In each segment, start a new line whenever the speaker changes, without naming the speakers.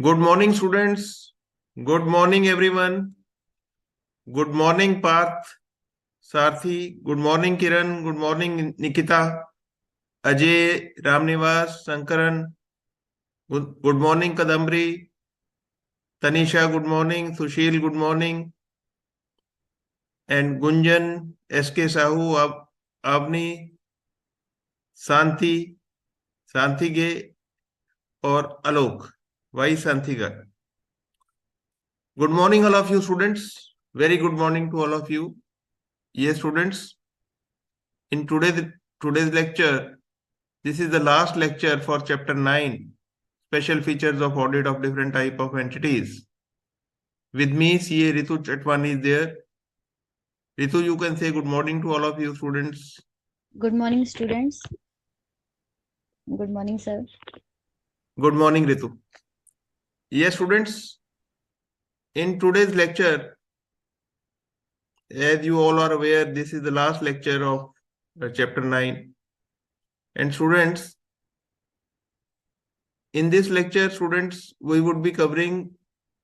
Good morning, students. Good morning, everyone. Good morning, Parth, Sarthi. Good morning, Kiran. Good morning, Nikita, Ajay, Ramnivas, Sankaran. Good morning, Kadambri. Tanisha, good morning. Sushil, good morning. And Gunjan, SK Sahu, Avni, Santi, Santige, और आलोक Y सांथिगा. Good morning, all of you students. Very good morning to all of you. Yes, students. In today's lecture, this is the last lecture for chapter 9, special features of audit of different type of entities. With me, CA Ritu Chatwani is there. Ritu, you can say good morning to all of you students.
Good morning, students. Good morning, sir.
Good morning, Ritu. Yes, students. In today's lecture, as you all are aware, this is the last lecture of chapter 9. And students, in this lecture, students, we would be covering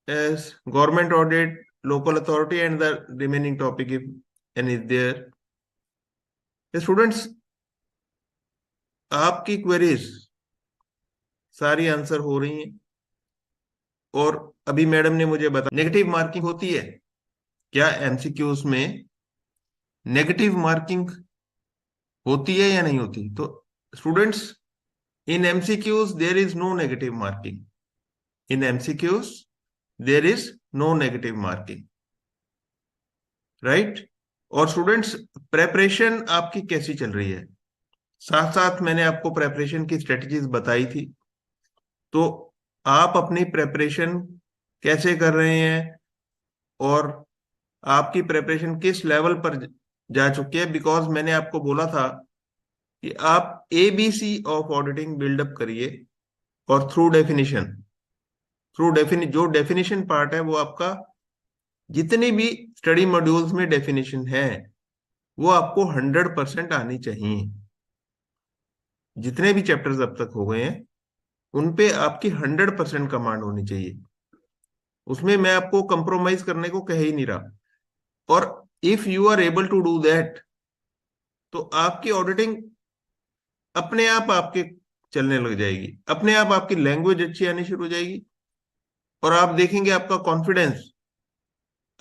as government audit, local authority, and the remaining topic if any is there. Students, आपकी queries सारी answer हो रही हैं और अभी madam ने मुझे बताया नेगेटिव मार्किंग होती है क्या? एमसीक्यूज में नेगेटिव मार्किंग होती है या नहीं होती? तो students, in MCQs there is no negative marking. In MCQs there is no negative marking, right? और स्टूडेंट्स, प्रेपरेशन आपकी कैसी चल रही है? साथ साथ मैंने आपको प्रेपरेशन की स्ट्रेटजीज बताई थी, तो आप अपनी प्रेपरेशन कैसे कर रहे हैं और आपकी प्रेपरेशन किस लेवल पर जा चुकी है? बिकॉज मैंने आपको बोला था कि आप एबीसी ऑफ ऑडिटिंग बिल्डअप करिए और थ्रू डेफिनेशन जो डेफिनेशन पार्ट है वो आपका जितनी भी स्टडी मॉड्यूल्स में डेफिनेशन है वो आपको 100% आनी चाहिए. जितने भी चैप्टर्स अब तक हो गए हैं उन पे आपकी 100% कमांड होनी चाहिए. उसमें मैं आपको कंप्रोमाइज करने को कह ही नहीं रहा. और if you are able to do that तो आपकी ऑडिटिंग अपने आप आपके चलने लग जाएगी, अपने आप आपकी लैंग्वेज अच्छी आनी शुरू हो जाएगी और आप देखेंगे आपका कॉन्फिडेंस,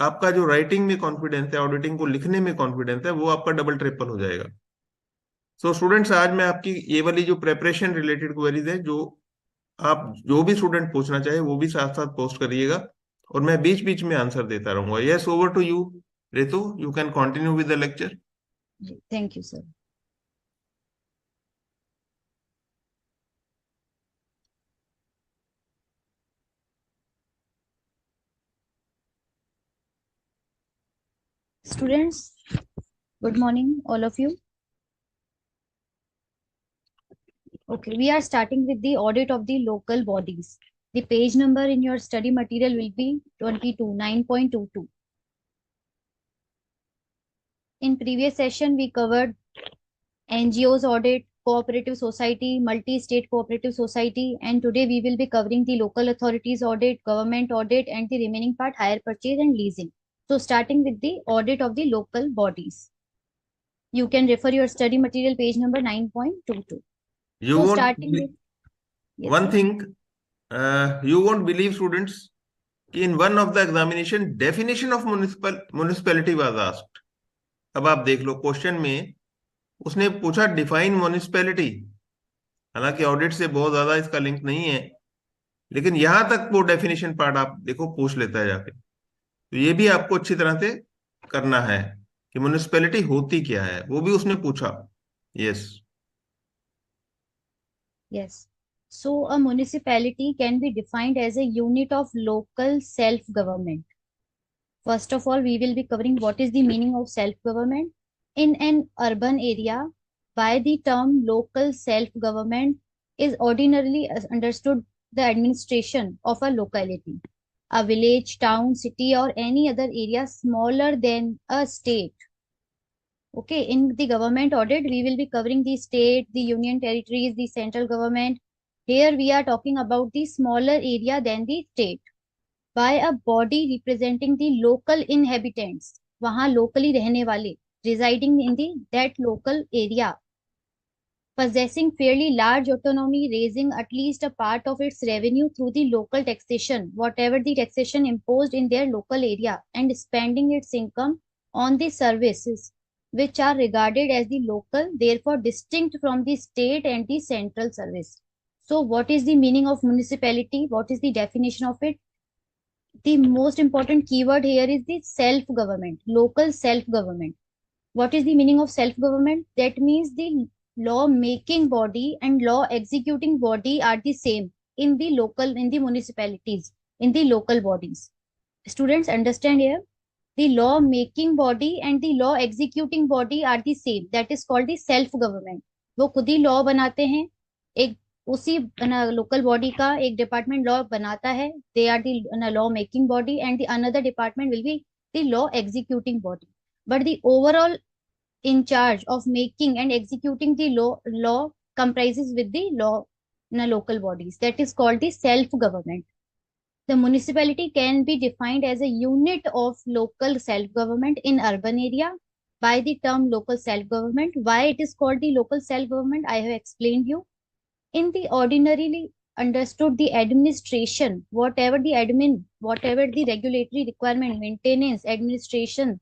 आपका जो राइटिंग में कॉन्फिडेंस है, ऑडिटिंग को लिखने में कॉन्फिडेंस है, वो आपका डबल ट्रिपल हो जाएगा. सो स्टूडेंट्स, आज मैं आपकी ये वाली जो प्रेपरेशन रिलेटेड क्वेरीज है, जो आप जो भी स्टूडेंट पूछना चाहे वो भी साथ साथ पोस्ट करिएगा और मैं बीच बीच में आंसर देता रहूंगा. Yes, over to you Ritu, you can continue with the lecture.
Thank you, sir. Students, good morning, all of you. Okay, we are starting with the audit of the local bodies. The page number in your study material will be 9.22. In previous session, we covered NGOs audit, cooperative society, multi-state cooperative society, and today we will be covering the local authorities audit, government audit, and the remaining part, hire purchase and leasing. So starting with the audit of the local bodies. You can refer your study material page number 9.22.
You
So
won't
starting with yes,
one
sir.
thing, you won't believe students, in one of the examination definition of municipality was asked. अब आप देख लो question में उसने पूछा define municipality. हालांकि audit से बहुत ज्यादा इसका लिंक नहीं है, लेकिन यहां तक वो डेफिनेशन पार्ट आप देखो पूछ लेता है जाके. तो ये भी आपको अच्छी तरह से करना है कि म्युनिसिपैलिटी होती क्या है, वो भी उसने पूछा. Yes.
Yes. So a municipality can be defined as a unit of local self-government. First of all, we will be covering what is the meaning of self-government. In an urban area, by the term local self-government is ordinarily understood the administration of a locality, a village, town, city, or any other area smaller than a state. Okay, in the government audit, we will be covering the state, the union territories, the central government, Here we are talking about the smaller area than the state. By a body representing the local inhabitants, वहाँ locally रहने वाले, residing in the that local area, possessing fairly large autonomy, raising at least a part of its revenue through the local taxation, whatever the taxation imposed in their local area, and spending its income on the services which are regarded as the local, therefore distinct from the state and the central service. So, what is the meaning of municipality? What is the definition of it? The most important keyword here is the self government, local self government. What is the meaning of self government? That means the law making body and law executing body are the same in the local, in the municipalities, in the local bodies. Students understand here? The law making body and the law executing body are the same. That is called the self government. वो खुद ही law बनाते हैं. एक उसी local body का एक department law बनाता है. They are the law making body and the another department will be the law executing body. But the overall in charge of making and executing the law comprises with the law local bodies. That is called the self government. The municipality can be defined as a unit of local self government in urban area by the term local self government. Why it is called the local self government, I have explained you. In the ordinarily understood, the administration, whatever the admin, whatever the regulatory requirement, maintenance, administration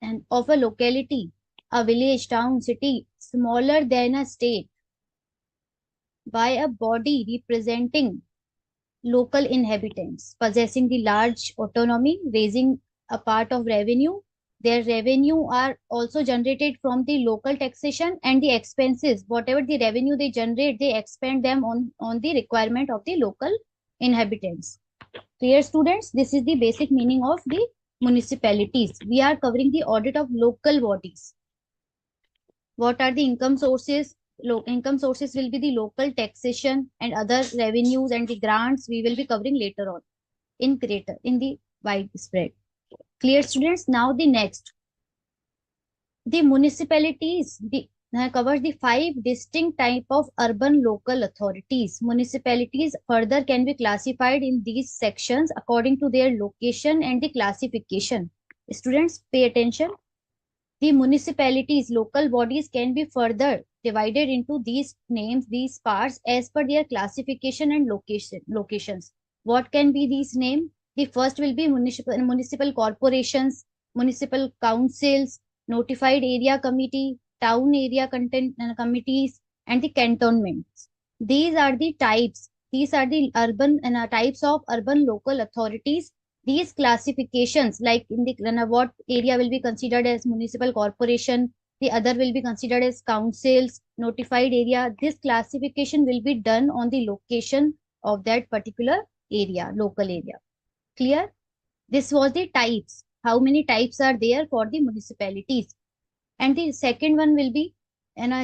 and of a locality, a village, town, city, smaller than a state, by a body representing local inhabitants, possessing the large autonomy, raising a part of revenue. Their revenue are also generated from the local taxation and the expenses. Whatever the revenue they generate, they expend them on the requirement of the local inhabitants. Clear, students? This is the basic meaning of the municipalities. We are covering the audit of local bodies. What are the income sources? Income sources will be the local taxation and other revenues, and the grants we will be covering later on in the widespread. Clear, students? Now the next, the municipalities covers the 5 distinct type of urban local authorities. Municipalities further can be classified in these sections according to their location and the classification. Students, pay attention. The municipalities, local bodies can be further divided into these names, these parts as per their classification and locations. What can be these names? The first will be municipal corporations, municipal councils, notified area committee, town area content committees, and the cantonments. These are the types. These are the urban types of urban local authorities. These classifications, like in the what area will be considered as municipal corporation, the other will be considered as councils, notified area. This classification will be done on the location of that particular area, local area. Clear? This was the types. How many types are there for the municipalities? And the second one will be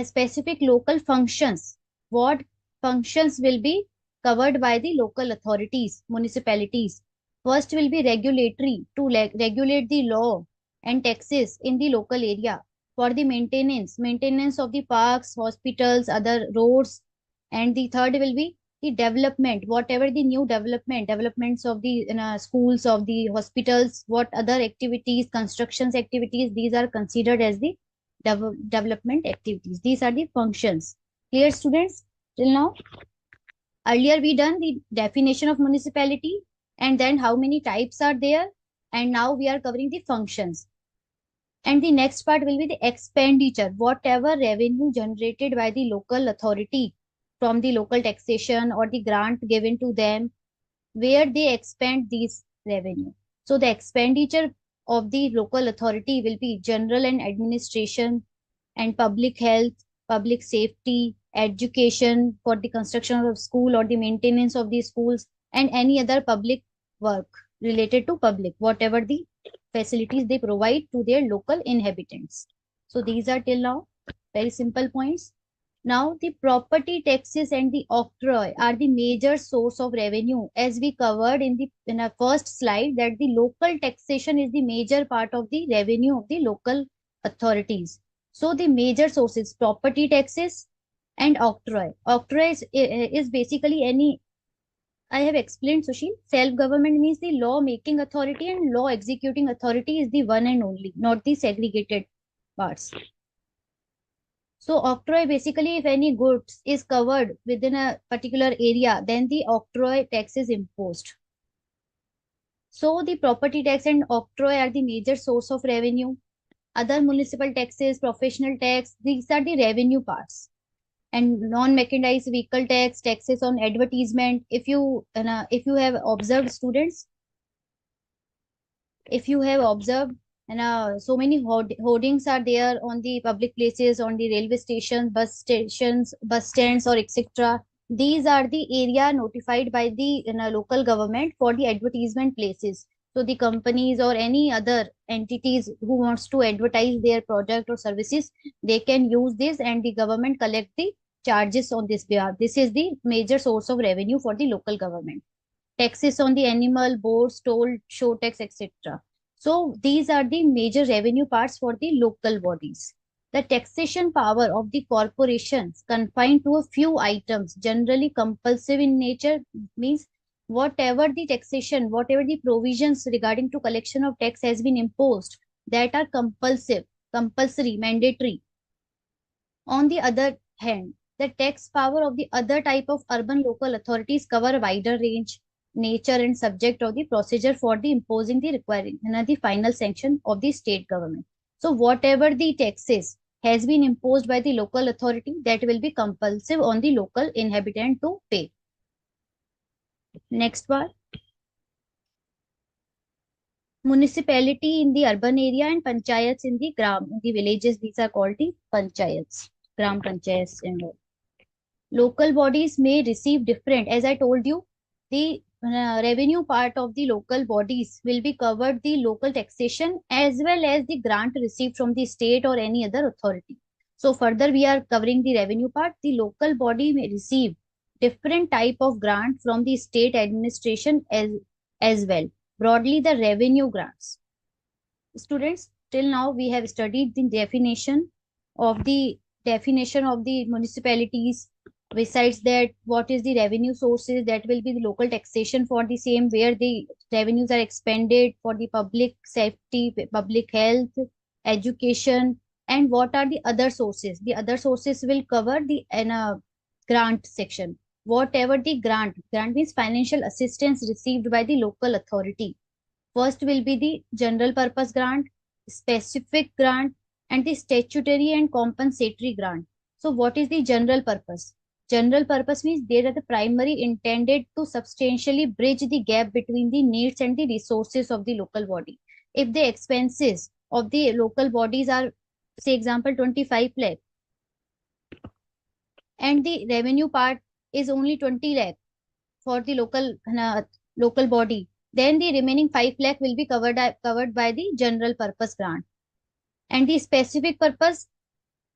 specific local functions. What functions will be covered by the local authorities, municipalities? First will be regulatory, to regulate the law and taxes in the local area. For the maintenance of the parks, hospitals, other roads. And the third will be the development, whatever the new developments of the schools, of the hospitals, what other activities, constructions activities, these are considered as the development activities. These are the functions. Clear, students, till now? Earlier we done the definition of municipality and then how many types are there, and now we are covering the functions. And the next part will be the expenditure, whatever revenue generated by the local authority from the local taxation or the grant given to them, where they expend these revenue. So the expenditure of the local authority will be general and administration and public health, public safety, education, for the construction of school or the maintenance of the schools, and any other public work related to public, whatever the facilities they provide to their local inhabitants. So these are till now very simple points. Now the property taxes and the octroi are the major source of revenue, as we covered in our first slide, that the local taxation is the major part of the revenue of the local authorities. So the major sources, property taxes, and octroi. Octroi is basically any, I have explained, Sushil. Self-government means the law-making authority and law-executing authority is the one and only, not the segregated parts. So octroi basically, if any goods is covered within a particular area, then the octroi tax is imposed. So the property tax and octroi are the major source of revenue. Other municipal taxes, professional tax, these are the revenue parts. And non-mechanized vehicle tax, taxes on advertisement. If you have observed, students, if you have observed, and so many hoardings are there on the public places, on the railway stations, bus stands, or etc. These are the area notified by the local government for the advertisement places. So the companies or any other entities who wants to advertise their product or services, they can use this, and the government collect the charges on this behalf. This is the major source of revenue for the local government. Taxes on the animal, boards, toll, show tax, etc. So these are the major revenue parts for the local bodies. The taxation power of the corporations confined to a few items, generally compulsive in nature, means whatever the taxation, whatever the provisions regarding to collection of tax has been imposed, that are compulsive, compulsory, mandatory. On the other hand, the tax power of the other type of urban local authorities cover a wider range, nature, and subject of the procedure for the imposing the requiring and the final sanction of the state government. So whatever the taxes has been imposed by the local authority, that will be compulsive on the local inhabitant to pay. Next part. Municipality in the urban area and panchayats in the villages. These are called the panchayats, gram panchayats and all. Local bodies may receive different, as I told you, the revenue part of the local bodies will be covered the local taxation as well as the grant received from the state or any other authority. So further we are covering the revenue part. The local body may receive different type of grant from the state administration as well. Broadly, the revenue grants. Students, till now we have studied the definition of the municipalities. Besides that, what is the revenue sources? That will be the local taxation for the same, where the revenues are expended for the public safety, public health, education, and what are the other sources? The other sources will cover the grant section. Whatever the grant means financial assistance received by the local authority. First will be the general purpose grant, specific grant, and the statutory and compensatory grant. So what is the general purpose? General purpose means they are the primary intended to substantially bridge the gap between the needs and the resources of the local body. If the expenses of the local bodies are, say example, 25 lakh, and the revenue part is only 20 lakh for the local body, then the remaining 5 lakh will be covered by the general purpose grant. And the specific purpose,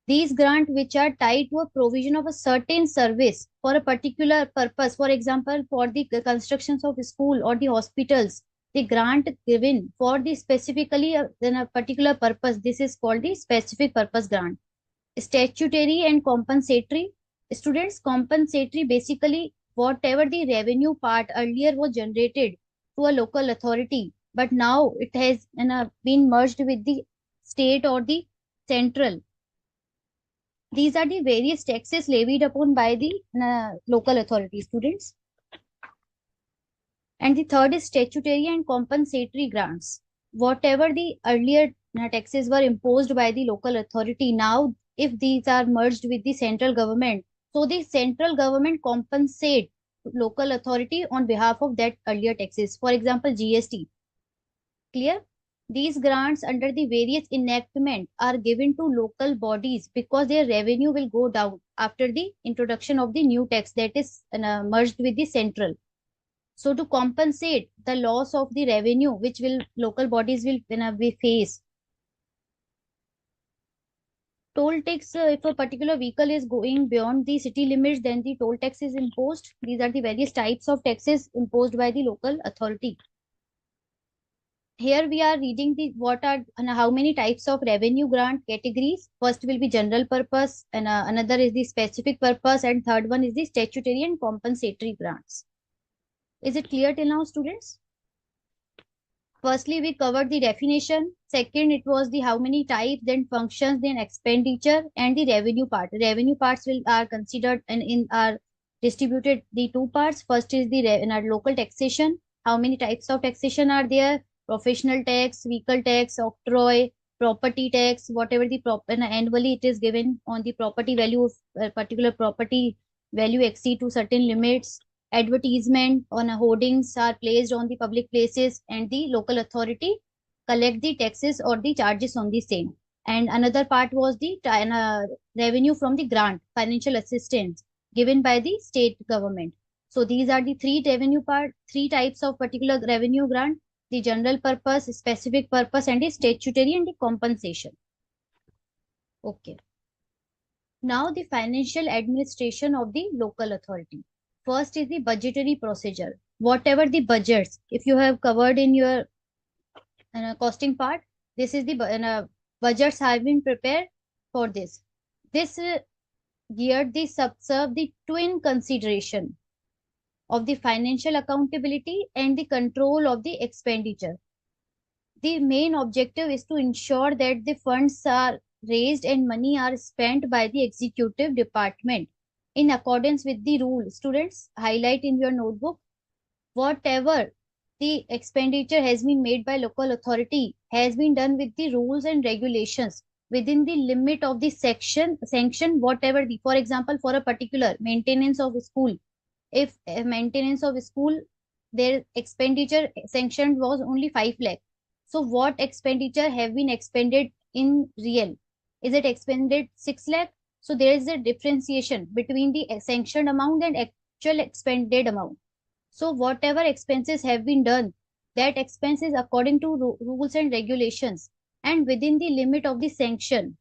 these grant which are tied to a provision of a certain service for a particular purpose, for example, for the constructions of school or the hospitals, the grant given for the specifically then a particular purpose, this is called the specific purpose grant. Statutory and compensatory. Students, compensatory basically whatever the revenue part earlier was generated to a local authority, but now it has been merged with the state or the central. These are the various taxes levied upon by the local authority, students. And the third is statutory and compensatory grants. Whatever the earlier taxes were imposed by the local authority, now if these are merged with the central government, so the central government compensate local authority on behalf of that earlier taxes. For example, GST. Clear? These grants under the various enactment are given to local bodies because their revenue will go down after the introduction of the new tax that is merged with the central. So to compensate the loss of the revenue which will local bodies will we face. Toll tax, if a particular vehicle is going beyond the city limits, then the toll tax is imposed. These are the various types of taxes imposed by the local authority. here we are reading the what are and how many types of revenue grant categories. First will be general purpose, and another is the specific purpose, and third one is the statutory and compensatory grants. Is it clear till now, students? Firstly, we covered the definition. Second, it was the how many types, then functions, then expenditure, and the revenue part. Revenue parts will are considered and in are distributed the two parts. First is the in our local taxation. How many types of taxation are there? Professional tax, vehicle tax, octroi, property tax, whatever the and annually it is given on the property value of a particular property value exceed to certain limits. Advertisement on hoardings are placed on the public places, and the local authority collect the taxes or the charges on the same. And another part was the revenue from the grant, financial assistance given by the state government. So these are the three types of particular revenue grant: the general purpose, specific purpose, and the statutory and the compensation. Okay. Now the financial administration of the local authority. First is the budgetary procedure. Whatever the budgets, if you have covered in your costing part, this is the budgets have been prepared for this. This geared the subserve the twin consideration of the financial accountability and the control of the expenditure. The main objective is to ensure that the funds are raised and money are spent by the executive department in accordance with the rule. Students, highlight in your notebook, whatever the expenditure has been made by local authority has been done with the rules and regulations within the limit of the sanction, whatever the, for example, for a particular maintenance of a school, if a maintenance of a school, their expenditure sanctioned was only 5 lakh. So what expenditure have been expended in real? Is it expended 6 lakh? So there is a differentiation between the sanctioned amount and actual expended amount. So whatever expenses have been done, that expense is according to rules and regulations and within the limit of the sanction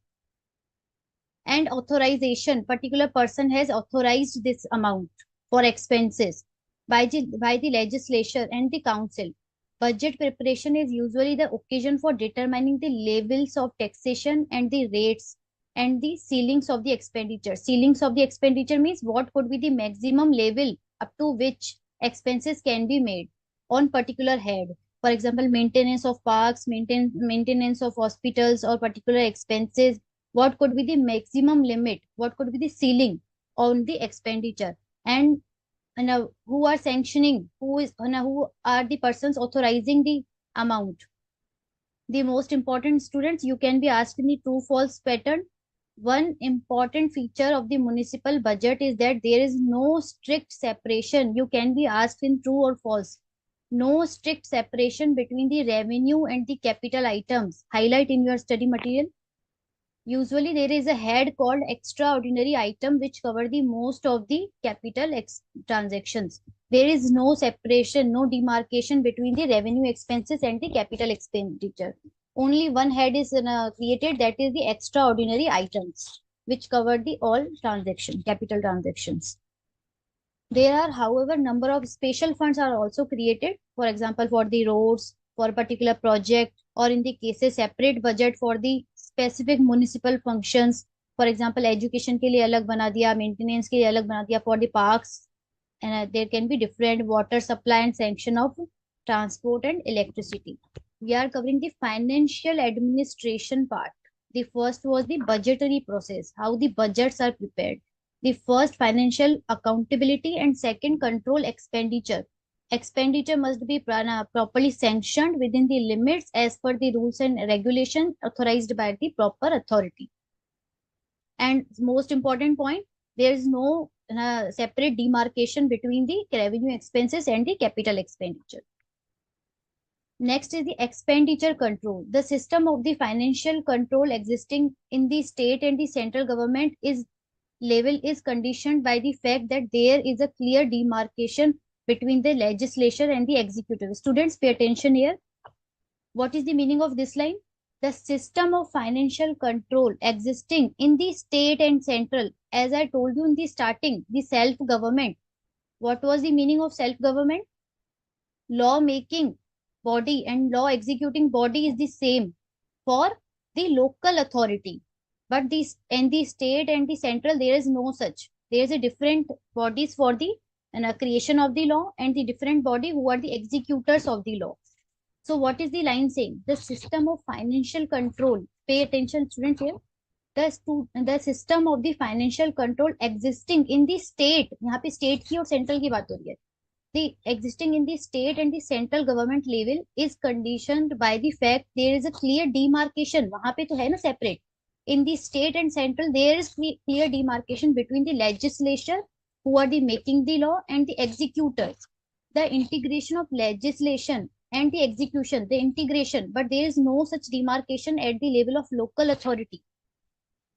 and authorization. Particular person has authorized this amount for expenses by the legislature and the council. Budget preparation is usually the occasion for determining the levels of taxation and the rates and the ceilings of the expenditure. Ceilings of the expenditure means what could be the maximum level up to which expenses can be made on particular head. For example, maintenance of parks, maintenance of hospitals, or particular expenses. What could be the maximum limit? What could be the ceiling on the expenditure? And who are sanctioning? Who are the persons authorizing the amount? The most important, students, you can be asked in the true false pattern. One important feature of the municipal budget is that there is no strict separation. You can be asked in true or false. No strict separation between the revenue and the capital items. Highlight in your study material. Usually there is a head called extraordinary item which cover the most of the capital transactions. There is no separation, no demarcation between the revenue expenses and the capital expenditure. Only one head is created, that is the extraordinary items which cover the all capital transactions. There are, however, number of special funds are also created. For example, for the roads, for a particular project, or in the cases separate budget for the specific municipal functions. For example, education के लिए अलग बना दिया, maintenance के लिए अलग बना दिया, for the parks, and there can be different water supply and sanction of transport and electricity. We are covering the financial administration part. The first was the budgetary process, how the budgets are prepared. The first, financial accountability, and second, control expenditure. Expenditure must be properly sanctioned within the limits as per the rules and regulations authorized by the proper authority. And most important point, there is no separate demarcation between the revenue expenses and the capital expenditure. Next is the expenditure control. The system of the financial control existing in the state and the central government is conditioned by the fact that there is a clear demarcation between the legislature and the executive. Students, pay attention here. What is the meaning of this line? The system of financial control existing in the state and central, as I told you in the starting, the self-government. What was the meaning of self-government? Law making body and law executing body is the same for the local authority. But this and the state and the central, there is no such. There is a different bodies for the creation of the law and the different body who are the executors of the law. So what is the line saying? The system of financial control. Pay attention, students here. The system of the financial control existing in the state. यहाँ पे state की और central की बात हो रही है. The existing in the state and the central government level is conditioned by the fact there is a clear demarcation. वहां पे तो है ना separate. In the state and central there is clear demarcation between the legislature who are the making the law and the executors. The integration of legislation and the execution, the integration, but there is no such demarcation at the level of local authority.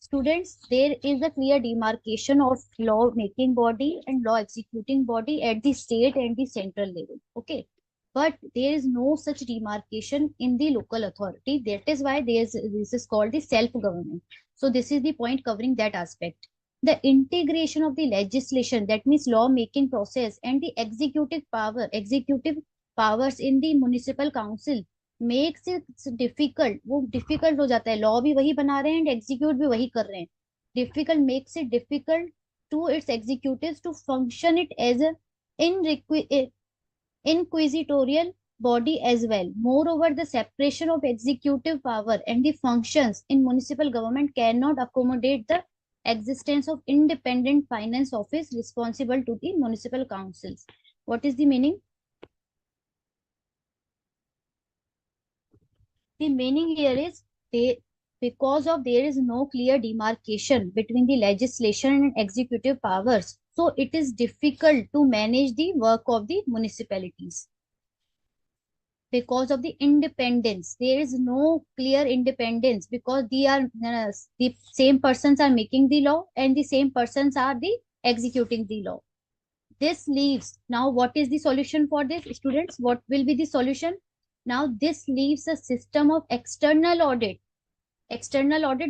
Students, there is a clear demarcation of law making body and law executing body at the state and the central level. Okay. But there is no such demarcation in the local authority. That is why this is called the self-government. So this is the point covering that aspect. The integration of the legislation, that means law making process, and the executive powers in the municipal council makes it difficult. वो difficult हो जाता है. Law भी वही बना रहे हैं and execute भी वही कर रहे हैं. Difficult makes it difficult to its executives to function it as inquisitorial body as well. Moreover, the separation of executive power and the functions in municipal government cannot accommodate the existence of independent finance office responsible to the municipal councils. What is the meaning? The meaning here is because of there is no clear demarcation between the legislation and executive powers, so it is difficult to manage the work of the municipalities. Because of the independence, there is no clear independence because they are the same persons are making the law and the same persons are the executing the law. This leaves, now what is the solution for this, students? What will be the solution? Now this leaves a system of external audit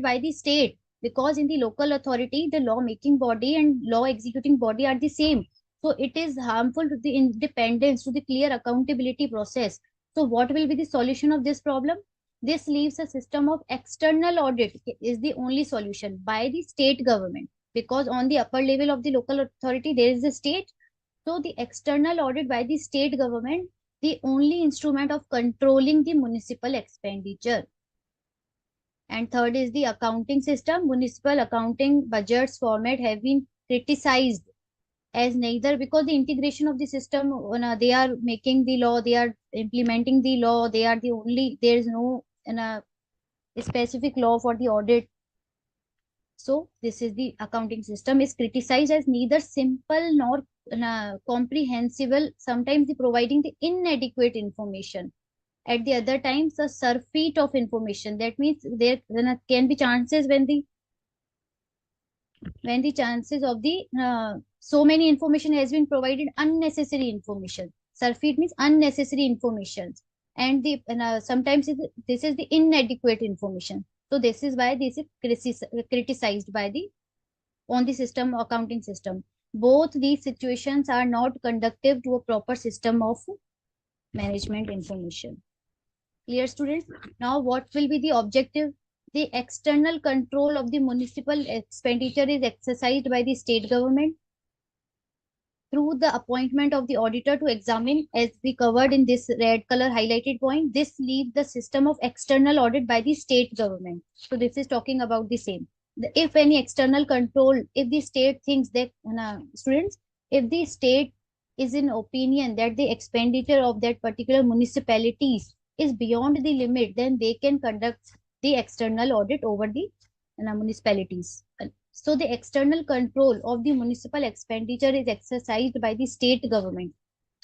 by the state, because in the local authority the law making body and law executing body are the same. So it is harmful to the independence, to the clear accountability process. So what will be the solution of this problem? This leaves a system of external audit is the only solution by the state government, because on the upper level of the local authority there is a state. So the external audit by the state government, the only instrument of controlling the municipal expenditure. And third is the accounting system. Municipal accounting budgets format have been criticized as neither, because the integration of the system, they are making the law, they are implementing the law, they are the only, there is no specific law for the audit. So this is the accounting system is criticized as neither simple nor comprehensible, sometimes providing the inadequate information. At the other times, the surfeit of information. That means there can be chances when the chances of the so many information has been provided, unnecessary information. Surfeit means unnecessary information, and the sometimes this is the inadequate information. So this is why this is criticized by the on the system accounting system. Both these situations are not conducive to a proper system of management information. Clear, students? Now what will be the objective? The external control of the municipal expenditure is exercised by the state government through the appointment of the auditor to examine, as we covered in this red color highlighted point. This leaves the system of external audit by the state government. So this is talking about the same. If any external control, if the state thinks that, students, if the state is in opinion that the expenditure of that particular municipalities is beyond the limit, then they can conduct the external audit over the municipalities. So the external control of the municipal expenditure is exercised by the state government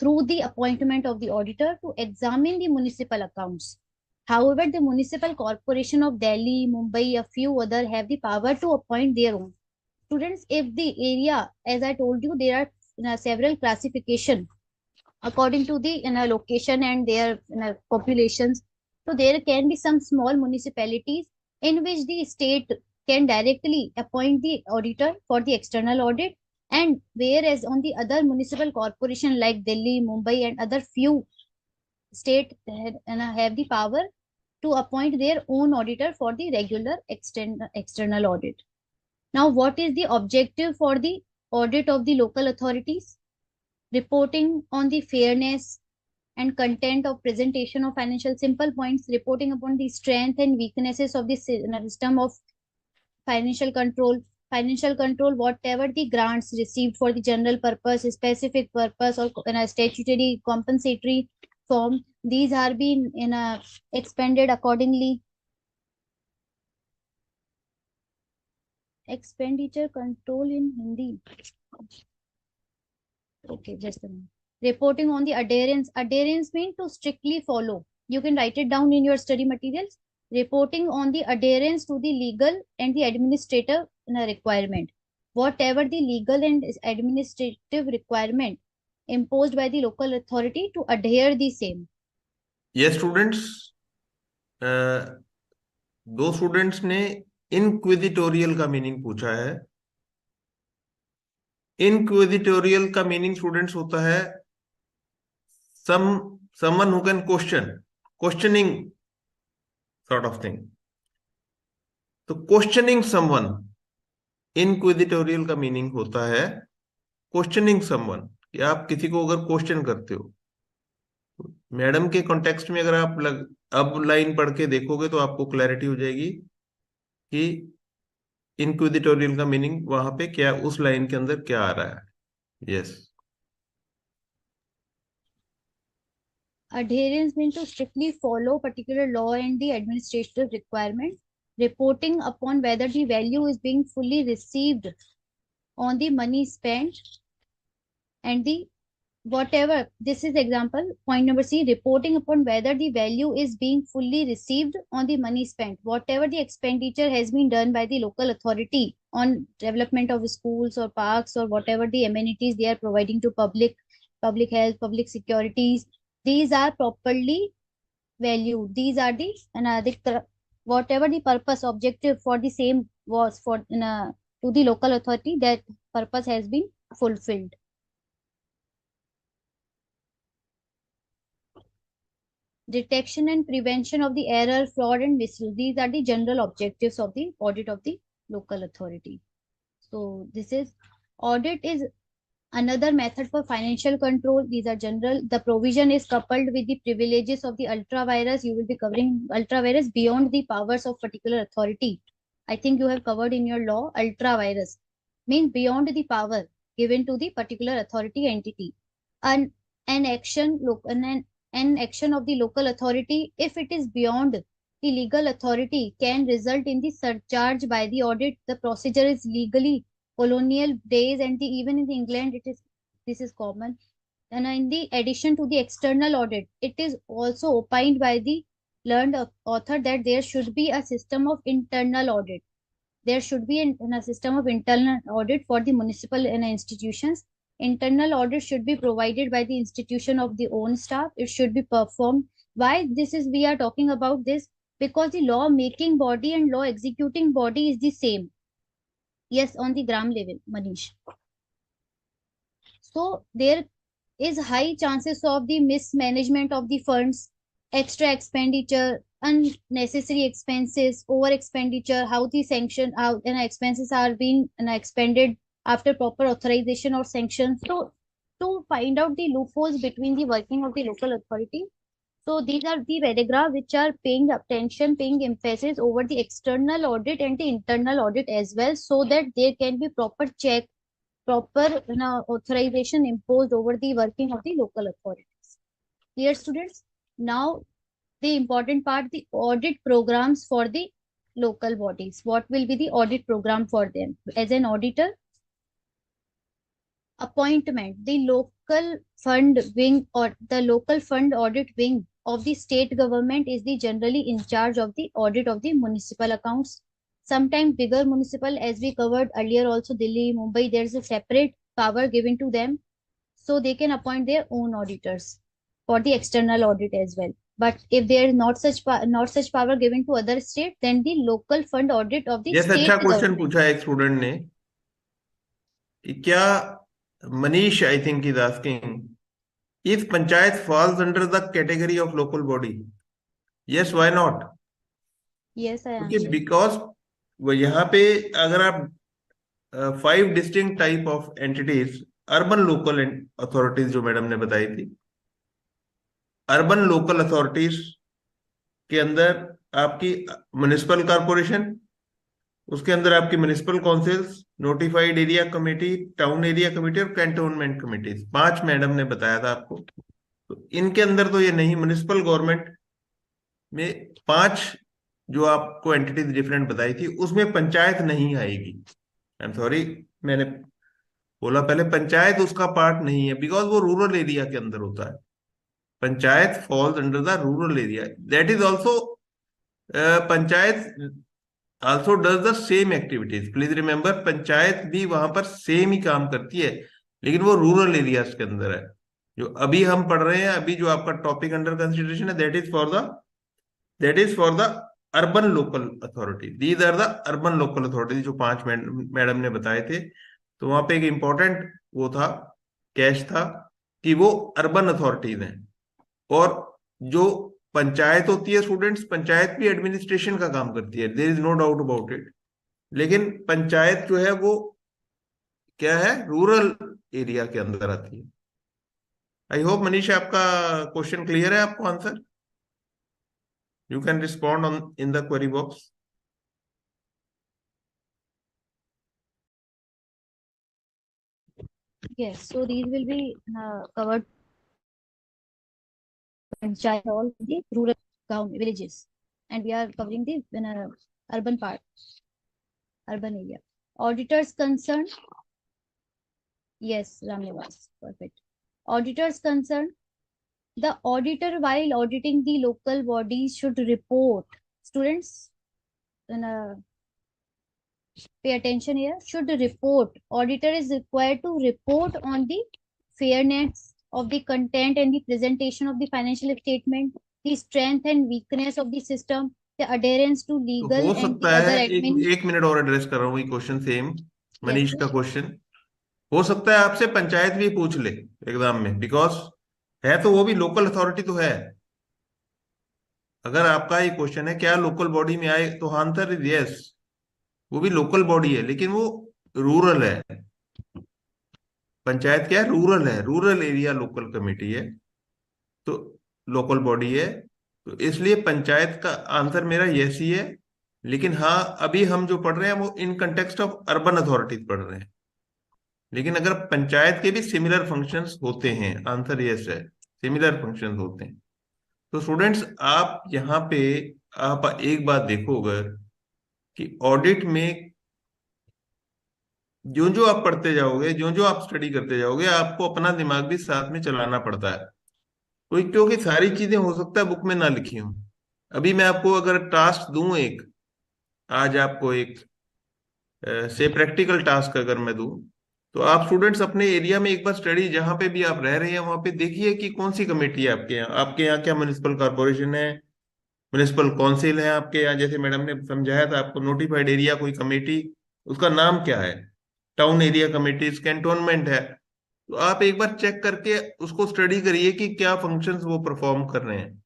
through the appointment of the auditor to examine the municipal accounts. However, the municipal corporation of Delhi, Mumbai, a few other have the power to appoint their own. Students, if the area, as I told you, there are several classification according to the location and their populations. So there can be some small municipalities in which the state can directly appoint the auditor for the external audit, and whereas on the other municipal corporation like Delhi, Mumbai and other few state have the power to appoint their own auditor for the regular external audit. Now, what is the objective for the audit of the local authorities? Reporting on the fairness and content of presentation of financial simple points, reporting upon the strength and weaknesses of the system of financial control. Financial control, whatever the grants received for the general purpose, specific purpose, or in a statutory compensatory form, these are being in a expended accordingly. Expenditure control in Hindi. Okay, just a minute. Reporting on the adherence. Adherence means to strictly follow. You can write it down in your study materials. Reporting on the adherence to the legal and the administrative requirement. Whatever the legal and administrative requirement imposed by the local authority to adhere the same.
ये students, दो students ने इनक्विजिटोरियल का meaning पूछा है। इनक्विजिटोरियल का meaning students होता है some someone who can questioning sort of thing. तो क्वेश्चनिंग समवन, इनक्विजिटोरियल का मीनिंग होता है क्वेश्चनिंग समवन, कि आप किसी को अगर क्वेश्चन करते हो। मैडम के कॉन्टेक्स्ट में अगर आप अब लाइन पढ़ के देखोगे तो आपको क्लैरिटी हो जाएगी कि इंक्विजिटोरियल का मीनिंग वहां पे क्या, उस लाइन के अंदर क्या आ रहा है। Yes.
Adherence means to strictly follow particular law and the administrative requirement. Reporting upon whether the value is being fully received on the money spent and the whatever. This is example. Point number C, reporting upon whether the value is being fully received on the money spent. Whatever the expenditure has been done by the local authority on development of schools or parks or whatever the amenities they are providing to public health, public securities, these are properly valued. These are the whatever the purpose objective for the same was for to the local authority, that purpose has been fulfilled. Detection and prevention of the error, fraud, and misuse. These are the general objectives of the audit of the local authority. So this is audit is another method for financial control. These are general. The provision is coupled with the privileges of the ultra virus. You will be covering ultra virus beyond the powers of particular authority. I think you have covered in your law. Ultra virus means beyond the power given to the particular authority entity. An action an action of the local authority, if it is beyond the legal authority, can result in the surcharge by the audit. The procedure is legally colonial days, and even in the England this is common. And in the addition to the external audit, it is also opined by the learned author that there should be a system of internal audit. There should be a system of internal audit for the municipal institutions. Internal audit should be provided by the institution of the own staff. It should be performed. Why this is we are talking about this? Because the law making body and law executing body is the same. Yes, on the gram level, Manish. So there is high chances of the mismanagement of the funds, extra expenditure, unnecessary expenses, over expenditure, how the expenses are being expended after proper authorization or sanction. So to find out the loopholes between the working of the local authority. So these are the paragraphs which are paying attention, paying emphasis over the external audit and the internal audit as well, so that there can be proper check, proper authorization imposed over the working of the local authorities. Dear students, now the important part, the audit programs for the local bodies. What will be the audit program for them? As an auditor, appointment, the local fund wing or the local fund audit wing of the state government is the generally in charge of the audit of the municipal accounts. Sometimes bigger municipal, as we covered earlier also, Delhi, Mumbai, there's a separate power given to them, so they can appoint their own auditors for the external audit as well. But if there is not such power given to other state, then the local fund audit of the
yes,
state
अच्छा question
government.
पूछा है एक student ने कि क्या, Manish I think is asking if panchayat falls under the category of local body, yes why not?
Yes, I
क्योंकि
answered.
Because वो यहाँ पे अगर आप 5 distinct type of entities, urban local authorities जो मैडम ने बताई थी, अर्बन लोकल अथॉरिटीज के अंदर आपकी म्युनिसिपल कॉरपोरेशन, उसके अंदर आपकी municipal councils, notified area committee, town area committee और कैंटोनमेंट कमेटीज, 5 मैडम ने बताया था आपको। तो इनके अंदर तो ये नहीं, म्युनिसिपल गवर्नमेंट में 5 जो आपको एंटिटीज डिफरेंट बताई थी उसमें पंचायत नहीं आएगी। आई एम सॉरी, मैंने बोला पहले पंचायत उसका पार्ट नहीं है, बिकॉज वो रूरल एरिया के अंदर होता है। Panchayat falls under the rural area, that is also, panchayat also does the same activities, please remember, panchayat भी वहां पर सेम ही काम करती है, लेकिन वो रूरल एरियाज के अंदर है। जो अभी हम पढ़ रहे हैं, अभी जो आपका टॉपिक अंडर कंसिडरेशन है, that is for the urban local authority, these are the urban local authority, जो 5 मैडम ने बताए थे। तो वहां पे एक इंपॉर्टेंट वो था, कैश था, कि वो अर्बन अथॉरिटीज हैं। और जो पंचायत होती है स्टूडेंट्स, पंचायत भी एडमिनिस्ट्रेशन का काम करती है, there is no doubt about it, लेकिन पंचायत जो है वो क्या है, रूरल एरिया के अंदर आती है। आई होप मनीषा आपका क्वेश्चन क्लियर है, आपको answer, you can respond on in the query box.
Yes, so these will be covered panchayat all the rural villages, and we are covering the urban part, urban area. Auditors concern, yes, Ramnivas, perfect. Auditors concern, the auditor while auditing the local bodies should report. Students, uh, pay attention here. Should report. Auditor is required to report on the fairness of the content and the presentation of the financial statement, the strength and weakness of the system, the adherence to
तो
legal
हो
and
सकता
the
है,
other
एक
admin.
एक minute और address कर रहा हूँ ये question same,
Yes,
Manish
sir.
का क्वेश्चन। हो सकता है आपसे पंचायत भी पूछ ले एग्जाम में, बिकॉज है तो वो भी लोकल अथॉरिटी तो है। अगर आपका ये क्वेश्चन है क्या लोकल बॉडी में आए, तो आंसर इज यस, वो भी लोकल बॉडी है, लेकिन वो रूरल है। पंचायत क्या है, रूरल है, रूरल एरिया लोकल कमेटी है, तो लोकल बॉडी है। तो इसलिए पंचायत का आंसर मेरा यस ही है। लेकिन हाँ, अभी हम जो पढ़ रहे हैं वो in context of urban authorities पढ़ रहे हैं, लेकिन अगर पंचायत के भी सिमिलर फंक्शंस होते हैं, आंसर यस है, सिमिलर फंक्शंस होते हैं। तो स्टूडेंट्स, आप यहाँ पे आप एक बात देखो, अगर कि ऑडिट में जो जो आप पढ़ते जाओगे, जो जो आप स्टडी करते जाओगे, आपको अपना दिमाग भी साथ में चलाना पड़ता है। कोई, क्योंकि सारी चीजें हो सकता है बुक में ना लिखी हूं। अभी मैं आपको अगर टास्क दूं एक, आज आपको एक से प्रैक्टिकल टास्क अगर मैं दूं, तो आप स्टूडेंट्स अपने एरिया में एक बार स्टडी, जहां पे भी आप रह रहे हैं वहां पे देखिए कि कौन सी कमेटी है आपके यहाँ। आपके यहाँ क्या म्युनिसिपल कॉर्पोरेशन है, म्युनिसिपल काउंसिल है आपके यहाँ, जैसे मैडम ने समझाया था आपको, नोटिफाइड एरिया कोई कमेटी, उसका नाम क्या है, टाउन एरिया कमेटीज, कैंटोनमेंट है। तो आप एक बार चेक करके उसको स्टडी करिए कि क्या फंक्शंस वो परफॉर्म कर रहे हैं।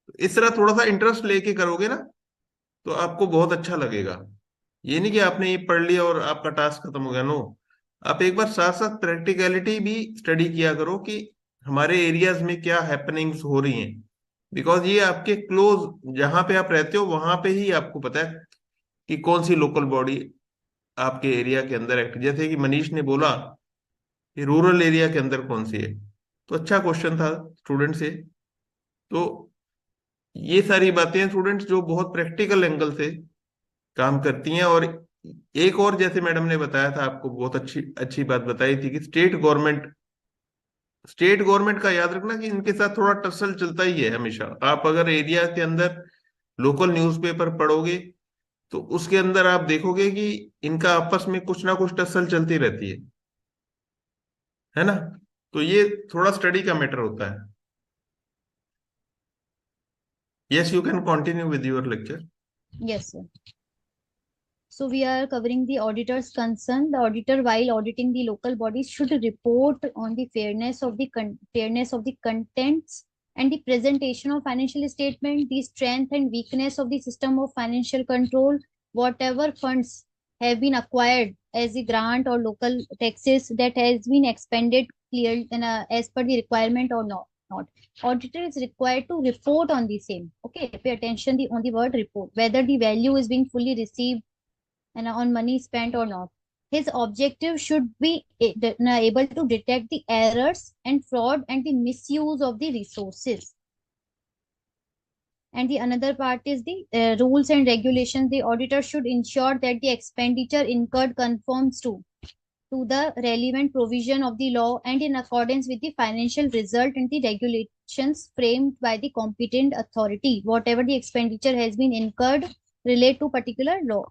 तो इस तरह थोड़ा सा इंटरेस्ट लेके करोगे ना, तो आपको बहुत अच्छा लगेगा। ये नहीं कि आपने ये पढ़ लिया और आपका टास्क खत्म हो गया, नो। आप एक बार साथ साथ प्रैक्टिकलिटी भी स्टडी किया करो कि हमारे एरियाज में क्या हैपनिंग्स हो रही हैं, बिकॉज ये आपके क्लोज जहां पे आप रहते हो वहां पे ही आपको पता है कि कौन सी लोकल बॉडी आपके एरिया के अंदर एक्ट, जैसे कि मनीष ने बोला कि रूरल एरिया के अंदर कौन सी है। तो अच्छा क्वेश्चन था स्टूडेंट से। तो ये सारी बातें स्टूडेंट्स जो बहुत प्रैक्टिकल एंगल से काम करती हैं। और एक और, जैसे मैडम ने बताया था आपको, बहुत अच्छी अच्छी बात बताई थी कि स्टेट गवर्नमेंट का याद रखना कि इनके साथ थोड़ा टसल चलता ही है हमेशा। आप अगर एरिया के अंदर लोकल न्यूज़पेपर पढ़ोगे, तो उसके अंदर आप देखोगे कि इनका आपस में कुछ ना कुछ टसल चलती रहती है ना। तो ये थोड़ा स्टडी का मैटर होता है। Yes, you can continue with your lecture.
Yes, sir. So we are covering the auditor's concern. The auditor, while auditing the local bodies, should report on the fairness of the contents and the presentation of financial statement, the strength and weakness of the system of financial control, whatever funds have been acquired as a grant or local taxes that has been expended clearly as per the requirement or not. Not. Auditor is required to report on the same. Okay, pay attention on the word report, whether the value is being fully received and on money spent or not. His objective should be able to detect the errors and fraud and the misuse of the resources. And the another part is the rules and regulations. The auditor should ensure that the expenditure incurred conforms to the relevant provision of the law and in accordance with the financial result and the regulations framed by the competent authority. Whatever the expenditure has been incurred relate to particular law.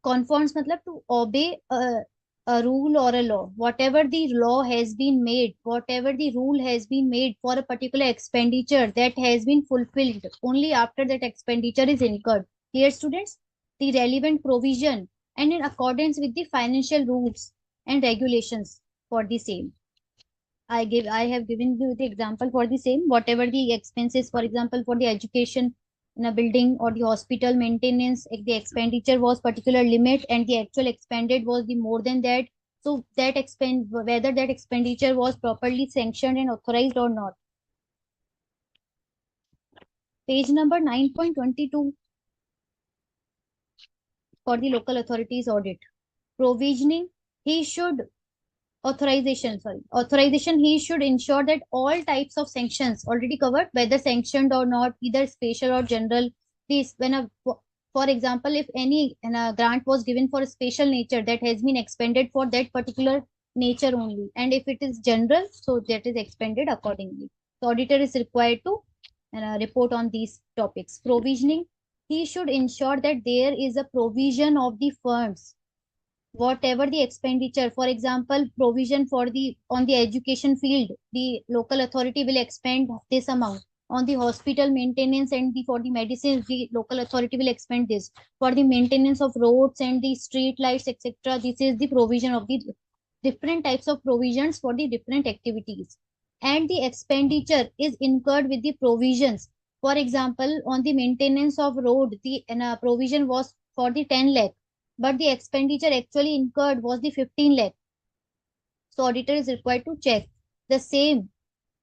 Conforms मतलब to obey a rule or a law. Whatever the law has been made, whatever the rule has been made for a particular expenditure that has been fulfilled only after that expenditure is incurred. Here students, the relevant provision and in accordance with the financial rules and regulations for the same. I have given you the example for the same. Whatever the expenses, for example, for the education in a building or the hospital maintenance, if the expenditure was particular limit and the actual expended was the more than that. So that whether that expenditure was properly sanctioned and authorized or not. Page number 9.22 for the local authorities audit. Provisioning, he should authorization, he should ensure that all types of sanctions already covered, whether sanctioned or not, either special or general. This when a for example, if any grant was given for a special nature, that has been expended for that particular nature only, and if it is general, so that is expended accordingly. The auditor is required to report on these topics. Provisioning, he should ensure that there is a provision of the funds, whatever the expenditure. For example, provision for the on the education field, the local authority will expend this amount. On the hospital maintenance and the for the medicines, the local authority will expend this. For the maintenance of roads and the street lights, etc., this is the provision of the different types of provisions for the different activities. And the expenditure is incurred with the provisions. For example, on the maintenance of road, the provision was for the 10 lakh, but the expenditure actually incurred was the 15 lakh. So auditor is required to check the same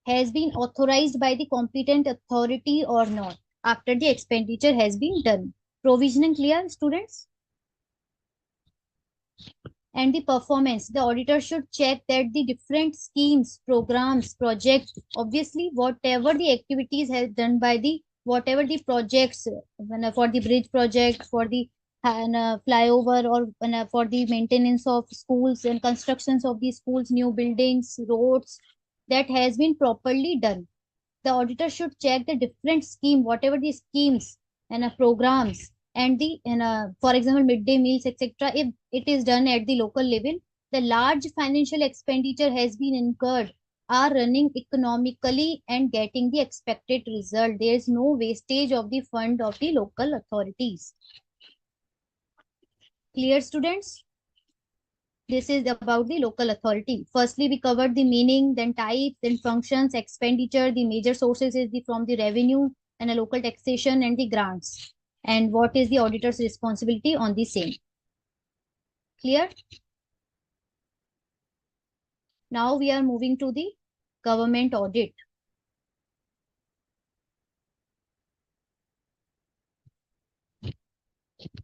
has been authorized by the competent authority or not after the expenditure has been done. Provisioning clear, students? And the performance, the auditor should check that the different schemes, programs, projects, obviously whatever the activities has done by the whatever the projects, for the bridge project, for the flyover, or for the maintenance of schools and constructions of the schools, new buildings, roads, that has been properly done. The auditor should check the different scheme, whatever the schemes and programs and the for example midday meals, etc., if it is done at the local level, the large financial expenditure has been incurred, are running economically and getting the expected result. There is no wastage of the fund of the local authorities. Clear, students? This is about the local authority. Firstly, we covered the meaning, then types, then functions, expenditure. The major sources is from the revenue and a local taxation and the grants. And what is the auditor's responsibility on the same. Clear? Now we are moving to the government audit.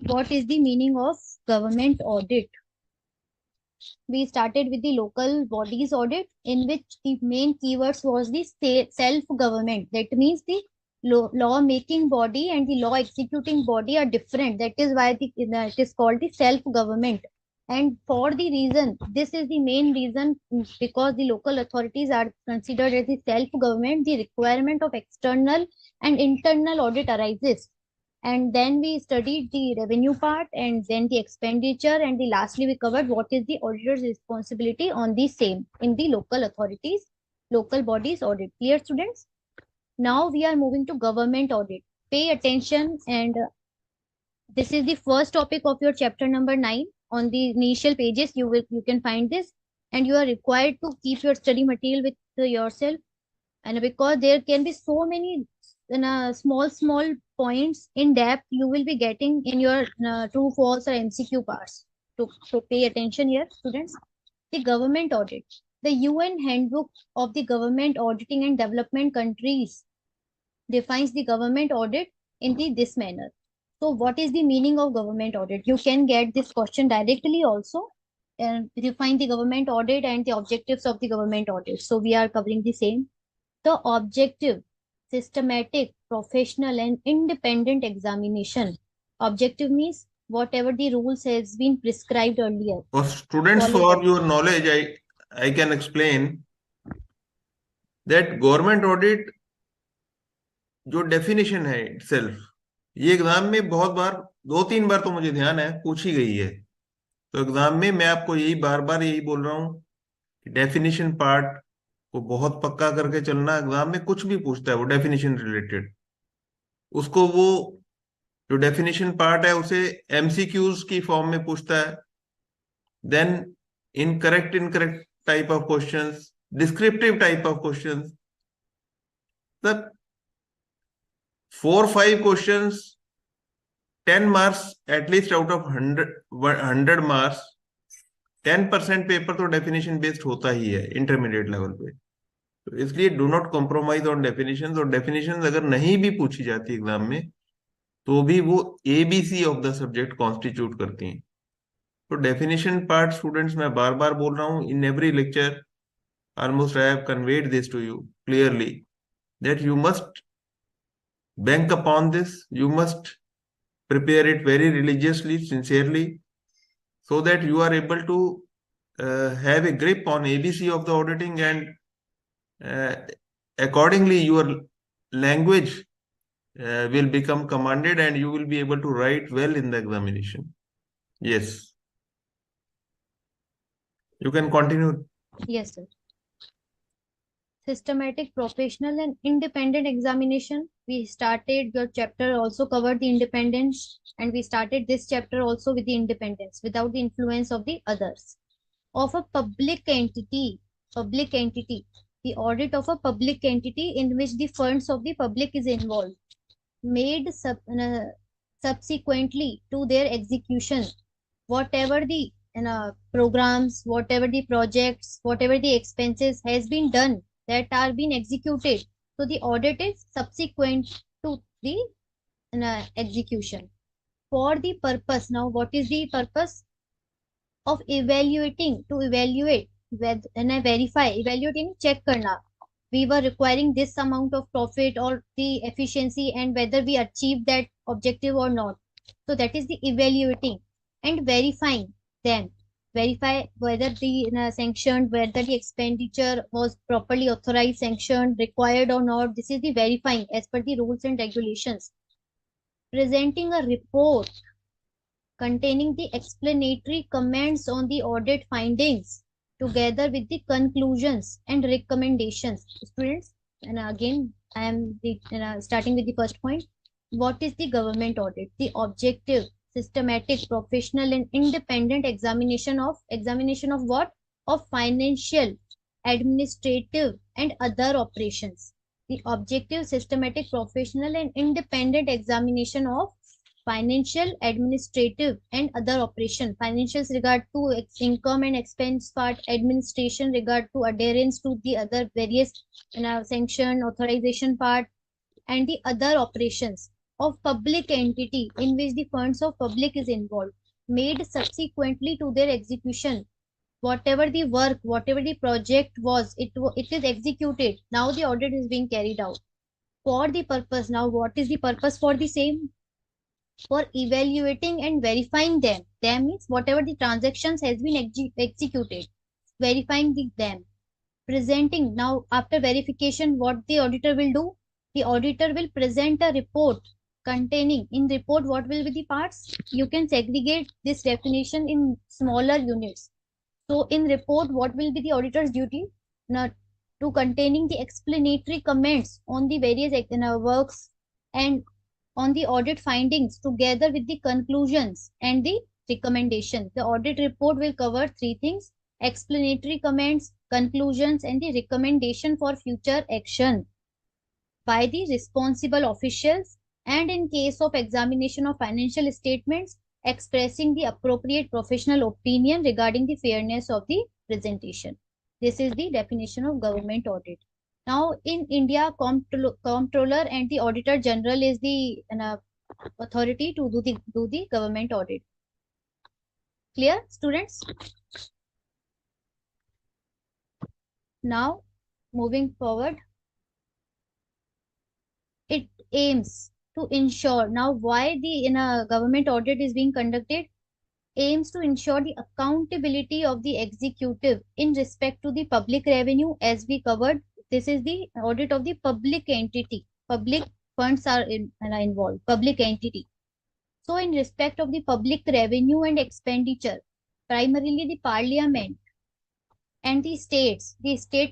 What is the meaning of government audit? We started with the local bodies audit, in which the main keywords was the self-government. That means the law-making body and the law executing body are different. That is why it is called the self-government. And for the reason, this is the main reason, because the local authorities are considered as the self-government, the requirement of external and internal audit arises. And then we studied the revenue part, and then the expenditure, and the lastly we covered what is the auditor's responsibility on the same in the local authorities, local bodies audit. Clear, students? Now we are moving to government audit. Pay attention and This is the first topic of your chapter number 9. On the initial pages, you can find this, and you are required to keep your study material with yourself. And because there can be so many small points in depth you will be getting in your true, false, or MCQ parts. So pay attention here, students. The government audit. The UN Handbook of the Government Auditing and Development Countries defines the government audit in this manner. So, what is the meaning of government audit? You can get this question directly also, and define the government audit and the objectives of the government audit. So, we are covering the same. The objective, systematic, professional, and independent examination. Objective means whatever the rules has been prescribed earlier.
For students,
Follow
for
that.
your knowledge, I can explain that government audit जो definition है itself, ये exam में बहुत बार, 2-3 बार तो मुझे ध्यान है पूछी गई है। तो एग्जाम में मैं आपको यही बार बार यही बोल रहा हूँ कि डेफिनेशन पार्ट को बहुत पक्का करके चलना। एग्जाम में कुछ भी पूछता है वो डेफिनेशन रिलेटेड, उसको वो जो डेफिनेशन पार्ट है उसे एमसीक्यूज की फॉर्म में पूछता है, then incorrect type of questions, descriptive type of questions, मतलब 4-5 questions, 10 marks at least out of 100 marks, 10% paper तो डेफिनेशन बेस्ड होता ही है इंटरमीडिएट लेवल पे। तो इसलिए do not compromise on definitions, और डेफिनेशंस अगर नहीं भी पूछी जाती एग्जाम में तो भी वो ABC of the subject constitute करती हैं। तो डेफिनेशन पार्ट स्टूडेंट्स, मैं बार बार बोल रहा हूँ in every lecture, almost I have conveyed this to you clearly, that you must bank upon this, you must prepare it very religiously, sincerely, so that you are able to have a grip on ABC of the auditing, and uh, accordingly your language will become commanded and you will be able to write well in the examination. Yes, you can continue.
Yes, sir. Systematic, professional, and independent examination. We started your chapter also covered the independence, and we started this chapter also with the independence without the influence of the others. Of a public entity, the audit of a public entity in which the funds of the public is involved, made subsequently to their execution, whatever the programs, whatever the projects, whatever the expenses has been done that are being executed. So the audit is subsequent to the execution. For the purpose, now what is the purpose of evaluating? To evaluate whether and verify, evaluating, check karna. We were requiring this amount of profit or the efficiency and whether we achieved that objective or not. So that is the evaluating and verifying them. Verify whether the sanctioned, whether the expenditure was properly authorized, sanctioned, required or not. This is the verifying as per the rules and regulations. Presenting a report containing the explanatory comments on the audit findings together with the conclusions and recommendations. Students, and again, I am starting with the first point. What is the government audit? The objective, systematic, professional, and independent examination of what? Of financial, administrative, and other operations. The objective, systematic, professional, and independent examination of financial, administrative, and other operation. Financials regard to income and expense part, administration regard to adherence to the other various sanction, authorization part, and the other operations of public entity in which the funds of public is involved, made subsequently to their execution. Whatever the work, whatever the project was, it is executed. Now the audit is being carried out. For the purpose, now what is the purpose for the same? For evaluating and verifying them. Them means whatever the transactions has been executed, verifying them. Presenting, now after verification, what the auditor will do? The auditor will present a report containing, in report what will be the parts? You can segregate this definition in smaller units. So in report, what will be the auditor's duty? Now, to containing the explanatory comments on the various works and on the audit findings together with the conclusions and the recommendation. The audit report will cover three things: explanatory comments, conclusions, and the recommendation for future action by the responsible officials, and in case of examination of financial statements, expressing the appropriate professional opinion regarding the fairness of the presentation. This is the definition of government audit. Now, in India, comptroller and the auditor general is the authority to do the government audit. Clear, students? Now, moving forward, it aims to ensure, now why the in a government audit is being conducted, aims to ensure the accountability of the executive in respect to the public revenue, as we covered. This is the audit of the public entity. Public funds are involved, public entity. So in respect of the public revenue and expenditure, primarily the parliament and the state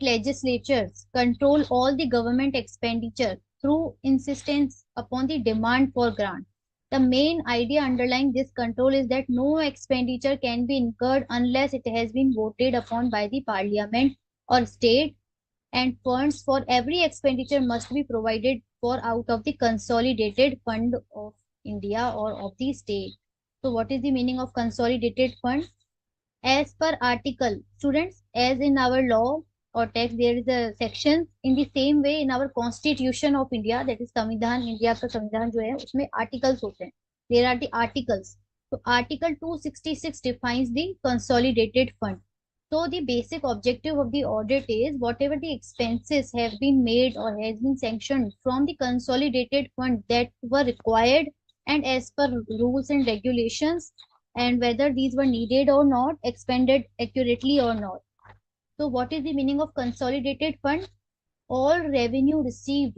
legislatures control all the government expenditure through insistence upon the demand for grant. The main idea underlying this control is that no expenditure can be incurred unless it has been voted upon by the parliament or state, and funds for every expenditure must be provided for out of the consolidated fund of India or of the state. So what is the meaning of consolidated fund? As per article, students, as in our law or text, there is a section. In the same way, in our constitution of India, that is संविधान, India का संविधान जो है उसमें articles होते हैं. There are the articles. So article 266 defines the consolidated fund. So the basic objective of the audit is whatever the expenses have been made or has been sanctioned from the consolidated fund that were required and as per rules and regulations, and whether these were needed or not, expended accurately or not. So what is the meaning of consolidated fund? All revenue received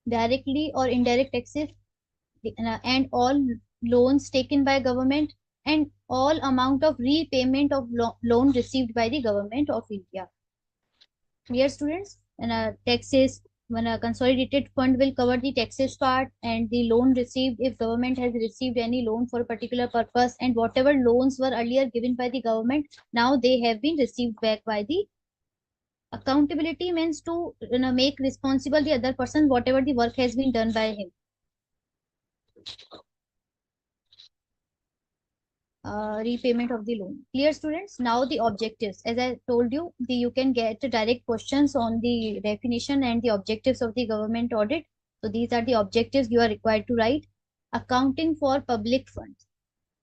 directly or indirect taxes and all loans taken by government and all amount of repayment of loan received by the government of India. Clear, students? And taxes, when a consolidated fund will cover the taxes part and the loan received, if government has received any loan for a particular purpose, and whatever loans were earlier given by the government, now they have been received back by the accountability. Means to make responsible the other person whatever the work has been done by him. Repayment of the loan. Clear, students? Now the objectives. As I told you, you can get direct questions on the definition and the objectives of the government audit. So these are the objectives you are required to write. Accounting for public funds.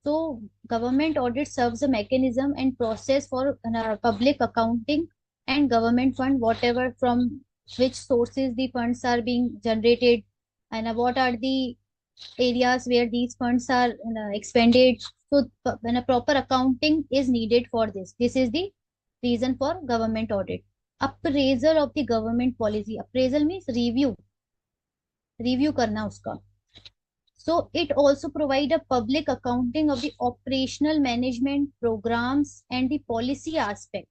So government audit serves a mechanism and process for public accounting and government fund, whatever from which sources the funds are being generated, and what are the areas where these funds are expended. So when a proper accounting is needed for this, this is the reason for government audit. Appraisal of the government policy. Appraisal means review करना उसका. So it also provide a public accounting of the operational management programs and the policy aspect.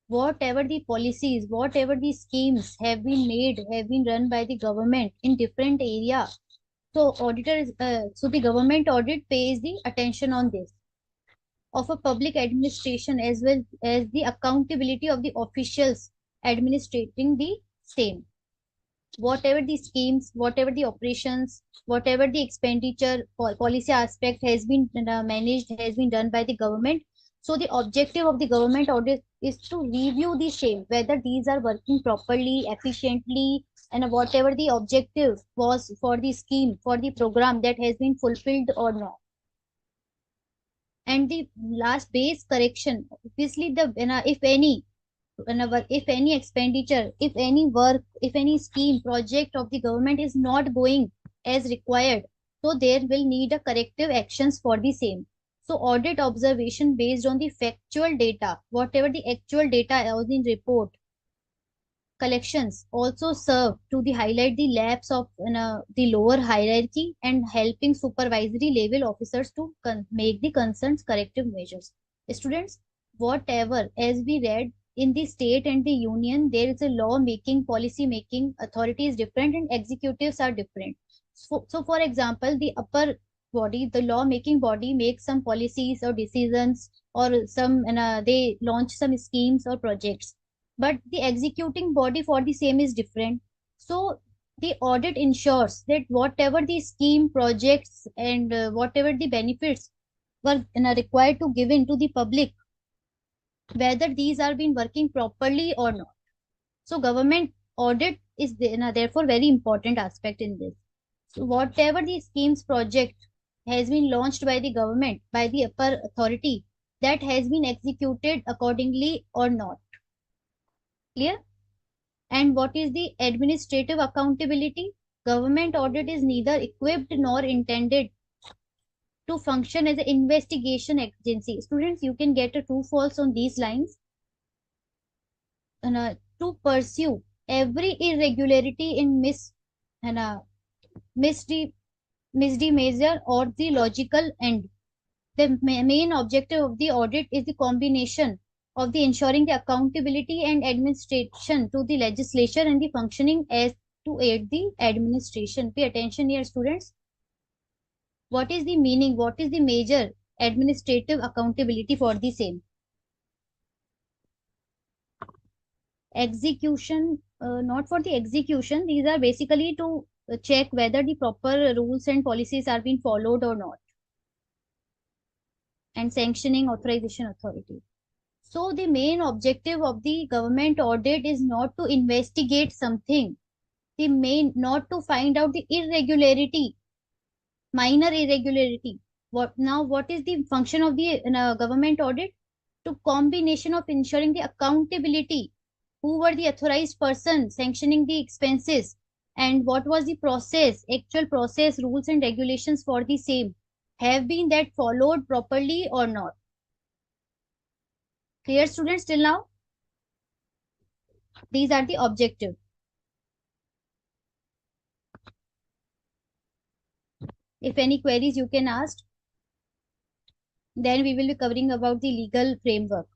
Whatever the policies, whatever the schemes have been made, have been run by the government in different areas. So so the government audit pays the attention on this of a public administration as well as the accountability of the officials administrating the same. Whatever the schemes, whatever the operations, whatever the expenditure policy aspect has been managed, has been done by the government. So the objective of the government audit is to review the same, whether these are working properly, efficiently, and whatever the objective was for the scheme, for the program, that has been fulfilled or not. And the last base correction, obviously the if any expenditure, if any work, if any scheme project of the government is not going as required, so there will need a corrective actions for the same. So audit observation based on the factual data, whatever the actual data was in report, collections also serve to the highlight the lapse of the lower hierarchy and helping supervisory level officers to make the concerned corrective measures. Students, whatever as we read, in the state and the union there is a law making, policy making authority is different and executives are different. So for example, the upper body, the law making body, makes some policies or decisions, or some they launch some schemes or projects, but the executing body for the same is different. So the audit ensures that whatever the scheme projects and whatever the benefits were required to give in to the public, whether these are been working properly or not. So government audit is therefore very important aspect in this. So whatever the schemes project has been launched by the government, by the upper authority, that has been executed accordingly or not. Clear? And what is the administrative accountability? Government audit is neither equipped nor intended to function as an investigation agency. Students, you can get a true false on these lines. To pursue every irregularity in and, misde- misdemeasure or the logical end. The main objective of the audit is the combination of the ensuring the accountability and administration to the legislature and the functioning as to aid the administration. Pay attention here, students. What is the meaning? What is the major administrative accountability for the same? Execution, not for the execution. These are basically to check whether the proper rules and policies are being followed or not. And sanctioning authorization authority. So the main objective of the government audit is not to investigate something. The main, not to find out the irregularity, minor irregularity. What is the function of the government audit? To combination of ensuring the accountability, who were the authorized person sanctioning the expenses, and what was the process, actual process, rules and regulations for the same, have been that followed properly or not. Clear, students, till now? These are the objective. If any queries you can ask, then we will be covering about the legal framework.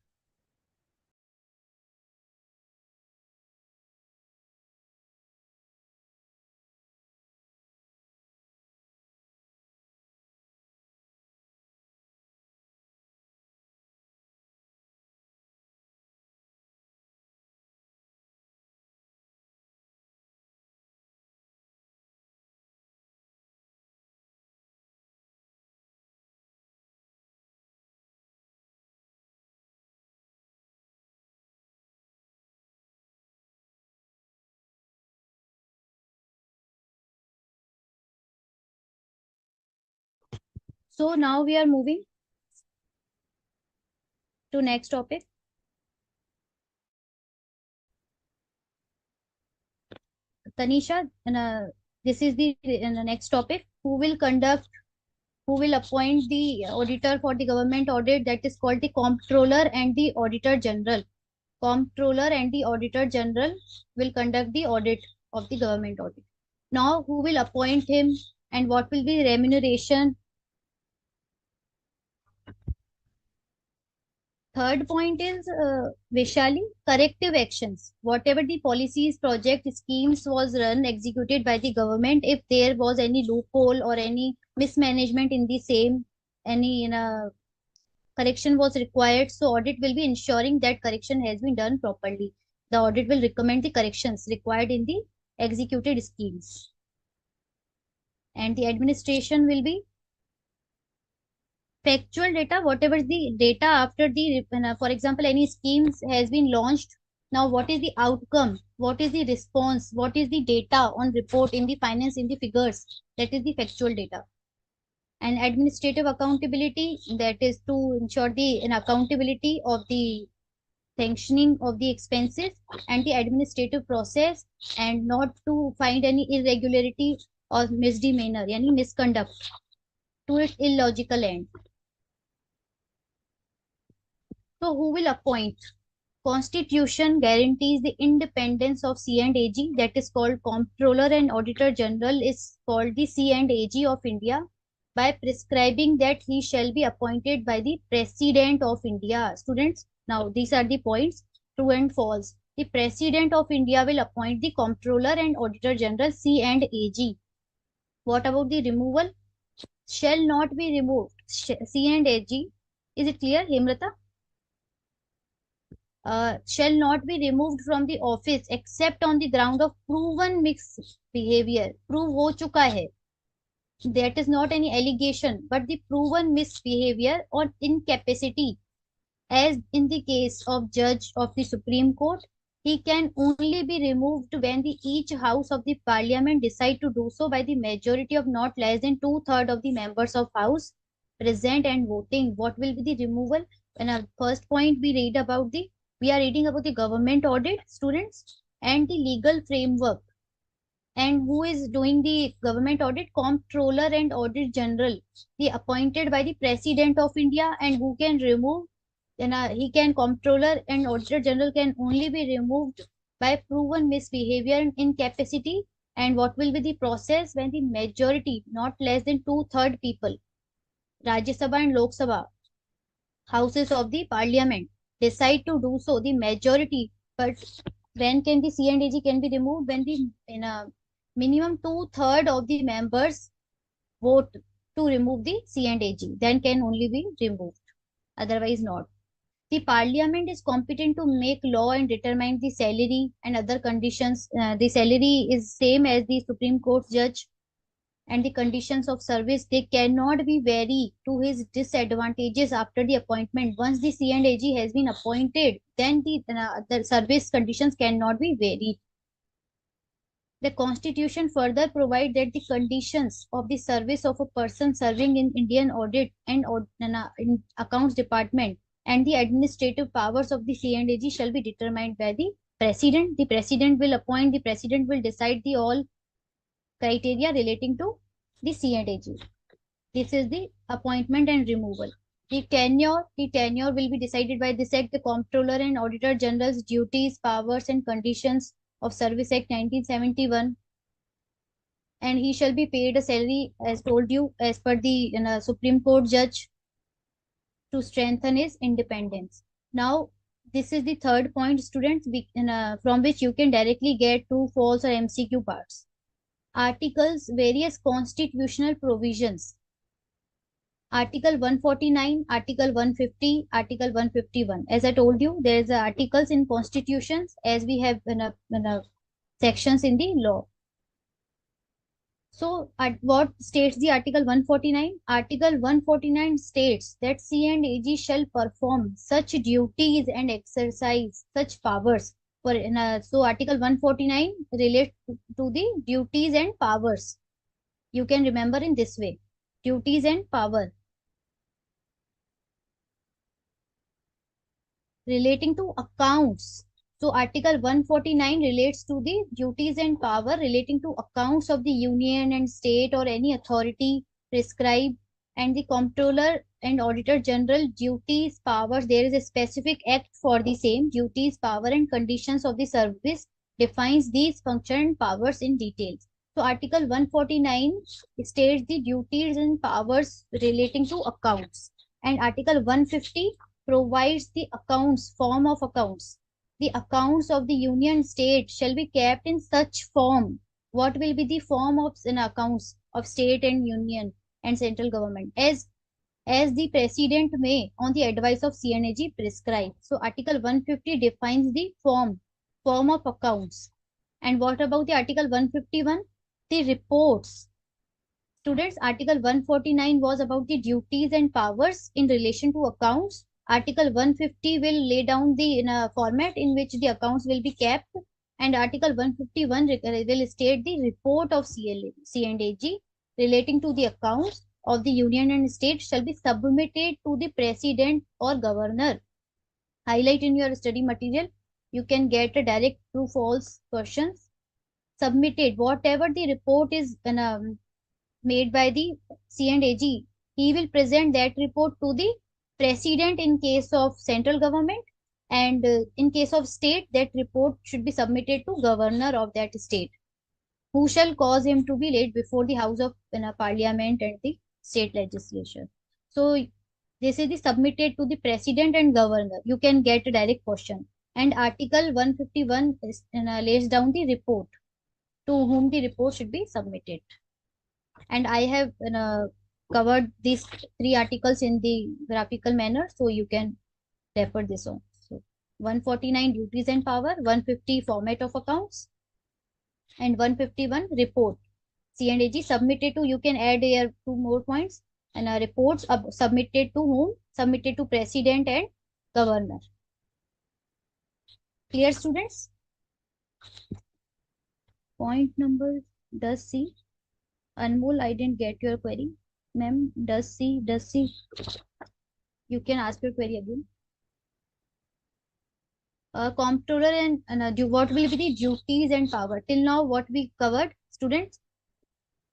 So now we are moving to next topic. Tanisha, this is the next topic. Who will appoint the auditor for the government audit? That is called the comptroller and the auditor general. Comptroller and the auditor general will conduct the audit of the government audit. Now, who will appoint him and what will be remuneration? Third point is Vishali, corrective actions. Whatever the policies, project, schemes was run, executed by the government, if there was any loophole or any mismanagement in the same, any correction was required, so audit will be ensuring that correction has been done properly. The audit will recommend the corrections required in the executed schemes. And the administration will be factual data, whatever the data after the, for example, any schemes has been launched. Now, what is the outcome? What is the response? What is the data on report in the finance, in the figures? That is the factual data. And administrative accountability, that is to ensure the accountability of the sanctioning of the expenses and the administrative process, and not to find any irregularity or misdemeanor, any misconduct to its illogical end. So who will appoint? Constitution guarantees the independence of C&AG, that is called Comptroller and Auditor General is called the C&AG of India, by prescribing that he shall be appointed by the President of India. Students, now these are the points, true and false. The President of India will appoint the Comptroller and Auditor General C&AG. What about the removal? Shall not be removed. C&AG. Is it clear, Hemlata? Shall not be removed from the office except on the ground of proven misbehavior. Prove हो चुका है. That is not any allegation, but the proven misbehavior or incapacity, as in the case of judge of the Supreme Court, he can only be removed when the each house of the parliament decide to do so by the majority of not less than two-thirds of the members of house present and voting. What will be the removal? And our first point we are reading about the government audit, students, and the legal framework. And who is doing the government audit? Comptroller and Audit General, the appointed by the President of India, and who can remove. Then he can Comptroller and Auditor General can only be removed by proven misbehavior and incapacity. And what will be the process? When the majority, not less than two-third people, Rajya Sabha and Lok Sabha, houses of the parliament, decide to do so, the majority. But when can the C&AG can be removed? When the in a minimum two-third of the members vote to remove the C&AG, then can only be removed. Otherwise not. The parliament is competent to make law and determine the salary and other conditions. The salary is same as the Supreme Court judge, and the conditions of service, they cannot be vary to his disadvantages after the appointment. Once the C&AG has been appointed, then the service conditions cannot be varied. The Constitution further provides that the conditions of the service of a person serving in Indian Audit and in Accounts Department and the administrative powers of the C&AG shall be determined by the President. The President will appoint, the President will decide the all criteria relating to the C&AG. This is the appointment and removal. The tenure will be decided by this Act, the Comptroller and Auditor General's duties, powers, and conditions of Service Act 1971. And he shall be paid a salary, as told you, as per the Supreme Court judge, to strengthen his independence. Now, this is the third point, students, from which you can directly get true, false, or MCQ parts. Articles, various constitutional provisions. Article 149, Article 150, Article 151. As I told you, there is articles in constitutions as we have sections in the law. So, what states the Article 149? Article 149 states that C&AG shall perform such duties and exercise such powers. So, Article 149 relates to the duties and powers. You can remember in this way: duties and power relating to accounts. So Article 149 relates to the duties and power relating to accounts of the union and state or any authority prescribed, and the Comptroller and Auditor General duties, powers. There is a specific act for the same duties, power, and conditions of the service defines these function and powers in detail. So Article 149 states the duties and powers relating to accounts, and Article 150 provides the accounts, form of accounts. The accounts of the union state shall be kept in such form. What will be the form of accounts of state and union and central government? As the president may, on the advice of C&AG, prescribe. So Article 150 defines the form of accounts. And what about the Article 151? The reports. Students, Article 149 was about the duties and powers in relation to accounts. Article 150 will lay down the format in which the accounts will be kept, and Article 151 will state the report of C&AG relating to the accounts of the union and state shall be submitted to the president or governor. Highlight in your study material. You can get a direct true false questions. Submitted, whatever the report is made by the C&AG, he will present that report to the president in case of central government, and in case of state, that report should be submitted to governor of that state, who shall cause him to be laid before the house of parliament and the state legislature. So this is the submitted to the president and governor. You can get a direct question. And Article 151 lays down the report to whom the report should be submitted. And I have covered these three articles in the graphical manner, so you can refer this on. So 149 duties and power, 150 format of accounts, and 151 report. C&AG submitted to, you can add here two more points, and reports submitted to whom? Submitted to president and governor. Clear, students? Point number, does C? Anmol, I didn't get your query. Ma'am, does C? You can ask your query again. Comptroller and what will be the duties and power? Till now, what we covered, students?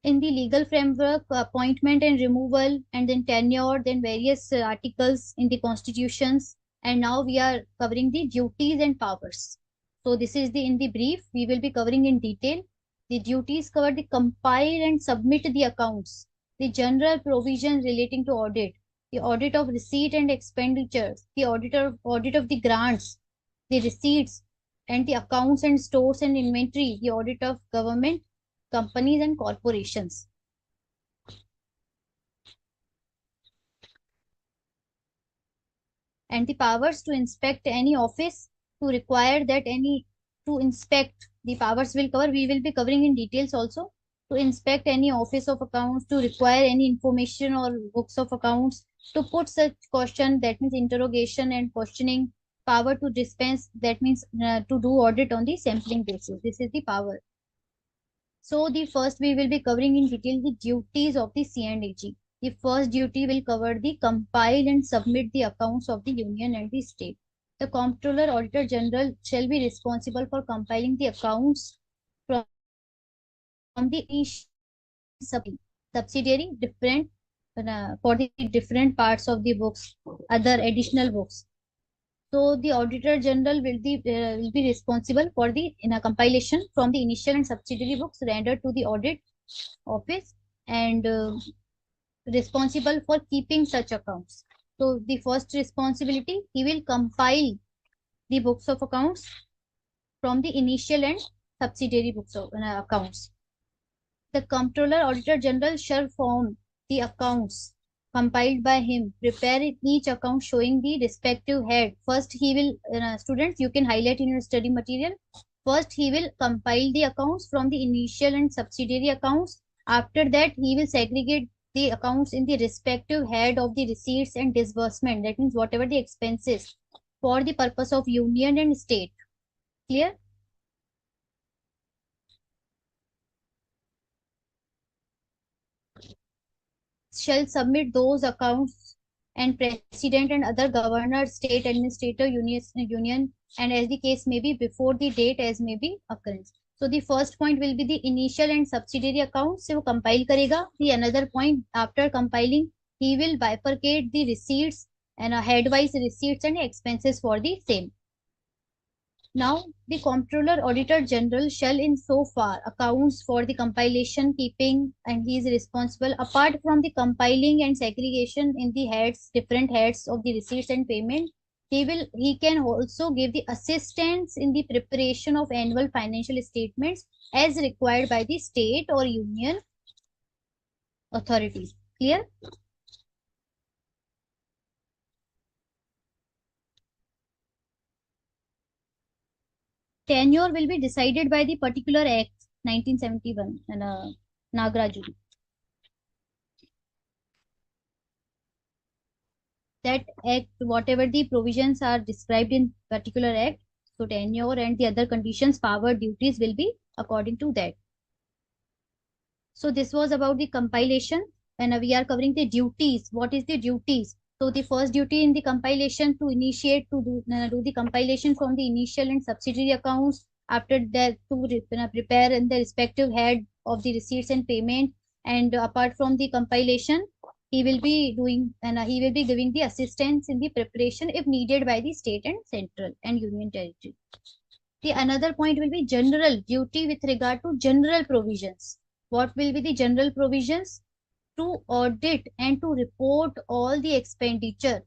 In the legal framework, appointment and removal, and then tenure, then various articles in the constitutions, and now we are covering the duties and powers. So this is the in the brief we will be covering in detail. The duties cover the compile and submit the accounts, the general provisions relating to audit, the audit of receipt and expenditures, the audit of the grants, the receipts, and the accounts and stores and inventory, the audit of government, companies and corporations. And the powers to inspect any office, to require that any, to inspect, the powers will cover, we will be covering in details also. To inspect any office of accounts, to require any information or books of accounts, to put such question, that means interrogation and questioning. Power to dispense, that means to do audit on the sampling basis. This is the power. So the first we will be covering in detail the duties of the C&AG. The first duty will cover the compile and submit the accounts of the union and the state. The Comptroller Auditor General shall be responsible for compiling the accounts from the subsidiary different for the different parts of the books, other additional books. So the Auditor General will be responsible for the compilation from the initial and subsidiary books rendered to the audit office, and responsible for keeping such accounts. So the first responsibility, he will compile the books of accounts from the initial and subsidiary books of accounts. The Comptroller Auditor General shall form the accounts compiled by him, prepare each account showing the respective head. First, he will, students, you can highlight in your study material. First, he will compile the accounts from the initial and subsidiary accounts. After that, he will segregate the accounts in the respective head of the receipts and disbursement. That means whatever the expenses for the purpose of union and state. Clear? Shall submit those accounts and president and other governor, state administrator, union, and as the case may be, before the date as may be occurrence. So the first point will be the initial and subsidiary accounts. So compile karega. The another point, after compiling, he will bifurcate the receipts and headwise receipts and expenses for the same. Now, the Comptroller Auditor General shall in so far accounts for the compilation, keeping, and he is responsible apart from the compiling and segregation in the heads, different heads of the receipts and payment. He can also give the assistance in the preparation of annual financial statements as required by the state or union authorities. Clear? Tenure will be decided by the particular act 1971 and Nagraju. That act, whatever the provisions are described in particular act, so tenure and the other conditions, power, duties will be according to that. So this was about the compilation, and we are covering the duties. What is the duties? So the first duty in the compilation, to initiate, to do the compilation from the initial and subsidiary accounts. After that, to prepare in the respective head of the receipts and payment. And apart from the compilation, he will be doing, and he will be giving the assistance in the preparation if needed by the state and central and union territory. The another point will be general duty with regard to general provisions. What will be the general provisions? To audit and to report all the expenditure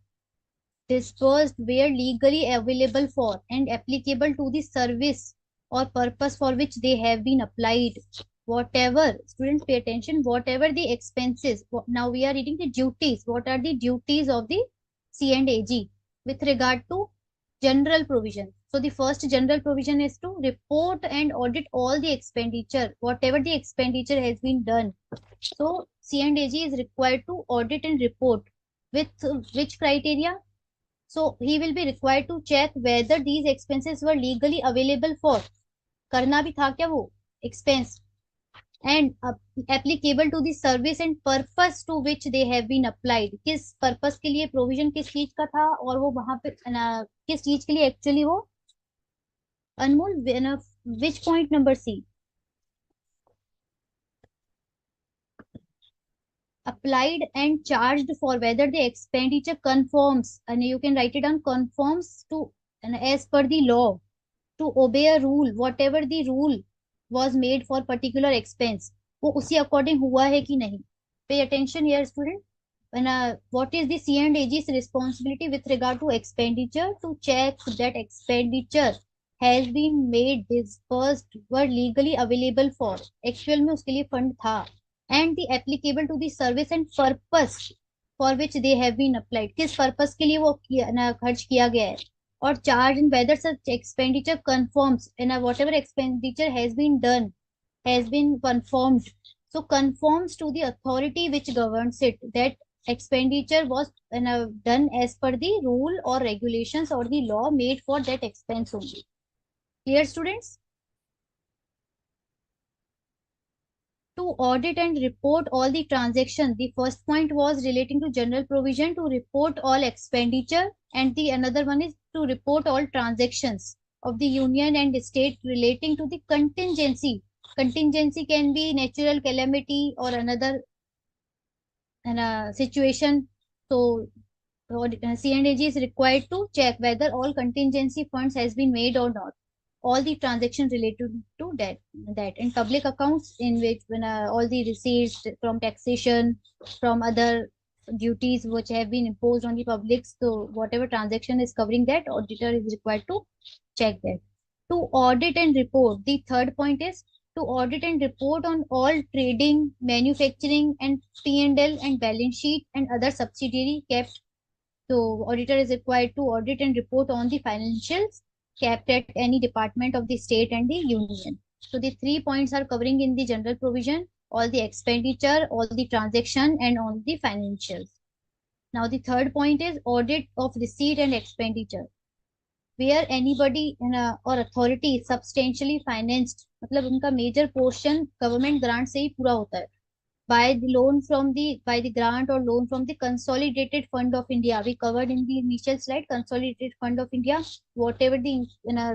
disbursed where legally available for and applicable to the service or purpose for which they have been applied. whatever, students pay attention, whatever the expenses, now we are reading the duties, what are the duties of the C&AG with regard to general provision. So the first general provision is to report and audit all the expenditure, whatever the expenditure has been done. So C&AG is required to audit and report with which criteria? So he will be required to check whether these expenses were legally available for, करना भी था क्या वो expense, and applicable to the service and purpose to which they have been applied, किस purpose के लिए provision किस चीज का था और वो वहां पे किस चीज के लिए actually वो, अनमोल which point number C, applied and charged for, whether the expenditure conforms, and you can write it down, conforms to and as per the law, to obey a rule, whatever the rule was made for particular expense, वो उसी according हुआ है कि नहीं. Pay attention here, student. When what is the C&AG's responsibility with regard to expenditure? To check that expenditure has been made, disbursed, were legally available for, actual में उसके लिए fund था, and the applicable to the service and purpose for which they have been applied, किस purpose के लिए वो खर्च किया गया है, or charge in whether such expenditure conforms, and whatever expenditure has been done has been conformed, so conforms to the authority which governs it, that expenditure was done as per the rule or regulations or the law made for that expense only. Clear, students? To audit and report all the transactions, the first point was relating to general provision, to report all expenditure, and the another one is to report all transactions of the union and state relating to the contingency. Contingency can be natural calamity or another situation. So C&AG is required to check whether all contingency funds has been made or not, all the transactions related to that in public accounts, in which when all the receipts from taxation, from other duties which have been imposed on the public, so whatever transaction is covering that, auditor is required to check that. To audit and report, the third point is to audit and report on all trading, manufacturing, and P&L and balance sheet and other subsidiary kept. So auditor is required to audit and report on the financials kept at any department of the state and the union. So the 3 points are covering in the general provision, all the expenditure, all the transaction, and all the financials. Now the third point is audit of receipt and expenditure, where anybody or authority is substantially financed, मतलब उनका major portion government grant से ही पूरा होता है, by the loan from by the grant or loan from the consolidated fund of India. We covered in the initial slide, consolidated fund of India, whatever the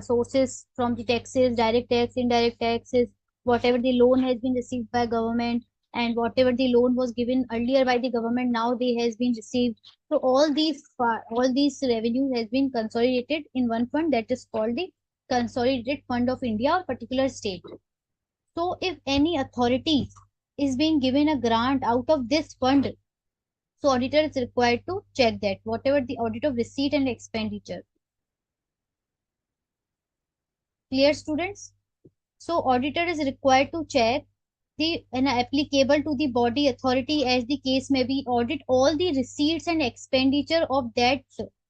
sources from the taxes, direct tax, indirect taxes, whatever the loan has been received by government, and whatever the loan was given earlier by the government, now they has been received. So all these revenue has been consolidated in one fund, that is called the consolidated fund of India or particular state. So if any authority is being given a grant out of this fund, so auditor is required to check that, whatever the audit of receipt and expenditure. Clear, students? So auditor is required to check the applicable to the body, authority, as the case may be, audit all the receipts and expenditure of that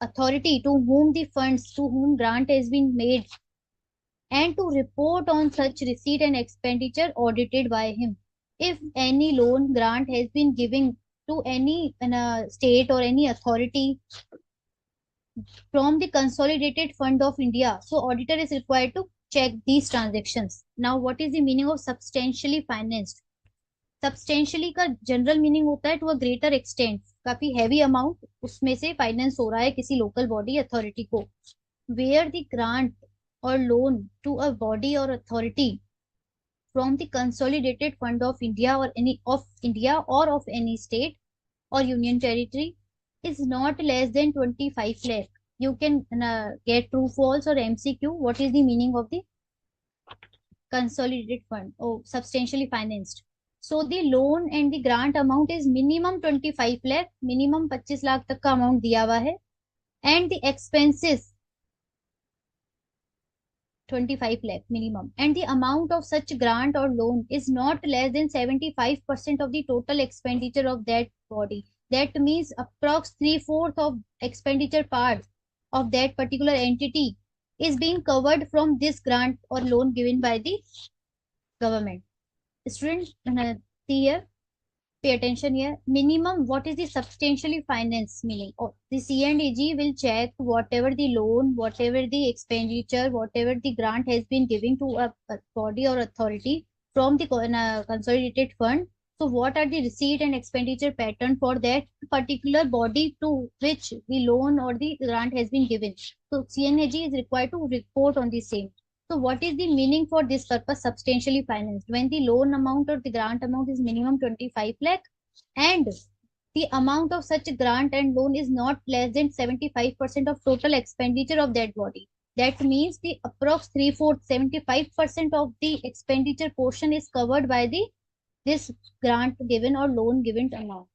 authority to whom the funds, to whom grant has been made, and to report on such receipt and expenditure audited by him. If any loan grant has been given to any state or any authority from the consolidated fund of India, so auditor is required to check these transactions. Now what is the meaning of substantially financed? Substantially का general meaning होता है to a greater extent, काफी heavy amount उसमें से finance हो रहा है किसी लोकल बॉडी अथॉरिटी को, where the grant or loan to a body or authority from the consolidated fund of India or of any state or union territory is not less than 25 lakh. You can get true, false or MCQ. What is the meaning of the consolidated fund or substantially financed? So the loan and the grant amount is minimum 25 lakh, minimum 25 lakh तक का amount दिया हुआ है, and the expenses, minimum 25 lakh तक का amount दिया हुआ है, and the expenses, minimum 25 lakh तक का amount दिया हुआ है, and the expenses, minimum 25 lakh तक का amount दिया हुआ है, and the expenses, minimum 25 lakh तक का amount दिया हुआ है, and the expenses, minimum 25 lakh तक का amount दिया हुआ है, and the expenses, 25 lakh minimum, and the amount of such grant or loan is not less than 75% of the total expenditure of that body. That means approx 3/4 of expenditure part of that particular entity is being covered from this grant or loan given by the government. Students, see here, pay attention here. Minimum, what is the substantially finance meaning? Oh, the C&AG will check whatever the loan, whatever the expenditure, whatever the grant has been given to a body or authority from the consolidated fund. So, what are the receipt and expenditure pattern for that particular body to which the loan or the grant has been given? So, C&AG is required to report on the same. So what is the meaning for this purpose substantially financed? When the loan amount or the grant amount is minimum 25 lakh and the amount of such grant and loan is not less than 75% of total expenditure of that body. That means the approx 3/4, 75% of the expenditure portion is covered by the this grant given or loan given amount.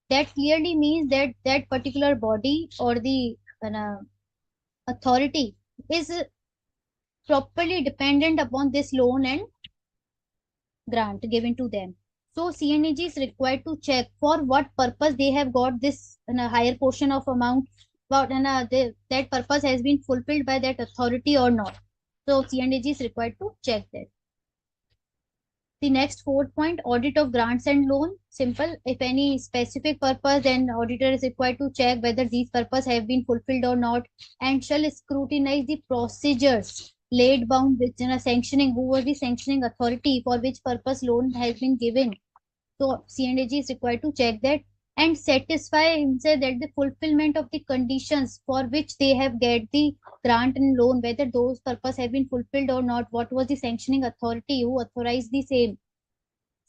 That clearly means that that particular body or the authority is properly dependent upon this loan and grant given to them. So C&AG is required to check for what purpose they have got this higher portion of amount, but that purpose has been fulfilled by that authority or not. So C&AG is required to check that. The next fourth point, audit of grants and loan. Simple. If any specific purpose, then auditor is required to check whether these purposes have been fulfilled or not, and shall scrutinize the procedures laid bound with sanctioning, who was the sanctioning authority for which purpose loan has been given. So C&AG is required to check that and satisfy himself that the fulfillment of the conditions for which they have get the grant and loan, whether those purpose have been fulfilled or not, what was the sanctioning authority who authorized the same,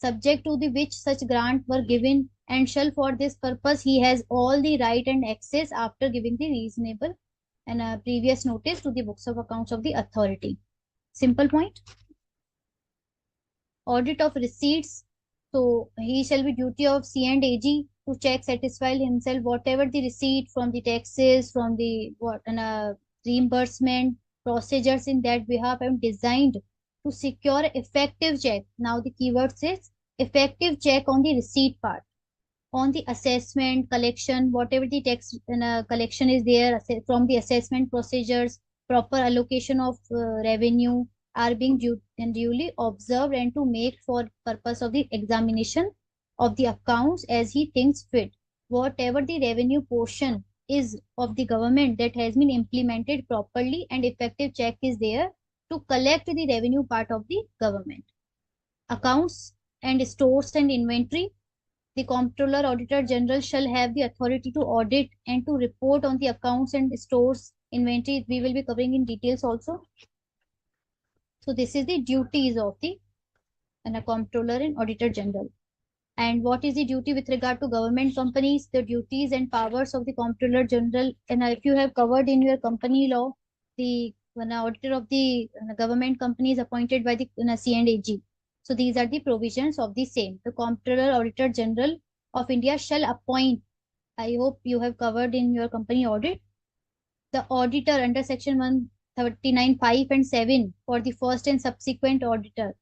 subject to the which such grant were given, and shall for this purpose he has all the right and access after giving the reasonable and previous notice to the books of accounts of the authority. Simple point. Audit of receipts. So he shall be duty of C&AG to check, satisfy himself whatever the receipt from the taxes, from the reimbursement procedures in that behalf and designed to secure effective check. Now the keyword says effective check on the receipt part, on the assessment, collection, whatever the tax collection is there from the assessment procedures, proper allocation of revenue are being duly observed and to make for purpose of the examination of the accounts as he thinks fit. Whatever the revenue portion is of the government that has been implemented properly and effective check is there to collect the revenue part of the government. Accounts and stores and inventory. The Comptroller Auditor General shall have the authority to audit and to report on the accounts and stores inventory. We will be covering in details also. So this is the duties of the Comptroller and Auditor General. And what is the duty with regard to government companies? The duties and powers of the Comptroller General. And if you have covered in your company law, the auditor of the government company is appointed by the C&AG. So these are the provisions of the same. The Comptroller Auditor General of India shall appoint. I hope you have covered in your company audit. The auditor under section 139(5) and 7 for the first and subsequent auditor,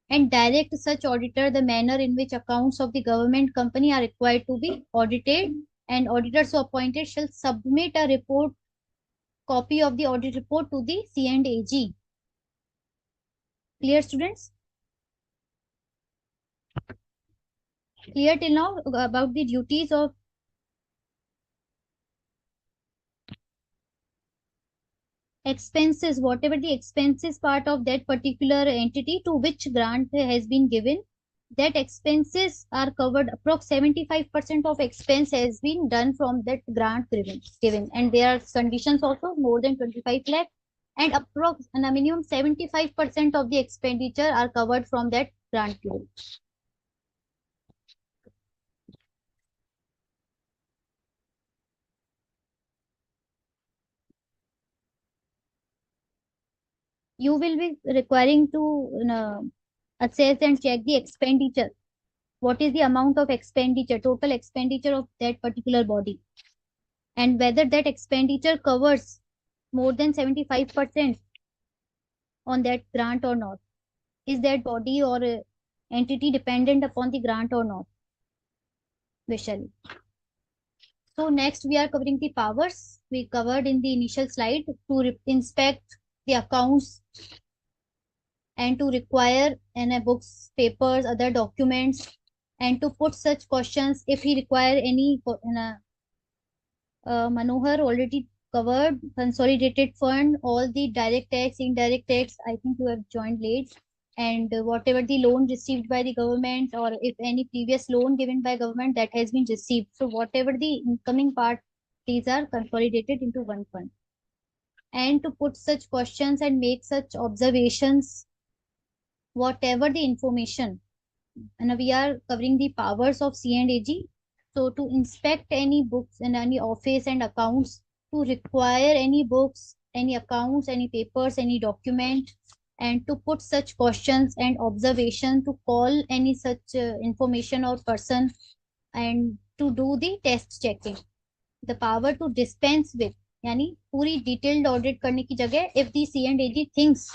and direct such auditor the manner in which accounts of the government company are required to be audited, and auditors so appointed shall submit a report, copy of the audit report to the C&AG. Clear, students? Clear till now about the duties of expenses, whatever the expenses part of that particular entity to which grant has been given, that expenses are covered. Approx 75% of expense has been done from that grant given, and there are conditions also more than 25 lakh, and approx and a minimum 75% of the expenditure are covered from that grant given. You will be requiring to assess and check the expenditure. What is the amount of expenditure, total expenditure of that particular body, and whether that expenditure covers more than 75%. on that grant or not? Is that body or entity dependent upon the grant or not? Vishali. So next we are covering the powers we covered in the initial slide to inspect the accounts and to require books, papers, other documents, and to put such questions if he require any. Manohar already covered consolidated fund, all the direct tax, indirect tax. I think you have joined late. And whatever the loan received by the government, or if any previous loan given by government that has been received. So whatever the incoming part, these are consolidated into one fund. And to put such questions and make such observations, whatever the information, and we are covering the powers of C&AG. So to inspect any books in any office and accounts, to require any books, any accounts, any papers, any document, and to put such questions and observation, to call any such information or person, and to do the test checking. The power to dispense with, यानी पूरी detailed audit करने की जगह, if the C&AG thinks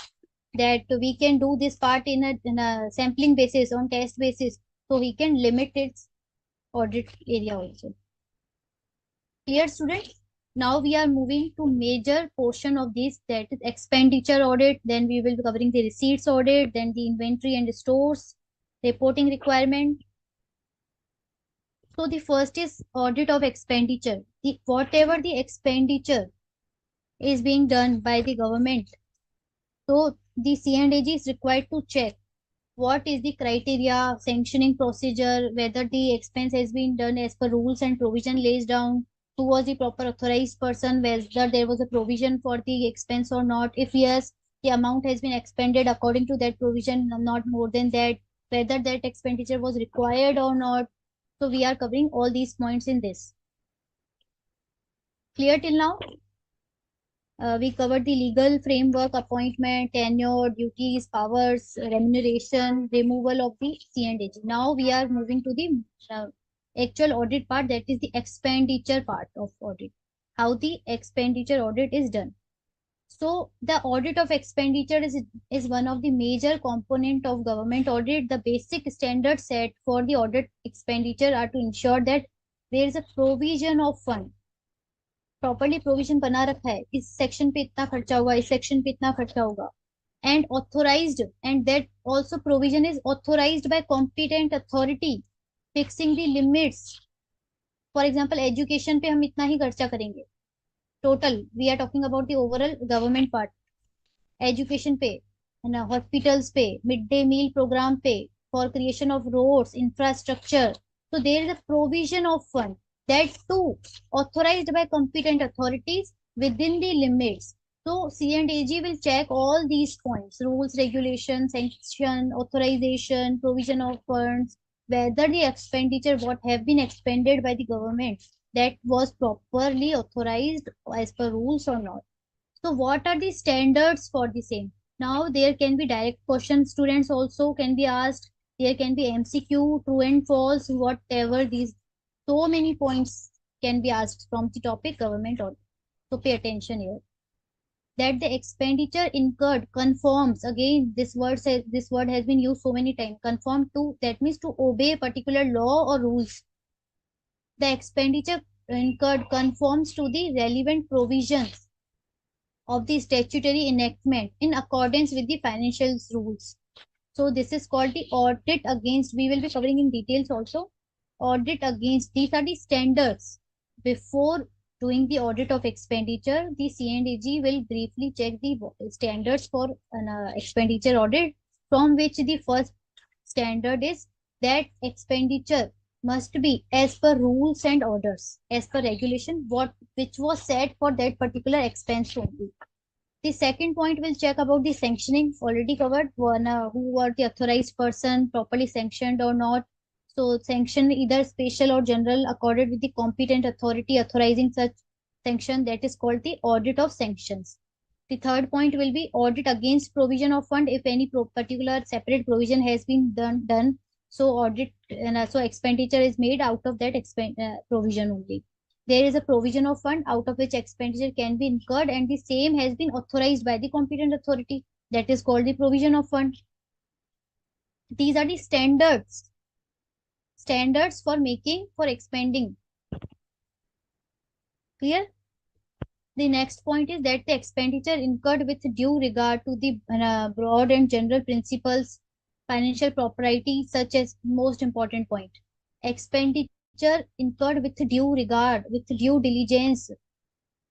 that we can do this part in a sampling basis, on test basis, so he can limit its audit area also. Clear, students? Now we are moving to major portion of this, that is expenditure audit. Then we will be covering the receipts audit, then the inventory and stores reporting requirement. So the first is audit of expenditure. Whatever the expenditure is being done by the government, so the C&AG is required to check what is the criteria, sanctioning procedure, whether the expense has been done as per rules and provision lays down, who was the proper authorized person, whether there was a provision for the expense or not. If yes, the amount has been expended according to that provision, not more than that, whether that expenditure was required or not. So we are covering all these points in this. Clear till now? We covered the legal framework, appointment, tenure, duties, powers, remuneration, removal of the C&AG. Now we are moving to the actual audit part, that is the expenditure part of audit. How the expenditure audit is done. So the audit of expenditure is one of the major component of government audit. The basic standards set for the audit expenditure are to ensure that there is a provision of fund, properly provision बना रखा है, इस section पे इतना खर्चा होगा, इस section पे इतना खर्चा होगा, and authorised, and that also provision is authorised by competent authority, fixing the limits. For example education पे हम इतना ही खर्चा करेंगे total, we are talking about the overall government part. Education पे है ना, हॉस्पिटल्स पे, मिड डे मील प्रोग्राम पे, for creation of roads, infrastructure. So there is a provision of fund, that too authorized by competent authorities within the limits. So C&AG will check all these points: rules, regulations, sanction, authorization, provision of funds, whether the expenditure what have been expended by the government, that was properly authorized as per rules or not. So what are the standards for the same? Now there can be direct questions, students also can be asked. There can be MCQ, true and false, whatever these. So many points can be asked from the topic government audit. So pay attention here. That the expenditure incurred conforms. Again, this word has been used so many times. Conform to, that means to obey particular law or rules. The expenditure incurred conforms to the relevant provisions of the statutory enactment in accordance with the financial rules. So this is called the audit against. We will be covering in details also. Audit against. These are the standards. Before doing the audit of expenditure, the C&AG will briefly check the standards for an expenditure audit, from which the first standard is that expenditure must be as per rules and orders, as per regulation, which was set for that particular expense only. The second point will check about the sanctioning, already covered. One, who are the authorized person, properly sanctioned or not. So sanction either special or general, accorded with the competent authority authorizing such sanction, that is called the audit of sanctions. The third point will be audit against provision of fund. If any particular separate provision has been done, so audit and so expenditure is made out of that provision only. There is a provision of fund out of which expenditure can be incurred, and the same has been authorized by the competent authority. That is called the provision of fund. These are the standards for expanding. Clear? The next point is that the expenditure incurred with due regard to the broad and general principles, financial propriety, such as most important point. Expenditure incurred with due regard, with due diligence,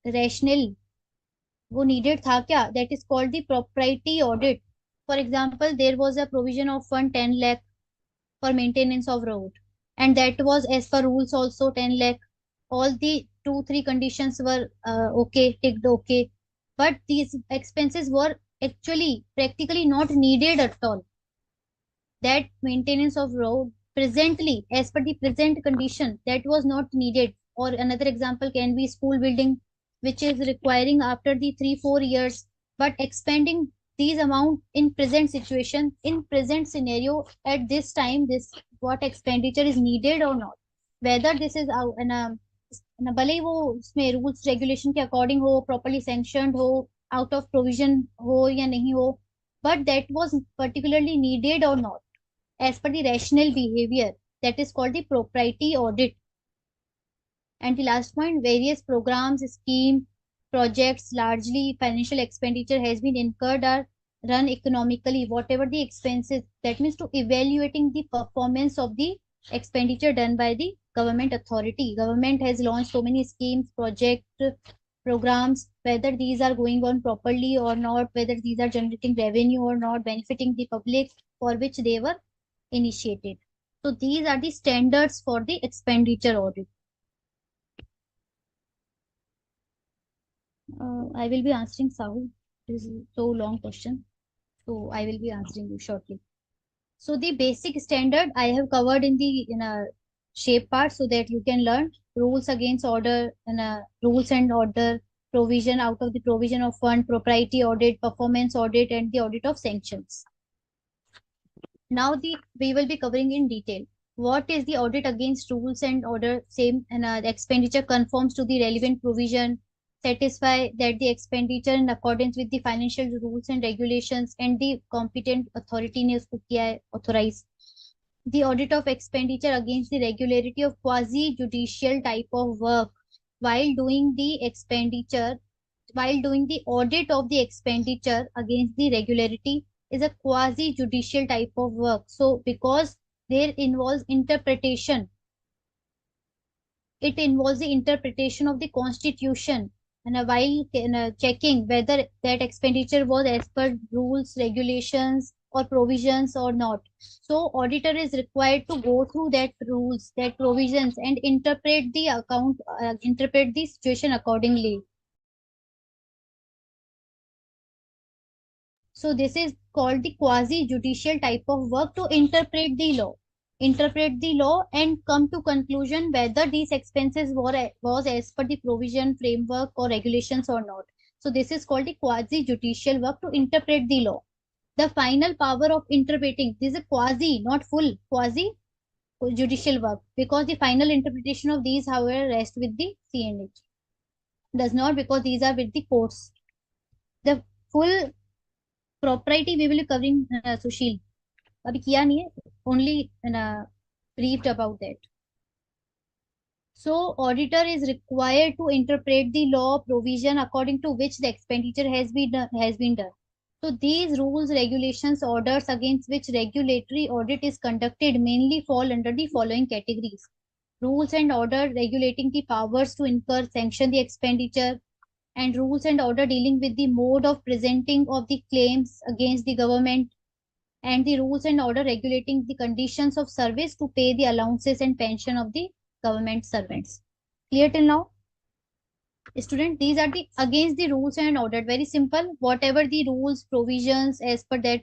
rational, वो needed था क्या? That is called the propriety audit. For example, there was a provision of fund 10 lakh for maintenance of road, and that was as per rules also 10 lakh. All the 2 3 conditions were okay, ticked okay, but these expenses were actually practically not needed at all. That maintenance of road presently, as per the present condition, that was not needed. Or another example can be school building, which is requiring after the 3 4 years, but expanding these amount in present situation, in present scenario, at this time, this what expenditure is needed or not, whether this is out in a भले ही वो उसमें rules regulation के according हो, properly sanctioned हो, out of provision हो या नहीं हो, but that was particularly needed or not as per the rational behavior, that is called the propriety audit. And the last point, various programs, scheme, projects, largely financial expenditure has been incurred or run economically, whatever the expenses, that means to evaluating the performance of the expenditure done by the government authority. Government has launched so many schemes, project, programs, whether these are going on properly or not, whether these are generating revenue or not, benefiting the public for which they were initiated. So these are the standards for the expenditure audit. I will be answering Sahul. This is so long question. So I will be answering you shortly. So the basic standard I have covered in a shape part so that you can learn rules against order and rules and order, provision out of the provision of fund, propriety audit, performance audit, and the audit of sanctions. Now we will be covering in detail. What is the audit against rules and order? Same, and expenditure conforms to the relevant provision, satisfy that the expenditure in accordance with the financial rules and regulations, and the competent authority ने उसको किया है authorize. The audit of expenditure against the regularity of quasi judicial type of work while doing the audit of the expenditure against the regularity is a quasi judicial type of work. So because there involves interpretation, it involves the interpretation of the constitution, and while checking whether that expenditure was as per rules, regulations, or provisions or not. So auditor is required to go through that rules, that provisions, and interpret the situation accordingly. So this is called the quasi judicial type of work, to interpret the law and come to conclusion whether these expenses was as per the provision, framework, or regulations or not. So this is called the quasi judicial work, to interpret the law. The final power of interpreting, this is a quasi, not full, quasi judicial work, because the final interpretation of these, however, rests with the C&AG. Does not, because these are with the courts. The full propriety we will be covering, Sushil. अभी किया नहीं है, only briefed about that. So auditor is required to interpret the law provision according to which the expenditure has been done. So these rules, regulations, orders against which regulatory audit is conducted mainly fall under the following categories: rules and order regulating the powers to incur, sanction the expenditure, and rules and order dealing with the mode of presenting of the claims against the government, and the rules and order regulating the conditions of service to pay the allowances and pension of the government servants. Clear till now? Student, these are the against the rules and order. Very simple. Whatever the rules, provisions as per that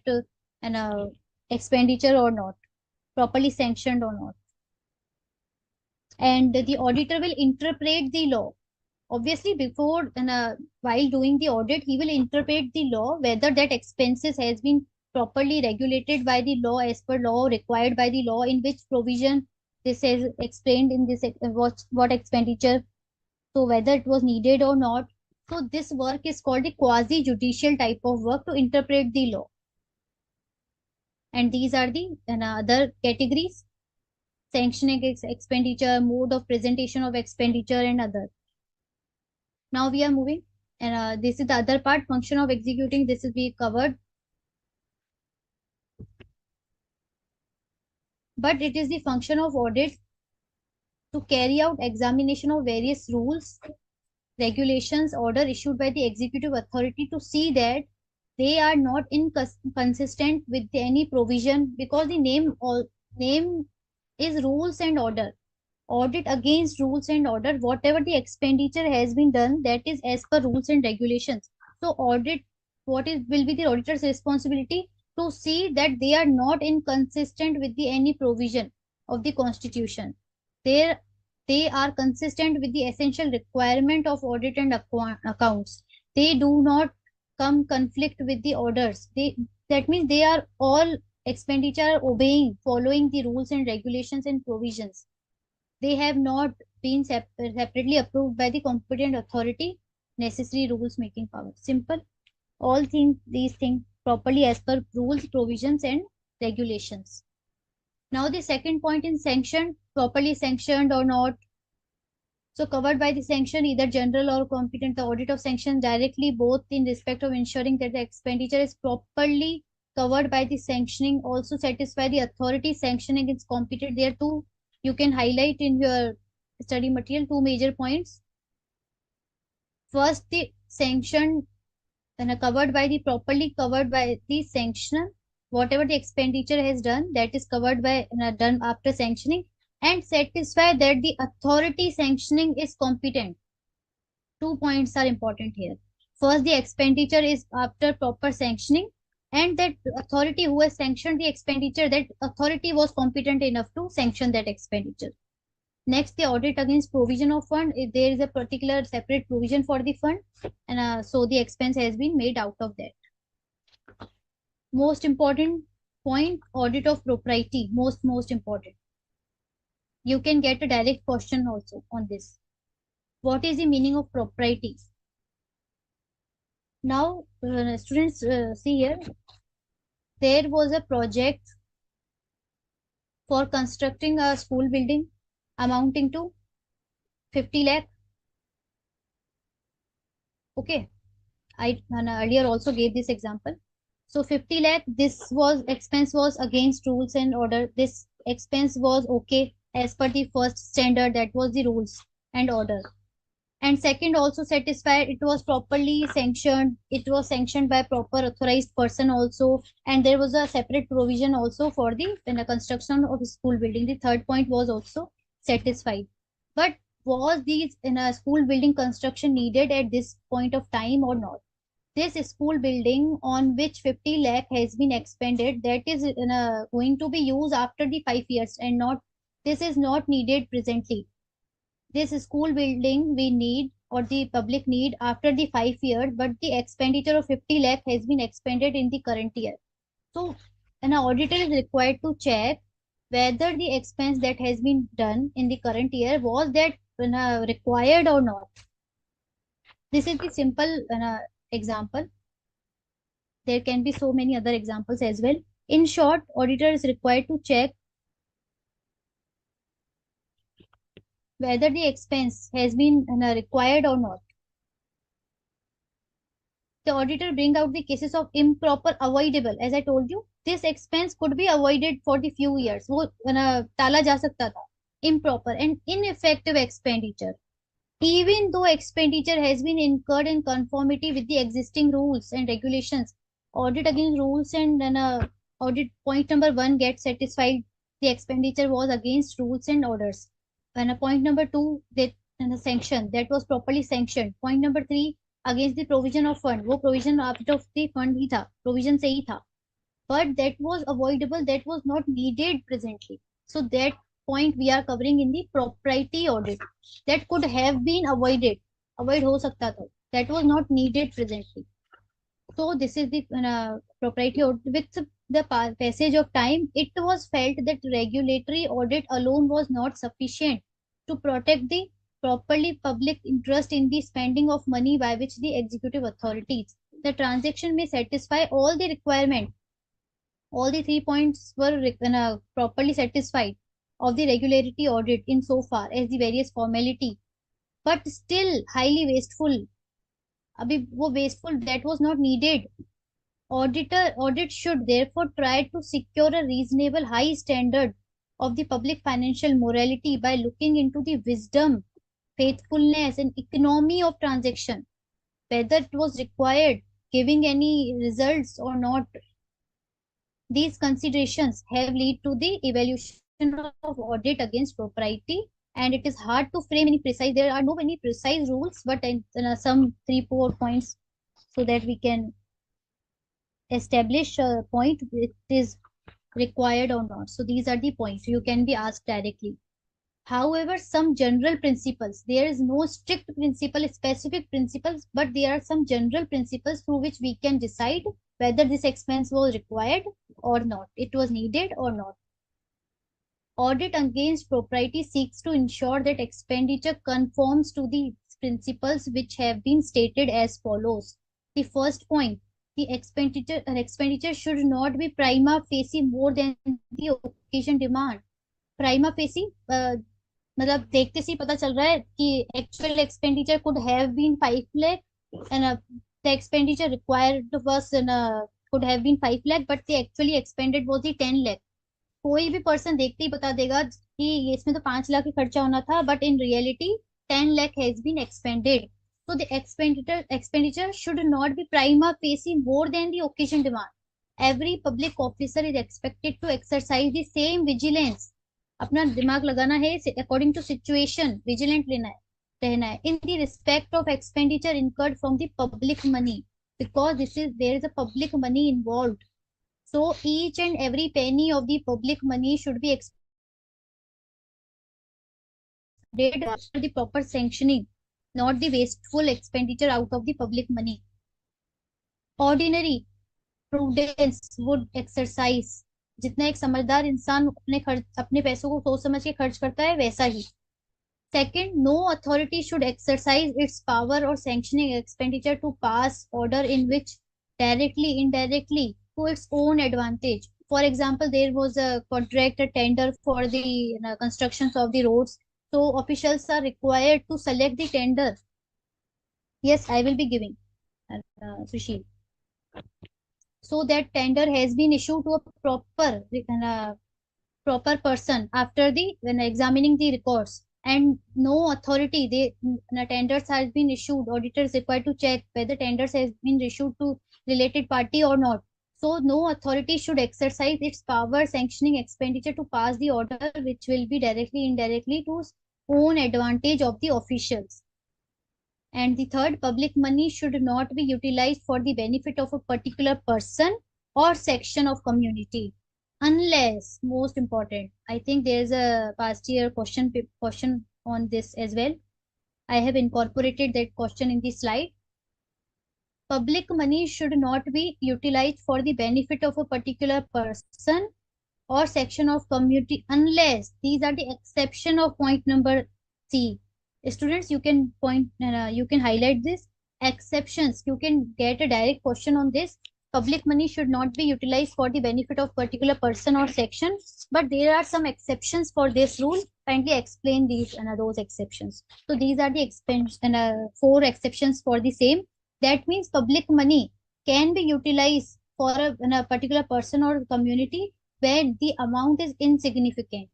expenditure or not, properly sanctioned or not. And the auditor will interpret the law. Obviously, before while doing the audit, he will interpret the law whether that expenses has been properly regulated by the law, as per law, required by the law, in which provision this is explained in this what expenditure, so whether it was needed or not. So this work is called a quasi judicial type of work to interpret the law. And these are the other categories: sanctioning expenditure, mode of presentation of expenditure, and other. Now we are moving, and this is the other part, function of executing. This will be covered, but it is the function of audit to carry out examination of various rules, regulations, order issued by the executive authority to see that they are not inconsistent with any provision, because the name is rules and order. Audit against rules and order. Whatever the expenditure has been done, that is as per rules and regulations. So audit, what is will be the auditor's responsibility? To see that they are not inconsistent with the any provision of the constitution. They they are consistent with the essential requirement of audit and accounts. They do not come conflict with the orders. That means they are all expenditure obeying, following the rules and regulations and provisions. They have not been separately approved by the competent authority. Necessary rules making power. Simple. All these things properly as per rules, provisions, and regulations. Now the second point in sanctioned, properly sanctioned or not. So covered by the sanction, either general or competent, the audit of sanction directly, both in respect of ensuring that the expenditure is properly covered by the sanctioning, also satisfy the authority sanctioning is competent. There too, you can highlight in your study material two major points. First, the sanction covered by the properly covered by the sanction. Whatever the expenditure has done, that is covered by done after sanctioning, and satisfy that the authority sanctioning is competent. Two points are important here. First, the expenditure is after proper sanctioning, and that authority who has sanctioned the expenditure, that authority was competent enough to sanction that expenditure. Next, the audit against provision of fund. If there is a particular separate provision for the fund, and so the expense has been made out of that. Most important point, audit of propriety. Most important. You can get a direct question also on this. What is the meaning of propriety? Now, students, see here, there was a project for constructing a school building amounting to 50 lakh. Okay, I earlier also gave this example. So 50 lakh, this was expense was against rules and order. This expense was okay as per the first standard, that was the rules and order. And second, also satisfied, it was properly sanctioned. It was sanctioned by proper authorized person also, and there was a separate provision also for the construction of the school building. The third point was also satisfied. But was these in a school building construction needed at this point of time or not? This school building on which 50 lakh has been expended, that is going to be used after the 5 years, and not, this is not needed presently. This school building we need, or the public need, after the 5 years, but the expenditure of 50 lakh has been expended in the current year. So an auditor is required to check whether the expense that has been done in the current year was that required or not. This is the simple example. There can be so many other examples as well. In short, auditor is required to check whether the expense has been required or not. The auditor bring out the cases of improper avoidable. As I told you, this expense could be avoided for the few years. वो टाला जा सकता था. Improper and ineffective expenditure. Even though expenditure has been incurred in conformity with the existing rules and regulations, audit against rules and audit point number 1 gets satisfied. The expenditure was against rules and orders. And point number 2, that sanction, that was properly sanctioned. Point number 3, against the provision of fund, वो provision out of the fund ही था, provision से ही था, but that was avoidable, that was not needed presently. So that point we are covering in the propriety audit. That could have been avoided, avoid हो सकता था, that was not needed presently. So this is the propriety audit. With the passage of time, it was felt that regulatory audit alone was not sufficient to protect the properly public interest in the spending of money by which the executive authorities. The transaction may satisfy all the requirement. All the 3 points were properly satisfied of the regularity audit in so far as the various formality, but still highly wasteful. अभी वो wasteful that was not needed. Audit should therefore try to secure a reasonable high standard of the public financial morality by looking into the wisdom, faithfulness, and economy of transaction, whether it was required, giving any results or not. These considerations have led to the evaluation of audit against propriety, and it is hard to frame any precise. There are no any precise rules, but some 3 4 points so that we can establish a point it is required or not. So these are the points you can be asked directly. However, some general principles, there is no strict principle, specific principles, but there are some general principles through which we can decide whether this expense was required or not, it was needed or not. Audit against propriety seeks to ensure that expenditure conforms to the principles which have been stated as follows. The first point, the expenditure should not be prima facie more than the occasion demand. Prima facie मतलब देखते से ही पता चल रहा है कि actual expenditure could have been 5 lakh and the expenditure required was could have been 5 lakh but the actually expended was the 10 lakh. कोई भी पर्सन देखते ही बता देगा कि ये इसमें तो 5 लाख ही खर्चा होना था but in reality 10 lakh has been expended. So the expenditure should not be prima facie more than the occasion demand. Every public officer is expected to exercise the same vigilance. अपना दिमाग लगाना है according to situation, vigilant रहना है in the respect of expenditure incurred from the public money, because there is a public money involved. So each and every penny of the public money should be expended after the proper sanctioning, not the wasteful expenditure out of the public money. Ordinary prudence would exercise. जितना एक समझदार इंसान अपने पैसों को सोच समझ के खर्च करता है वैसा ही. Second, no authority should exercise its power or sanctioning expenditure to pass order in which directly, indirectly, to its own advantage. For example, there was a contract, a tender for the constructions of the roads. So officials are required to select the tender. Yes, I will be giving, Sushil. So that tender has been issued to a proper person after when examining the records, and no authority the tenders has been issued. Auditors required to check whether tenders has been issued to related party or not. So no authority should exercise its power sanctioning expenditure to pass the order which will be directly indirectly to own advantage of the officials. And the third, public money should not be utilized for the benefit of a particular person or section of community, unless, most important, I think there is a past year question on this as well. I have incorporated that question in the slide. Public money should not be utilized for the benefit of a particular person or section of community unless these are the exception of point number C. Students, you can you can highlight this exceptions. You can get a direct question on this. Public money should not be utilized for the benefit of particular person or section, but there are some exceptions for this rule. Kindly explain these and those exceptions. So these are the expense and 4 exceptions for the same. That means public money can be utilized for a particular person or community when the amount is insignificant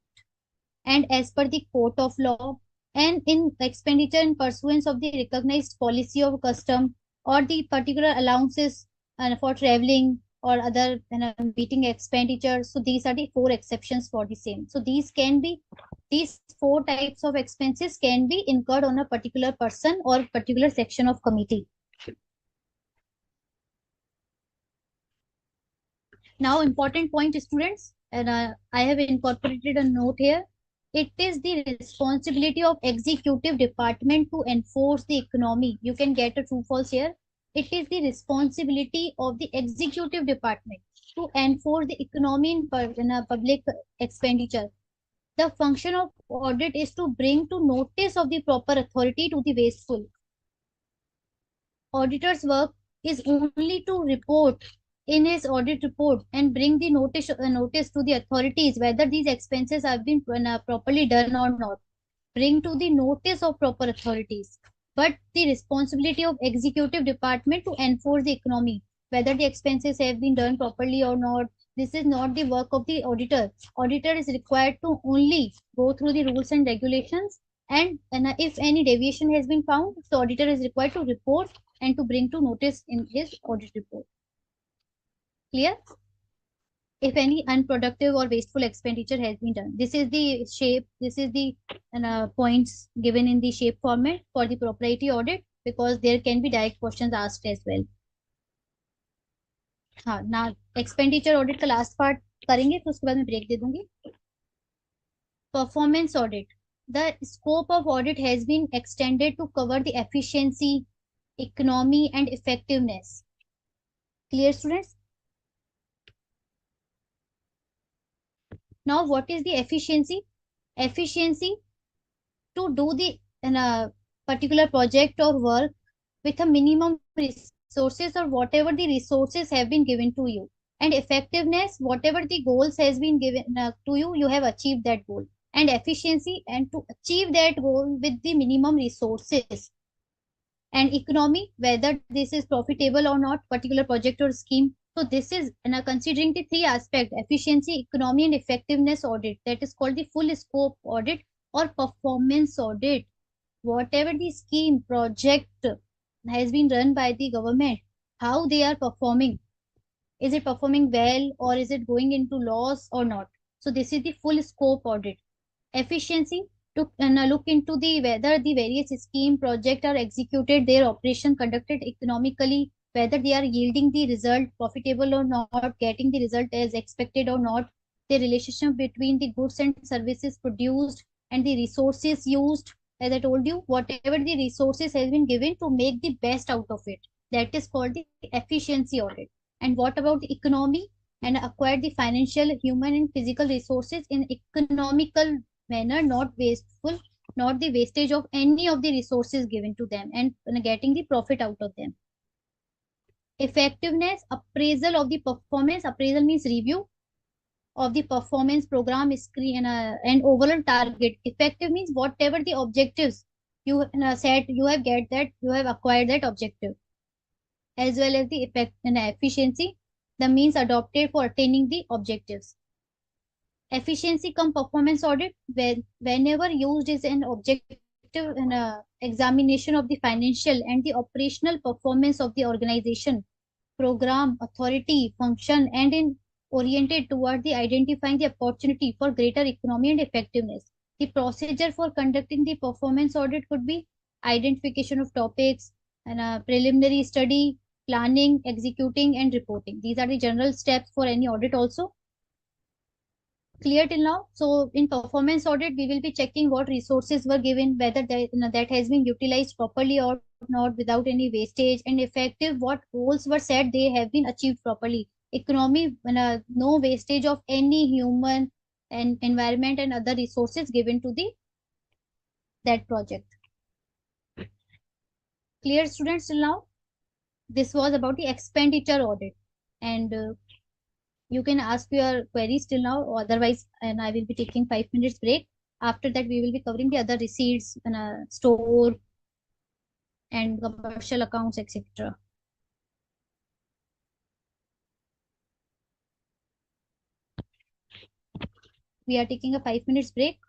and as per the court of law, and in expenditure in pursuance of the recognized policy of custom or the particular allowances for traveling or other meeting expenditure. So these are the 4 exceptions for the same. So these 4 types of expenses can be incurred on a particular person or particular section of committee. Now, important point, students, and I have incorporated a note here. It is the responsibility of executive department to enforce the economy. You can get a true false here. It is the responsibility of the executive department to enforce the economy in public expenditure. The function of audit is to bring to notice of the proper authority to the wasteful. Auditor's work is only to report in his audit report and bring the notice to the authorities whether these expenses have been properly done or not. Bring to the notice of proper authorities. But the responsibility of executive department to enforce the economy, whether the expenses have been done properly or not. This is not the work of the auditor. Auditor is required to only go through the rules and regulations, and if any deviation has been found, the auditor is required to report and to bring to notice in his audit report. Clear? If any unproductive or wasteful expenditure has been done. This is the shape, this is the points given in the shape format for the propriety audit, because there can be direct questions asked as well. हाँ ना, expenditure audit का last part करेंगे, तो उसके बाद मैं break दे दूंगी. Performance audit. The scope of audit has been extended to cover the efficiency, economy, and effectiveness. Clear, students? Now, what is the efficiency? Efficiency to do the in a particular project or work with a minimum resources, or whatever the resources have been given to you, and effectiveness, whatever the goals has been given to you, you have achieved that goal. And efficiency, and to achieve that goal with the minimum resources. And economy, whether this is profitable or not, particular project or scheme. So this is considering the three aspects: efficiency, economy, and effectiveness audit, that is called the full scope audit or performance audit. Whatever the scheme project has been run by the government, how they are performing, is it performing well or is it going into loss or not. So this is the full scope audit. Efficiency, to look into the whether the various scheme project are executed, their operation conducted economically, whether they are yielding the result profitable or not, getting the result as expected or not, the relationship between the goods and services produced and the resources used. As I told you, whatever the resources has been given, to make the best out of it, that is called the efficiency audit. And what about the economy? And acquire the financial, human, and physical resources in economical manner, not wasteful, not the wastage of any of the resources given to them, and getting the profit out of them. Effectiveness, appraisal of the performance. Appraisal means review of the performance program screen and overall target. Effective means whatever the objectives you set, you have get that, you have acquired that objective. As well as the effect and efficiency, the means adopted for attaining the objectives. Efficiency come performance audit, whenever used is an objective and examination of the financial and the operational performance of the organization, program, authority, function, and in oriented toward the identifying the opportunity for greater economy and effectiveness. The procedure for conducting the performance audit could be identification of topics and a preliminary study, planning, executing, and reporting. These are the general steps for any audit also. Clear till now? So in performance audit, we will be checking what resources were given, whether that has been utilized properly or not without any wastage, and effective, what goals were set, they have been achieved properly. Economy, no wastage of any human and environment and other resources given to the that project. Clear, students, till now? This was about the expenditure audit, and you can ask your queries till now, or otherwise, and I will be taking 5 minutes break. After that, we will be covering the other receipts and store and commercial accounts, etc. We are taking a 5 minutes break.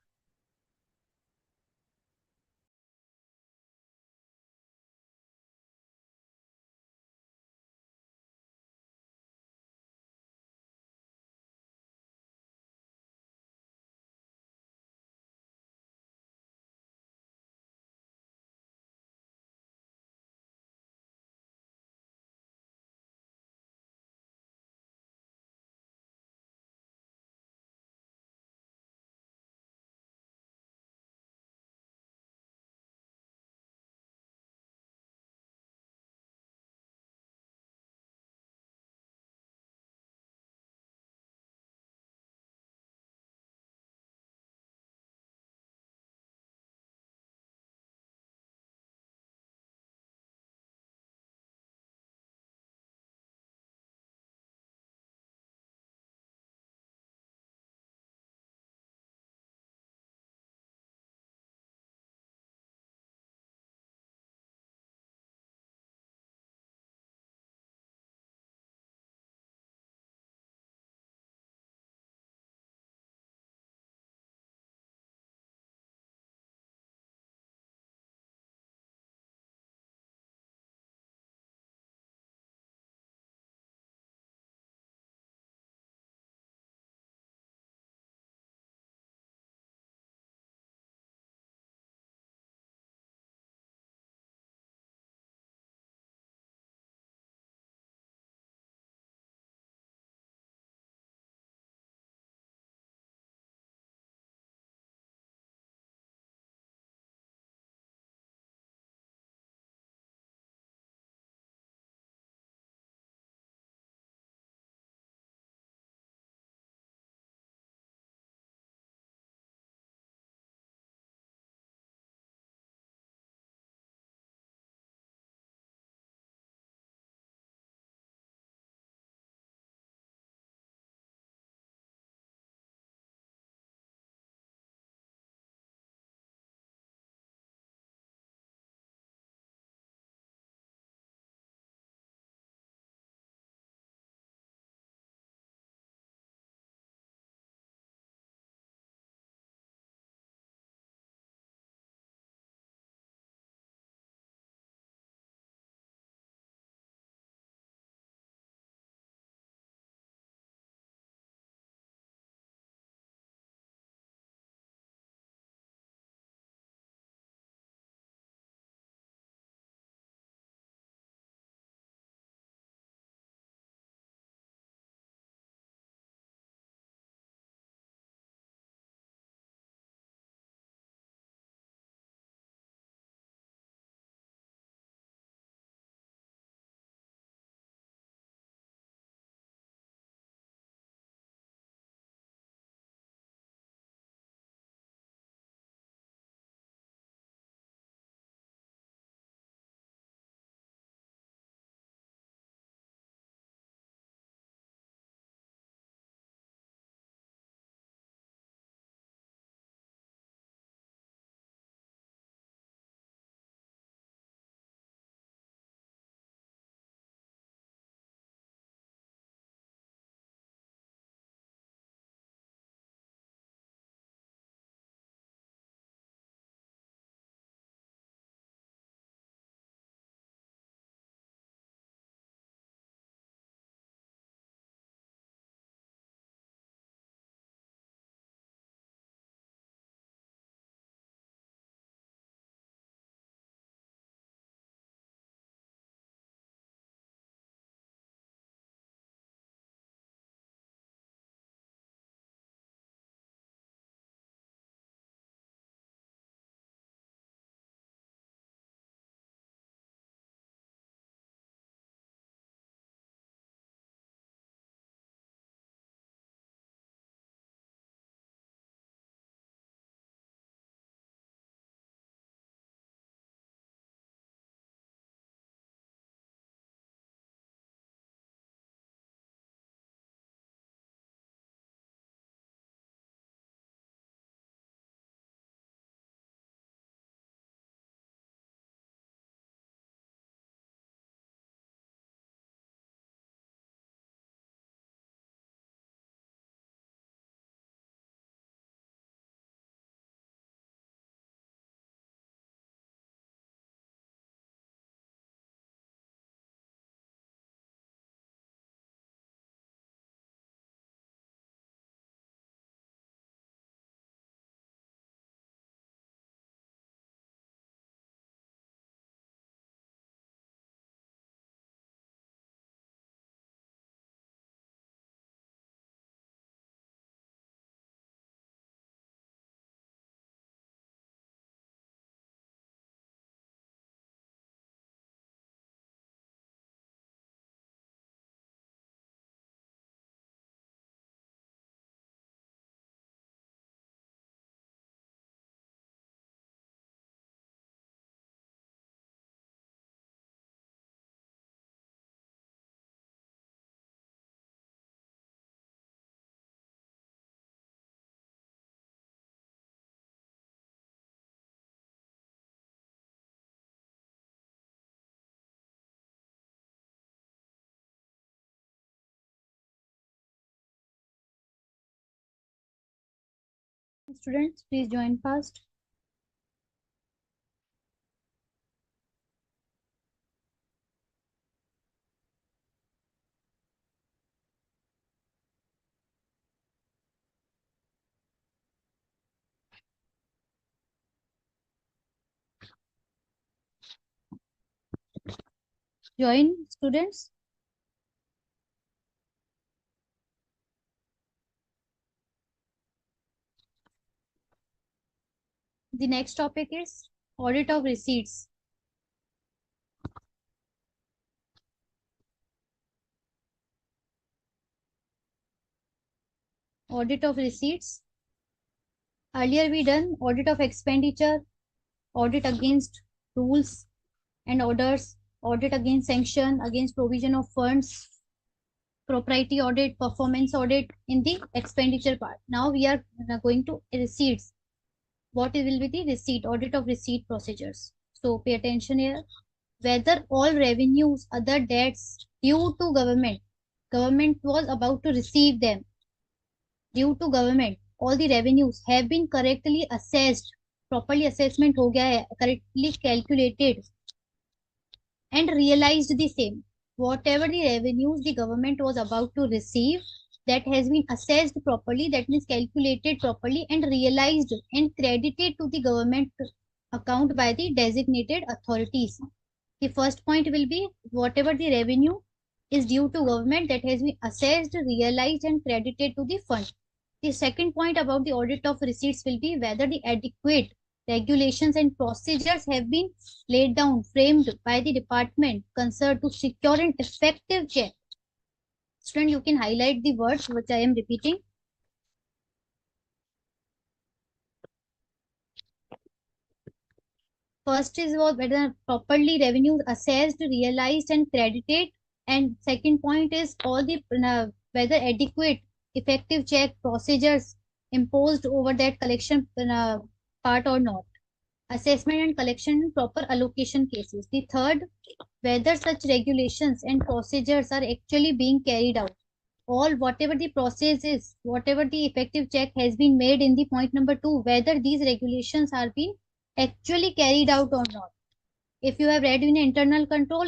Students, please join fast. Join, students. The next topic is audit of receipts. Audit of receipts. Earlier we done audit of expenditure, audit against rules and orders, audit against sanction, against provision of funds, propriety audit, performance audit in the expenditure part. Now we are going to receipts. What will be the receipt, audit of receipt procedures. So pay attention here. Whether all revenues, other debts due to government was about to receive them, due to government, all the revenues have been correctly assessed, properly assessment हो गया है, correctly calculated and realized the same. Whatever the revenues the government was about to receive, that has been assessed properly, that means calculated properly and realized and credited to the government account by the designated authorities. The first point will be whatever the revenue is due to government that has been assessed, realized and credited to the fund. The second point about the audit of receipts will be whether the adequate regulations and procedures have been laid down, framed by the department concerned to secure an effective check. Student, you can highlight the words which I am repeating. First is about whether properly revenues assessed, realized, and credited. And second point is all the whether adequate, effective check procedures imposed over that collection part or not. Assessment and collection and proper allocation cases. The third, whether such regulations and procedures are actually being carried out. All whatever the process is, whatever the effective check has been made in the point number 2, whether these regulations are being actually carried out or not. If you have read in internal control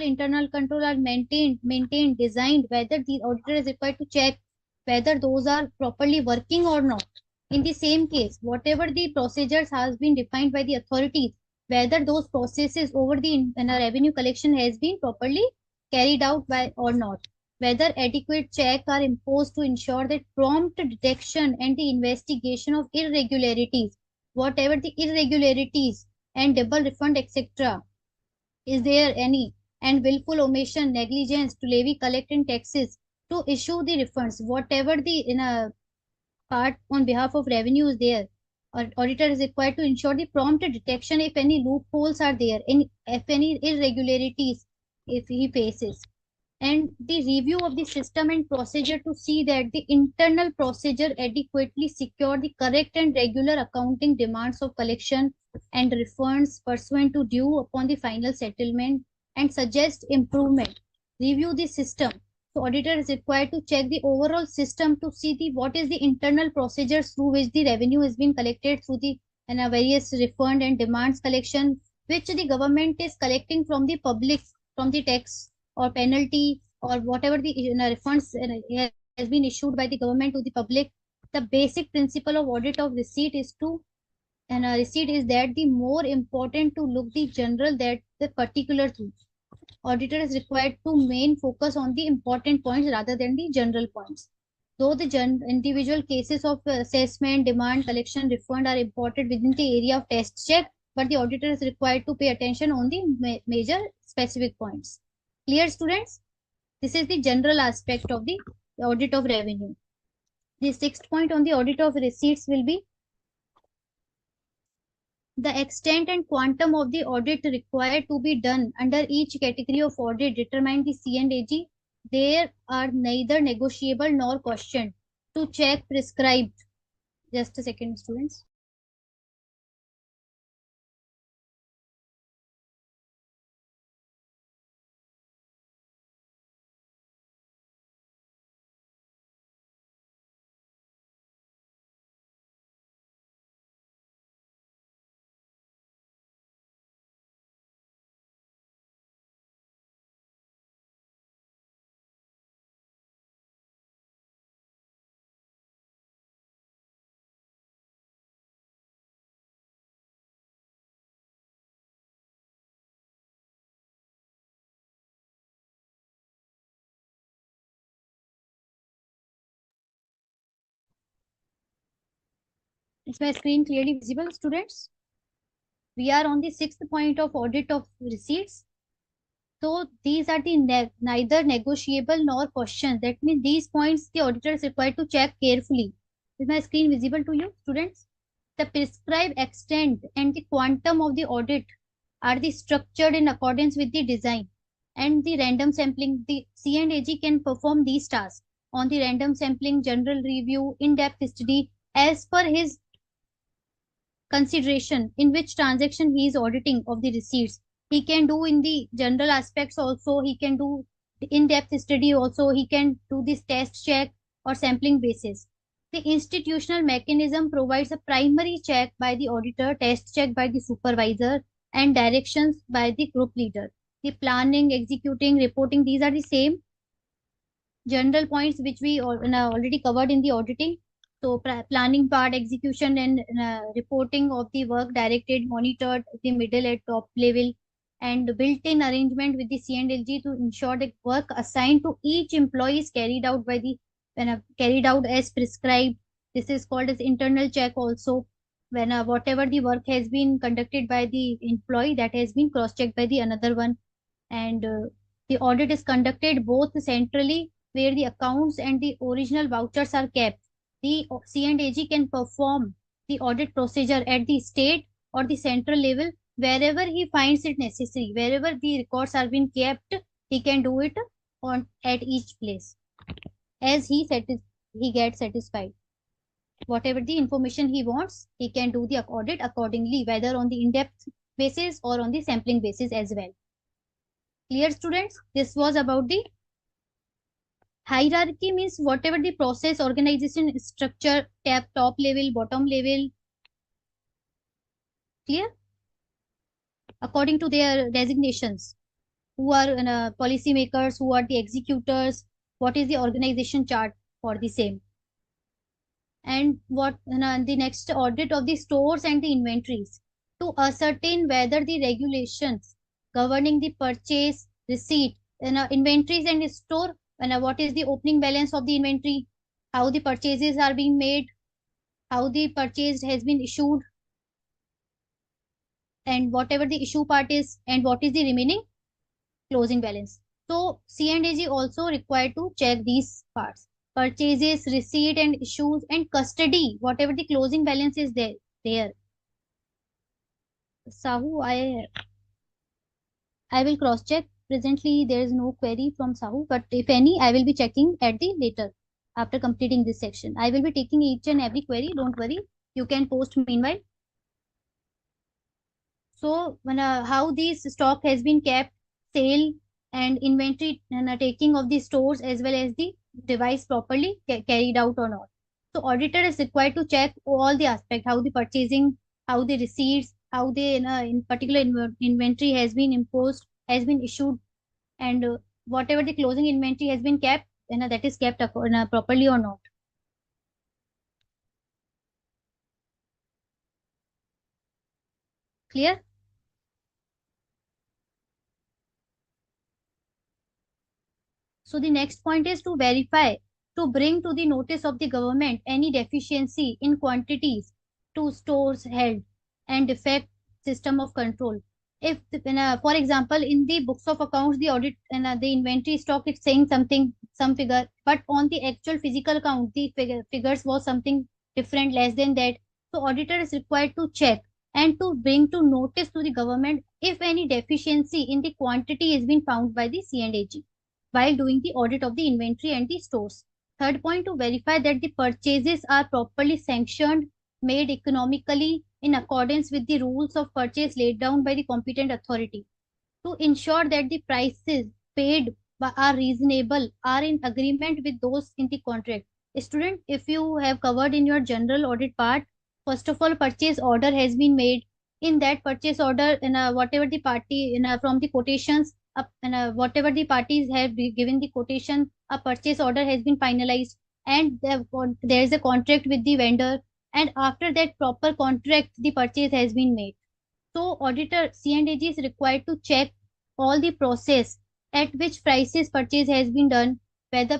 are maintained, designed, whether the auditor is required to check whether those are properly working or not. In the same case, whatever the procedures has been defined by the authorities, whether those processes over the revenue collection has been properly carried out by or not. Whether adequate checks are imposed to ensure that prompt detection and the investigation of irregularities, whatever the irregularities and double refund, etc. Is there any? And willful omission, negligence to levy, collect in taxes, to issue the refunds, whatever the in a part on behalf of revenue is there. Auditor is required to ensure the prompt detection if any loopholes are there, if any irregularities if he faces, and the review of the system and procedure to see that the internal procedure adequately secure the correct and regular accounting demands of collection and refunds pursuant to due upon the final settlement, and suggest improvement. Review the system. So auditor is required to check the overall system to see the what is the internal procedures through which the revenue is being collected through the various refund and demands collection, which the government is collecting from the public, from the tax or penalty or whatever the refunds has been issued by the government to the public. The basic principle of audit of receipt is to and a receipt is that the more important to look the general that the particular thing. Auditor is required to main focus on the important points rather than the general points. Though the individual cases of assessment, demand, collection, refund are important within the area of test check, but the auditor is required to pay attention on the major specific points. Clear, students? This is the general aspect of the audit of revenue. The sixth point on the audit of receipts will be the extent and quantum of the audit required to be done under each category of audit determined the C&AG. They are neither negotiable nor questioned. To check prescribed. Just a second, students. Is my screen clearly visible, students? We are on the sixth point of audit of receipts. So these are the neither negotiable nor questions. That means these points the auditor is required to check carefully. Is my screen visible to you, students? The prescribed extent and the quantum of the audit are the structured in accordance with the design and the random sampling. The C&AG can perform these tasks on the random sampling, general review, in-depth study as per his consideration in which transaction he is auditing of the receipts. He can do in the general aspects also, he can do the in-depth study also, he can do this test check or sampling basis. The institutional mechanism provides a primary check by the auditor, test check by the supervisor, and directions by the group leader. The planning, executing, reporting, these are the same general points which we already covered in the auditing. So planning part, execution and reporting of the work directed, monitored at the middle at top level, and built-in arrangement with the C&LG to ensure that work assigned to each employee is carried out by the carried out as prescribed. This is called as internal check also. When whatever the work has been conducted by the employee, that has been cross-checked by the another one. And the audit is conducted both centrally where the accounts and the original vouchers are kept. The C&AG can perform the audit procedure at the state or the central level wherever he finds it necessary. Wherever the records are being kept, he can do it on at each place as he gets satisfied. Whatever the information he wants, he can do the audit accordingly, whether on the in-depth basis or on the sampling basis as well. Clear, students? This was about the hierarchy, means whatever the process, organization, structure, top level, bottom level. Clear? According to their designations. Who are policy makers, who are the executors, what is the organization chart for the same. And what the next audit of the stores and the inventories to ascertain whether the regulations governing the purchase, receipt, inventories and store, what is the opening balance of the inventory, how the purchases are being made, how the purchase has been issued, and whatever the issue part is, and what is the remaining closing balance. So C&AG also required to check these parts: purchases, receipt and issues, and custody, whatever the closing balance is there. Sahu, I will cross check. Presently there is no query from Sahu, but if any, I will be checking at the later after completing this section. I will be taking each and every query. Don't worry. You can post meanwhile. So how this stock has been kept, sale and inventory and taking of the stores as well as the device properly carried out or not. So auditor is required to check all the aspect, how the purchasing, how the receipts, how the in particular inventory has been imposed, has been issued, and whatever the closing inventory has been kept, that is kept properly or not. Clear? So the next point is to verify, to bring to the notice of the government any deficiency in quantities to stores held and defect system of control. If, for example, in the books of accounts, the audit and the inventory stock is saying something, some figure, but on the actual physical count, the figures was something different, less than that. So auditor is required to check and to bring to notice to the government if any deficiency in the quantity is been found by the C&AG while doing the audit of the inventory and the stores. Third point, to verify that the purchases are properly sanctioned, made economically in accordance with the rules of purchase laid down by the competent authority. To ensure that the prices paid are reasonable, are in agreement with those in the contract. Student, if you have covered in your general audit part, first of all, purchase order has been made. In that purchase order, whatever the party from the quotations, whatever the parties have given the quotation, a purchase order has been finalized, and there is a contract with the vendor, and after that proper contract, the purchase has been made. So auditor C&AG is required to check all the process at which prices purchase has been done, whether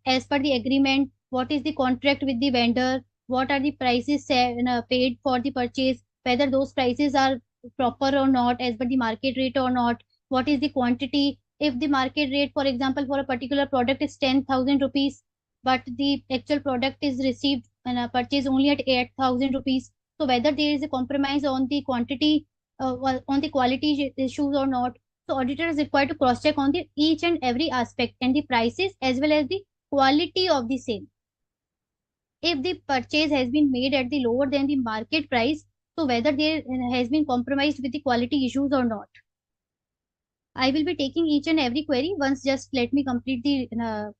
as per the agreement, what is the contract with the vendor, what are the prices paid for the purchase, whether those prices are proper or not as per the market rate or not, what is the quantity. If the market rate, for example, for a particular product is 10,000 rupees, but the actual product is received and purchased only at 8,000 rupees. So whether there is a compromise on the quantity, on the quality issues or not. So auditor is required to cross check on the each and every aspect and the prices as well as the quality of the same. If the purchase has been made at the lower than the market price, so whether there has been compromised with the quality issues or not. I will be taking each and every query once. Just let me complete the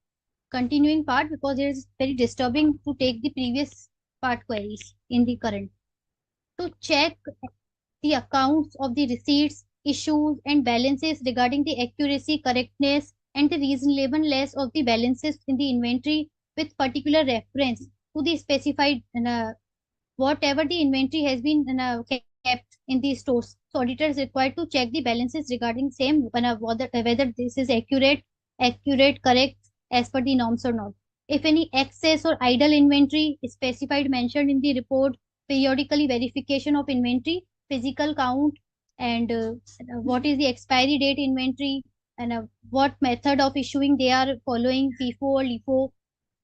continuing part because it is very disturbing to take the previous part queries in the current. To check the accounts of the receipts, issues, and balances regarding the accuracy, correctness, and the reasonableness of the balances in the inventory with particular reference to the specified whatever the inventory has been kept in the stores. So auditor is required to check the balances regarding same whether this is correct as per the norms or not. If any excess or idle inventory is specified mentioned in the report, periodically verification of inventory, physical count, and what is the expiry date inventory, and what method of issuing they are following, FIFO or LIFO,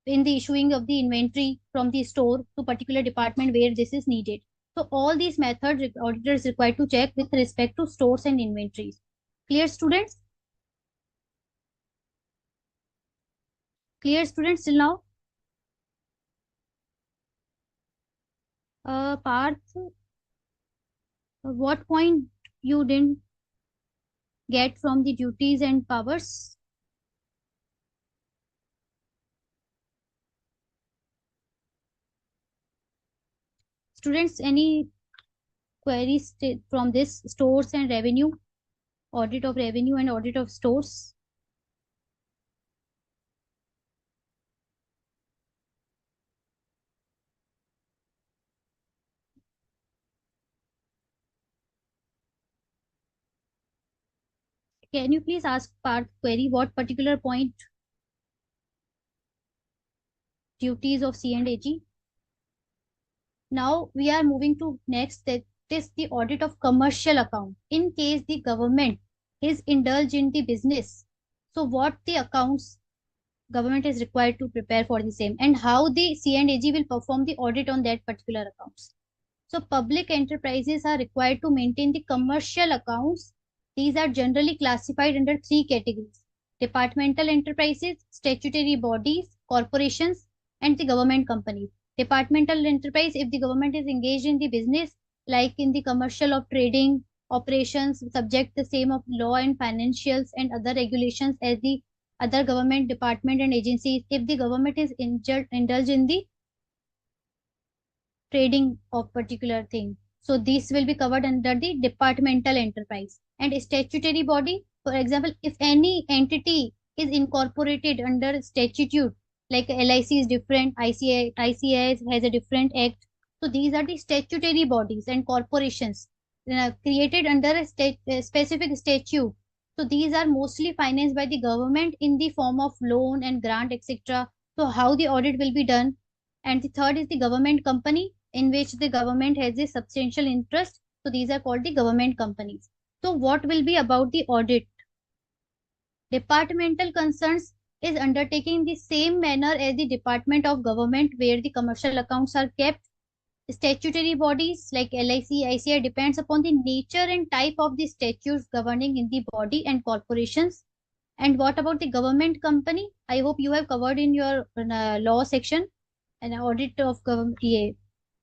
in the issuing of the inventory from the store to particular department where this is needed. So all these methods auditor is required to check with respect to stores and inventories. Clear students? Clear students till now? Parth, what point you didn't get from the duties and powers? Students, any queries from this stores and revenue, audit of revenue and audit of stores? Can you please ask Parth query what particular point duties of C&AG? Now we are moving to next, that is the audit of commercial account. In case the government is indulged in the business, so what the accounts government is required to prepare for the same and how the C&AG will perform the audit on that particular accounts. So public enterprises are required to maintain the commercial accounts. These are generally classified under three categories: departmental enterprises, statutory bodies, corporations, and the government companies. Departmental enterprise, if the government is engaged in the business, like in the commercial of trading operations, subject the same of law and financials and other regulations as the other government department and agencies. If the government is indulged in the trading of particular thing. So this will be covered under the departmental enterprise. And statutory body, for example, if any entity is incorporated under statute, like LIC is different, ICAI has a different act. So these are the statutory bodies and corporations created under a specific statute. So these are mostly financed by the government in the form of loan and grant, etc. So how the audit will be done? And the third is the government company, in which the government has a substantial interest. So these are called the government companies. So what will be about the audit? Departmental concerns is undertaking the same manner as the department of government where the commercial accounts are kept. Statutory bodies like LIC, ICI depends upon the nature and type of the statutes governing in the body and corporations. And what about the government company? I hope you have covered in your law section. An audit of government,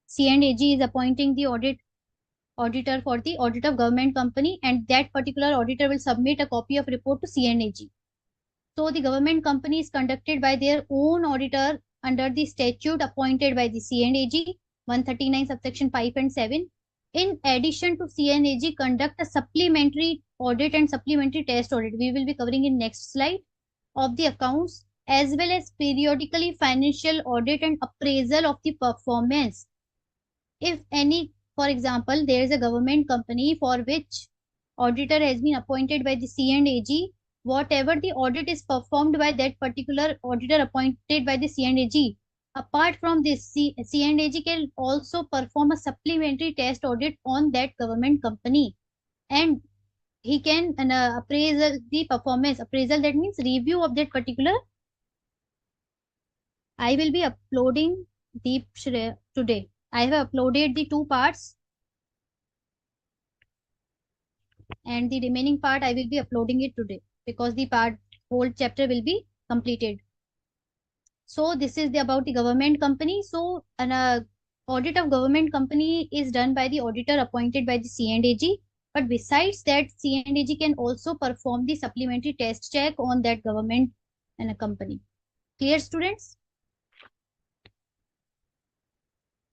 C&AG is appointing the auditor for the audit of government company, and that particular auditor will submit a copy of report to C&AG. So the government company is conducted by their own auditor under the statute appointed by the C&AG 139 subsection 5 and 7. In addition to C&AG conduct a supplementary audit and supplementary test audit. We will be covering in next slide of the accounts, as well as periodically financial audit and appraisal of the performance. If any, for example, there is a government company for which auditor has been appointed by the C&AG, whatever the audit is performed by that particular auditor appointed by the C&AG, Apart from this, C&AG can also perform a supplementary test audit on that government company, and he can appraisal the performance appraisal, that means review of that particular. I will be uploading the today. I have uploaded the two parts, and the remaining part I will be uploading it today, because the part whole chapter will be completed. So this is about the government company. So an audit of government company is done by the auditor appointed by the C&AG. But besides that, C&AG can also perform the supplementary test check on that government and a company. Clear, students?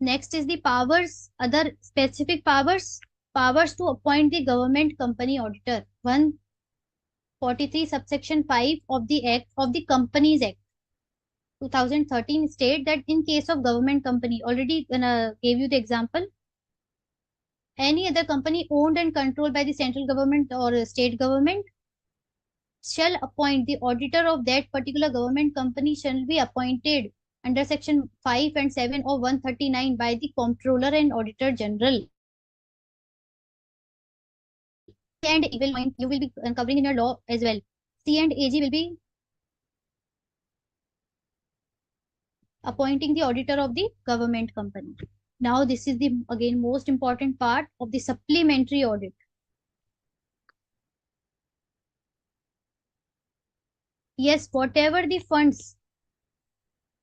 Next is the powers, other specific powers. Powers to appoint the government company auditor. 143 subsection 5 of the Act of the Companies Act 2013 state that in case of government company, already gave you the example, any other company owned and controlled by the central government or state government shall appoint the auditor of that particular government company shall be appointed under section 5 and 7 of 139 by the comptroller and auditor general. And you will be covering in your law as well. C&AG will be appointing the auditor of the government company. Now this is the again most important part of the supplementary audit. Yes, whatever the funds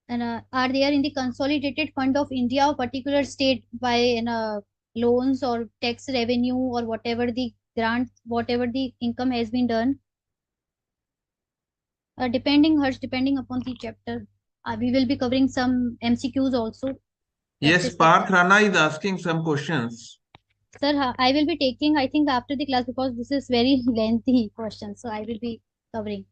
are there in the consolidated fund of India or particular state by loans or tax revenue or whatever the grant, whatever the income has been done, depending upon the chapter. We will be covering some MCQs also.
Yes, Parth Rana is asking some questions.
Sir, I will be taking, I think, after the class, because this is very lengthy question. So I will be covering.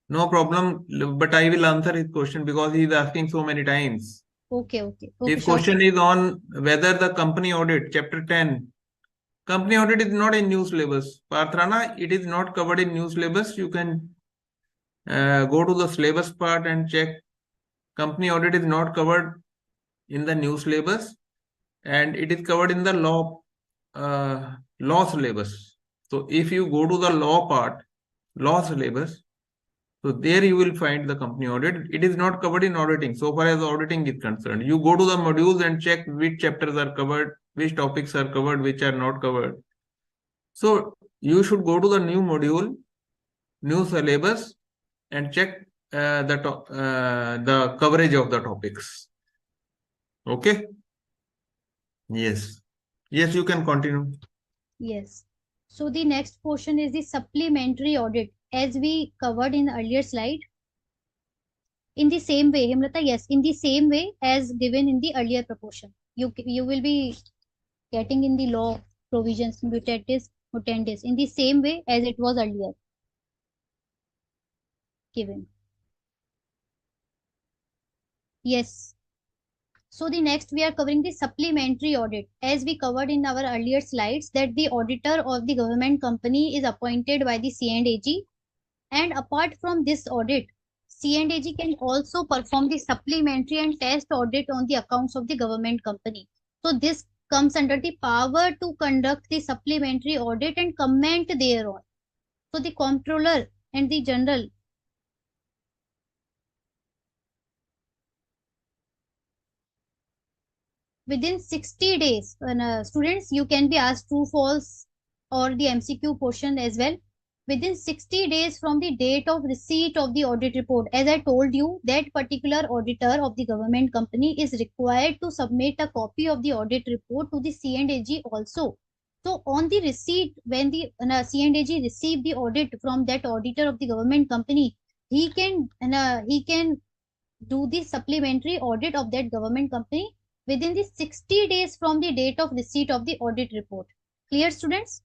No problem, but I will answer his question because he is asking so many times.
Okay.
His question is on whether the company audit, chapter 10. Company audit is not in new syllabus. Parth Rana, it is not covered in new syllabus. You can go to the syllabus part and check. Company audit is not covered in the new syllabus, and it is covered in the law syllabus. So if you go to the law part, law syllabus, so there you will find the company audit. It is not covered in auditing. So far as auditing is concerned, you go to the modules and check which chapters are covered, which topics are covered, which are not covered. So you should go to the new module, new syllabus, and check the coverage of the topics. Okay. Yes, you can continue.
Yes. So the next portion is the supplementary audit, as we covered in the earlier slide. In the same way, Himlata, yes, in the same way as given in the earlier proportion. You will be getting in the law provisions, mutatis mutandis, in the same way as it was earlier given. Yes. So the next we are covering the supplementary audit, as we covered in our earlier slides that the auditor of the government company is appointed by the C&AG, and apart from this audit, C&AG can also perform the supplementary and test audit on the accounts of the government company. So this comes under the power to conduct the supplementary audit and comment thereon. So the comptroller and the general within 60 days, students, you can be asked true, false, or the MCQ portion as well. Within 60 days from the date of receipt of the audit report, as I told you, that particular auditor of the government company is required to submit a copy of the audit report to the C&AG also. So on the receipt, when the C&AG receive the audit from that auditor of the government company, he can do the supplementary audit of that government company within the 60 days from the date of receipt of the audit report. Clear, students?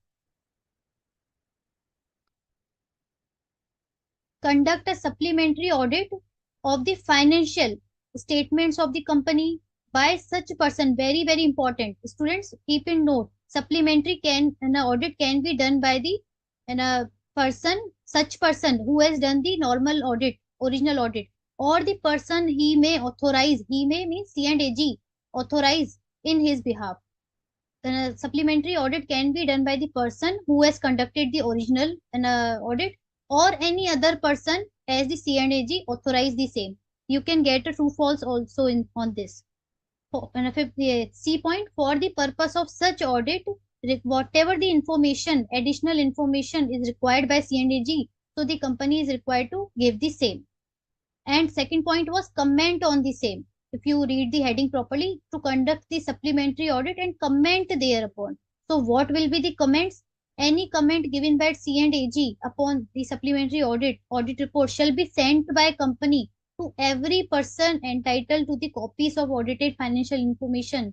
Conduct a supplementary audit of the financial statements of the company by such person. Very, very important. Students, keep in note. Supplementary an audit can be done by the such person who has done the normal audit, original audit. or the person he may authorize, he may means C&AG authorize in his behalf. The supplementary audit can be done by the person who has conducted the original audit, or any other person as the C&AG authorize the same. You can get a true false also in on this. C point, for the purpose of such audit, whatever the information, additional information is required by C&AG, so the company is required to give the same. And second point was comment on the same. If you read the heading properly, to conduct the supplementary audit and comment thereupon. So what will be the comments? Any comment given by C&AG upon the supplementary audit report shall be sent by company to every person entitled to the copies of audited financial information,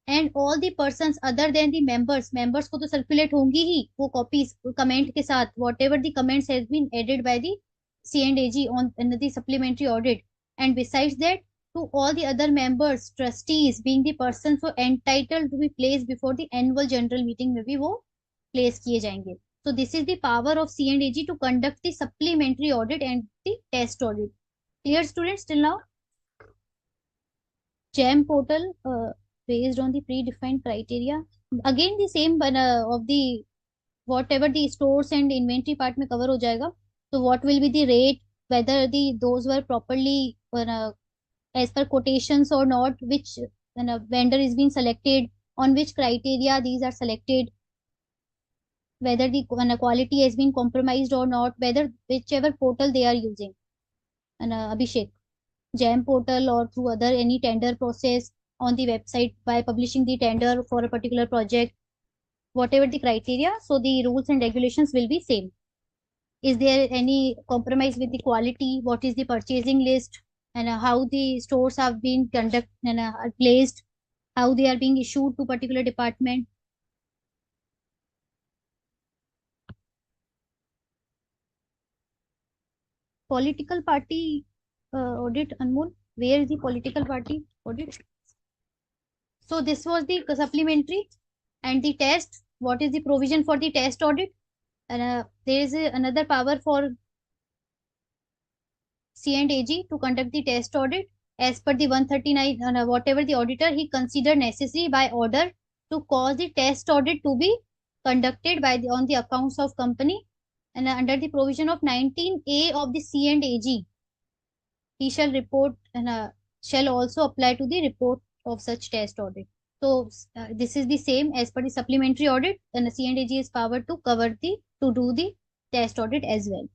and all the persons other than the members को तो circulate होंगी ही वो copies comment के साथ, whatever the comments has been added by the C&AG on in the supplementary audit. And besides that, to all the other members, trustees being the persons who entitled to be placed before the annual general meeting में भी वो place किए जाएंगे. So this is the power of C&AG to conduct the supplementary audit and the test audit. Clear students till now? GEM portal based on the predefined criteria. Again the same of the whatever the stores and inventory part में cover हो जाएगा. So what will be the rate, whether the those were properly as per quotations or not, which vendor is being selected, on which criteria these are selected, whether the quality has been compromised or not, whether whichever portal they are using. And Abhishek, GEM portal or through other any tender process on the website by publishing the tender for a particular project, whatever the criteria, so the rules and regulations will be same. Is there any compromise with the quality? What is the purchasing list, and how the stores have been conducted and are placed, how they are being issued to particular department. Political party audit, Anmol, where is the political party audit? So this was the supplementary and the test. What is the provision for the test audit? And there is another power for C&AG to conduct the test audit as per the 139, whatever the auditor he considered necessary by order to cause the test audit to be conducted by on the accounts of company, and under the provision of 19A of the C&AG, he shall report and shall also apply to the report of such test audit. So this is the same as per the supplementary audit, and the C&AG is powered to cover the to do the test audit as well.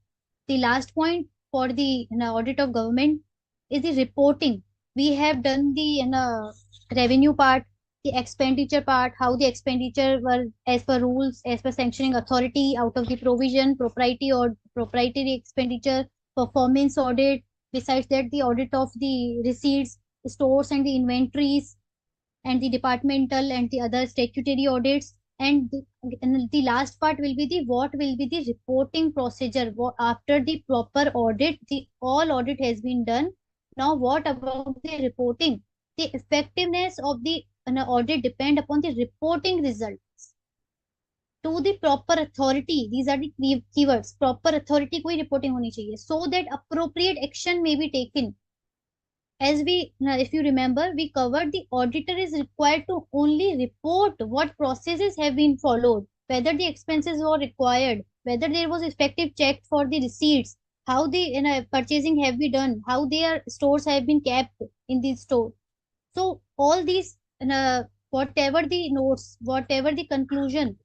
The last point for the audit of government is the reporting. We have done the revenue part, the expenditure part, how the expenditure were as per rules, as per sanctioning authority, out of the provision, propriety or proprietary expenditure, performance audit. Besides that, the audit of the receipts, stores and the inventories, and the departmental and the other statutory audits. And the last part will be the what will be the reporting procedure after the proper audit. The all audit has been done. Now what about the reporting? The effectiveness of the audit depend upon the reporting results to the proper authority. These are the keywords. Proper authority कोई reporting होनी चाहिए, so that appropriate action may be taken. As we, if you remember, we covered the auditor is required to only report what processes have been followed, whether the expenses were required, whether there was effective check for the receipts, how the purchasing have been done, how their stores have been kept in the store. So all these, whatever the notes, whatever the conclusion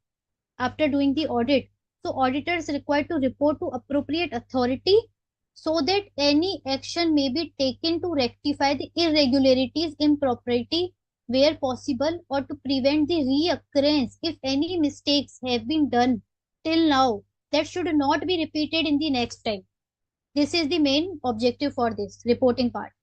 after doing the audit, so auditors required to report to appropriate authority so that any action may be taken to rectify the irregularities, impropriety where possible, or to prevent the reoccurrence if any mistakes have been done till now that should not be repeated in the next time. This is the main objective for this reporting part.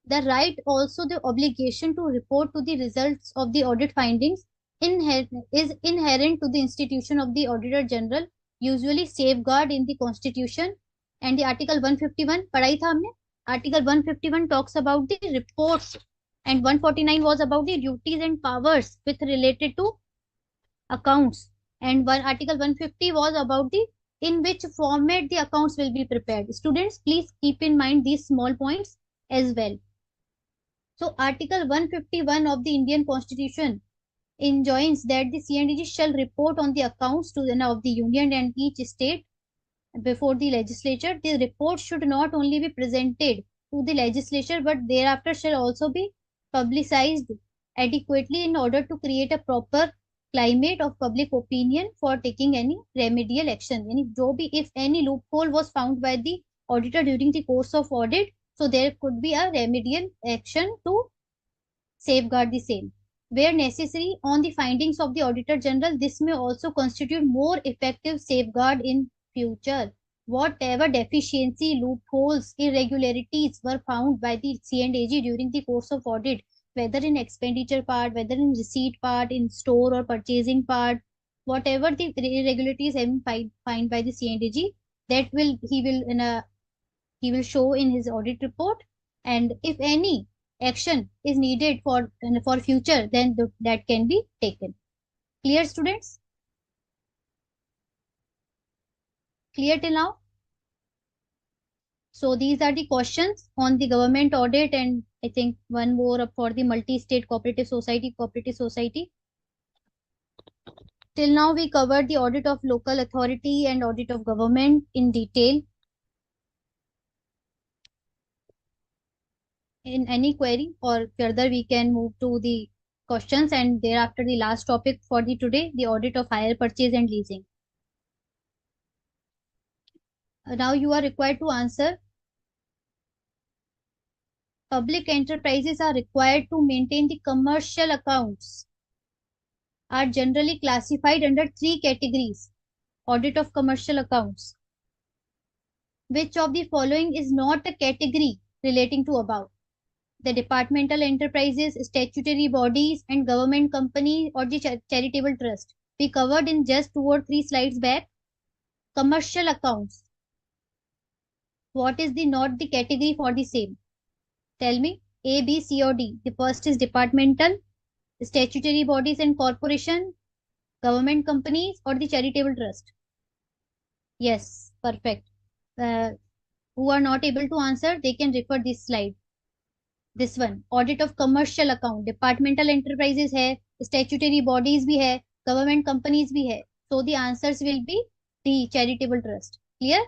The right, also the obligation to report to the results of the audit findings is inherent to the institution of the Auditor General, usually safeguard in the Constitution. And the Article 151 पढ़ाई था हमने. Article 151 talks about the reports, and 149 was about the duties and powers with related to accounts, and Article 150 was about the in which format the accounts will be prepared. Students, please keep in mind these small points as well. So Article 151 of the Indian Constitution enjoins that the C&AG shall report on the accounts to the, of the union and each state before the legislature. The report should not only be presented to the legislature but thereafter shall also be publicized adequately in order to create a proper climate of public opinion for taking any remedial action. Yani jo bhi, if any loophole was found by the auditor during the course of audit, so there could be a remedial action to safeguard the same. Where necessary, on the findings of the Auditor General, this may also constitute more effective safeguard in future. Whatever deficiency, loopholes, irregularities were found by the C&AG during the course of audit, whether in expenditure part, whether in receipt part, in store or purchasing part, whatever the irregularities have been find by the C&AG, that will he will show in his audit report, and if any action is needed for future, then that can be taken. Clear, students? Clear till now? So these are the questions on the government audit, and I think one more for the multi-state cooperative society. Till now we covered the audit of local authority and audit of government in detail. In any query or further, we can move to the questions, and thereafter the last topic for the today, the audit of hire purchase and leasing. Now you are required to answer. Public enterprises are required to maintain the commercial accounts, are generally classified under three categories. Audit of commercial accounts. Which of the following is not a category relating to above? The departmental enterprises, statutory bodies, and government company or the charitable trust. We covered in just 2 or 3 slides back. Commercial accounts. What is the not the category for the same? Tell me. A, B, C or D. The first is departmental, statutory bodies and corporation, government companies or the charitable trust. Yes, perfect. Who are not able to answer, they can refer this slide. This one, audit of commercial account, departmental enterprises है, statutory bodies भी है, government companies भी है. So the answers will be the charitable trust. Clear?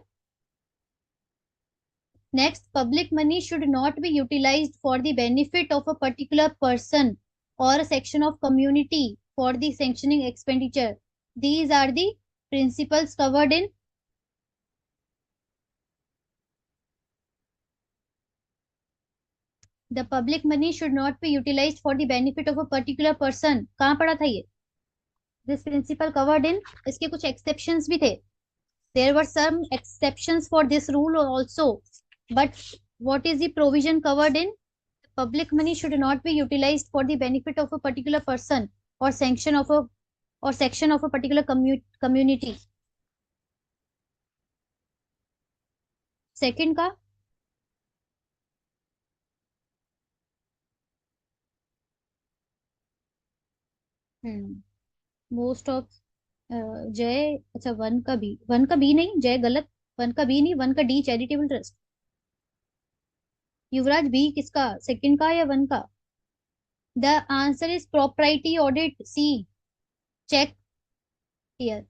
Next, public money should not be utilized for the benefit of a particular person or a section of community for the sanctioning expenditure. These are the principles covered in the public money should not be utilized for the benefit of a particular person. कहाँ पढ़ा था ये? This principle covered in, इसके कुछ exceptions भी थे. There were some exceptions for this rule also. But what is the provision covered in? Public money should not be utilized for the benefit of a particular person or section of a particular community. Second का most of जय, अच्छा one का B नहीं, जय गलत, one का B नहीं, one का D charitable trust. Yuvraj B किसका, सेकंड का या वन का? The answer is propriety audit C. Check here.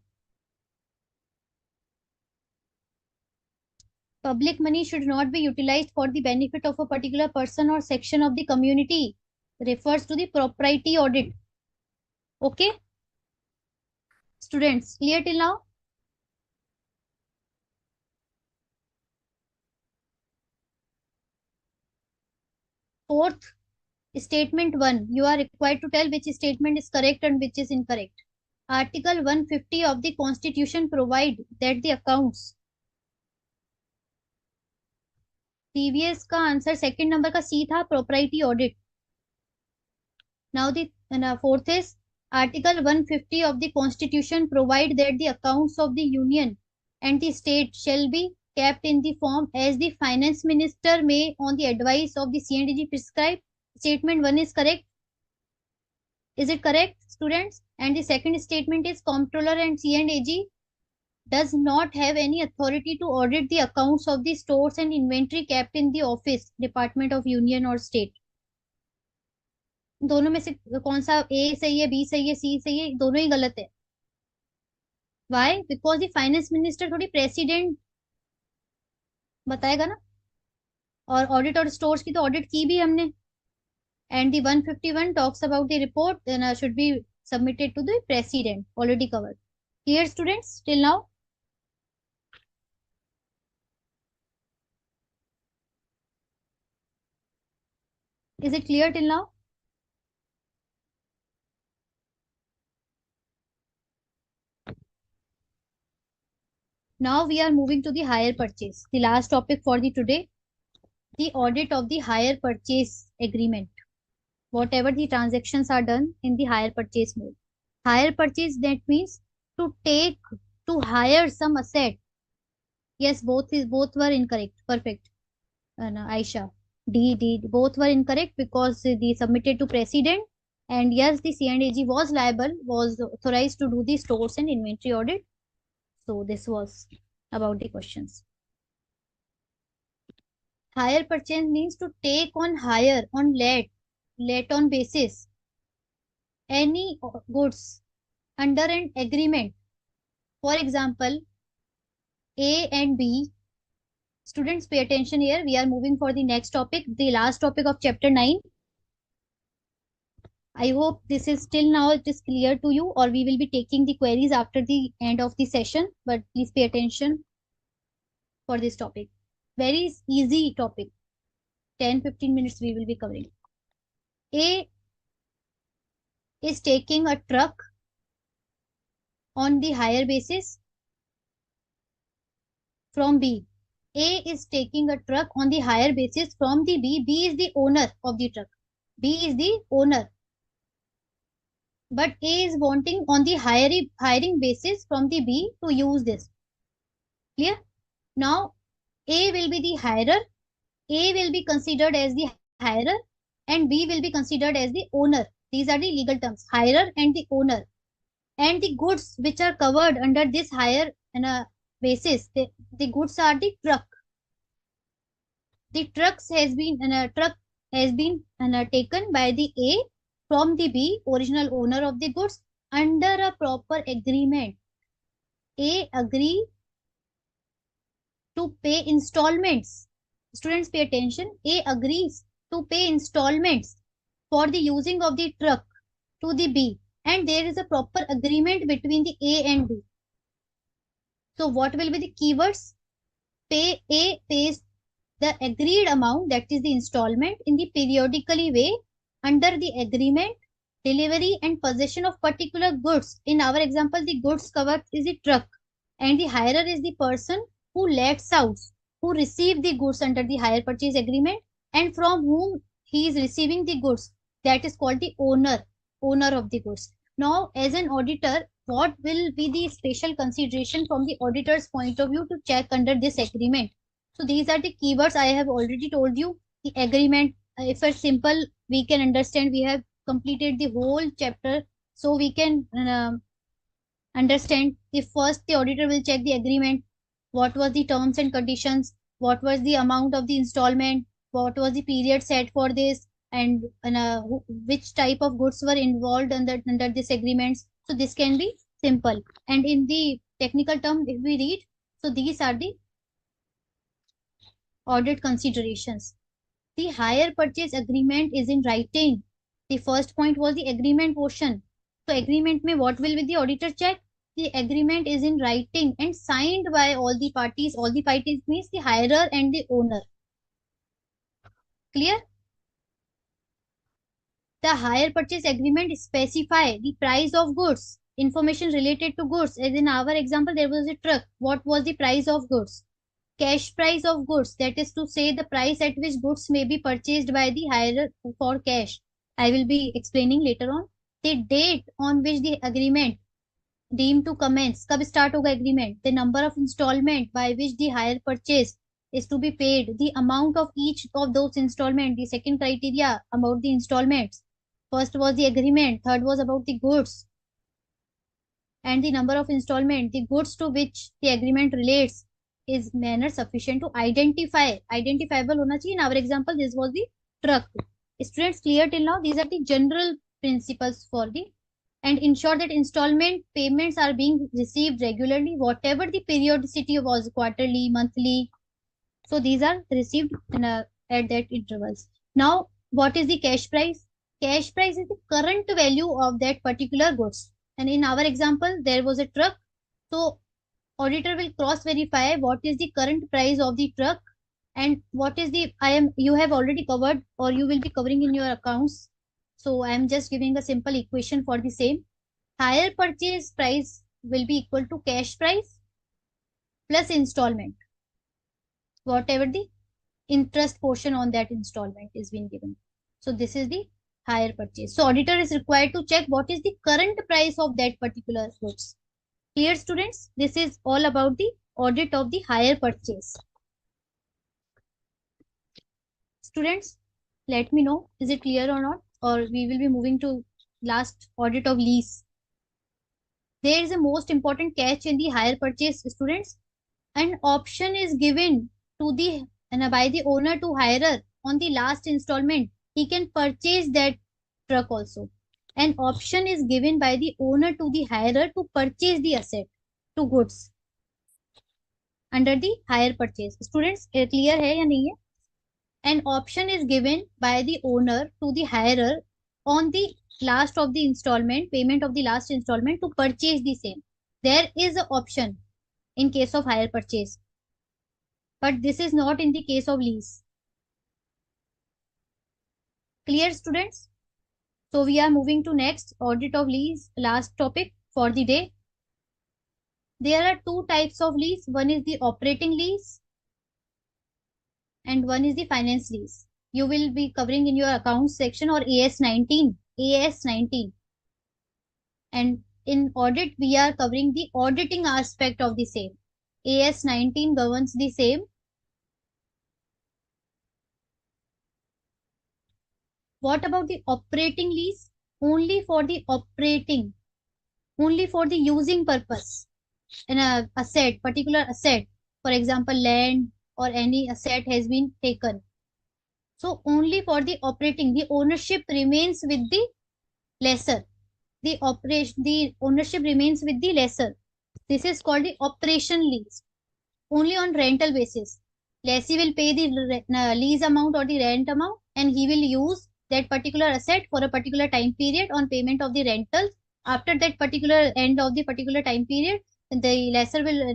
Public money should not be utilized for the benefit of a particular person or section of the community. Refers to the propriety audit. Okay, students, clear till now? Fourth, statement 1. You are required to tell which statement is correct and which is incorrect. Article 150 of the Constitution provide that the accounts. previous का answer second number का सी था, propriety audit. Now the fourth is Article 150 of the Constitution provide that the accounts of the Union and the state shall be kept in the form as the finance minister may on the advice of the C&AG prescribe. Statement 1 is correct. Is it correct, students? And the second statement is comptroller and C&AG does not have any authority to audit the accounts of the stores and inventory kept in the office, department of union or state. दोनों में से कौन सा ए सही है, B सही है, सी सही है? दोनों ही गलत है. Why? Because the finance minister थोड़ी प्रेसिडेंट बताएगा ना. और ऑडिट और स्टोर्स की तो ऑडिट की भी हमने. And the 151 talks about the report should be submitted to the president, already covered. Clear, students, till now? Is it clear till now? Now we are moving to the hire purchase, the last topic for the today, the audit of the hire purchase agreement. Whatever the transactions are done in the hire purchase mode. Hire purchase, that means to hire some asset. Yes, both were incorrect. Perfect. No, Aisha. D, both were incorrect because they submitted to president. And yes, the C&AG was authorized to do the stores and inventory audit. So this was about the questions. Hire purchase means to take on hire, on let on basis, any goods under an agreement. For example, A and B. Students, pay attention here. We are moving for the next topic, the last topic of chapter 9. I hope this is till now it is clear to you, or we will be taking the queries after the end of the session. But please pay attention for this topic. Very easy topic. 10-15 minutes we will be covering. A is taking a truck on the hire basis from B. A is taking a truck on the hire basis from the B. B is the owner of the truck. B is the owner. But A is wanting on the hiring basis from the B to use this. Clear? Now, A will be the hirer. A will be considered as the hirer and B will be considered as the owner. These are the legal terms, hirer and the owner. And the goods which are covered under this hire basis, the goods are the truck. The truck has been taken by the A from the B, original owner of the goods, under a proper agreement. A agree to pay installments. Students, pay attention. A agrees to pay installments for the using of the truck to the B, and there is a proper agreement between the A and B. So what will be the keywords? A pays the agreed amount, that is the installment, in the periodically way under the agreement, delivery and possession of particular goods. In our example, the goods covered is the truck, and the hirer is the person who lets out, who receive the goods under the hire purchase agreement, and from whom he is receiving the goods. That is called the owner of the goods. Now, as an auditor, what will be the special consideration from the auditor's point of view to check under this agreement? So these are the keywords I have already told you. The agreement, if it's simple, we can understand. We have completed the whole chapter, so we can understand. If first the auditor will check the agreement, what was the terms and conditions, what was the amount of the installment, what was the period set for this, and which type of goods were involved under this agreements. So this can be simple. And in the technical term, if we read, so these are the audit considerations. The hire purchase agreement is in writing. The first point was the agreement portion. So agreement mein what will be the auditor check? The agreement is in writing and signed by all the parties. All the parties means the hirer and the owner. Clear? The hire purchase agreement specify the price of goods, information related to goods. As in our example, there was a truck. What was the price of goods? Cash price of goods, that is to say the price at which goods may be purchased by the hirer for cash. I will be explaining later on. The date on which the agreement deemed to commence, कब start होगा agreement, the number of installment by which the hire purchase is to be paid, the amount of each of those installment. The second criteria about the installments. First was the agreement, third was about the goods. and the number of installment, the goods to which the agreement relates is manner sufficient to identifiable hona chahiye. In our example, this was the truck. Students, clear till now? These are the general principles for the, and ensure that installment payments are being received regularly, whatever the periodicity was, quarterly, monthly. So these are received at that intervals. Now, what is the cash price? Cash price is the current value of that particular goods. And in our example, there was a truck. So auditor will cross verify what is the current price of the truck and what is the, you have already covered or you will be covering in your accounts. So I am just giving a simple equation for the same. Higher purchase price will be equal to cash price plus installment, whatever the interest portion on that installment is being given. So this is the higher purchase. So auditor is required to check what is the current price of that particular goods. Clear, students? This is all about the audit of the higher purchase. Students, let me know, is it clear or not? Or we will be moving to last, audit of lease. There is a most important catch in the higher purchase, students. An option is given to the by the owner to hirer on the last installment. He can purchase that truck also. An option is given by the owner to the hirer to purchase the asset to goods under the hire purchase. Students, clear hai ya nahi hai? An option is given by the owner to the hirer on the last of the installment, payment of the last installment, to purchase the same. There is an option in case of hire purchase, but this is not in the case of lease. Clear, students? So we are moving to next, audit of lease, last topic for the day. There are two types of lease. One is the operating lease and one is the finance lease. You will be covering in your accounts section or AS 19. AS 19. And in audit, we are covering the auditing aspect of the same. AS 19 governs the same. What about the operating lease? Only for the operating, only for the using purpose. In a asset, particular asset, for example, land or any asset has been taken. So only for the operating, the ownership remains with the lessor. The ownership remains with the lessor. This is called the operation lease. Only on rental basis. Lessee will pay the lease amount or the rent amount and he will use that particular asset for a particular time period on payment of the rentals. After that particular end of the particular time period, the lessor will,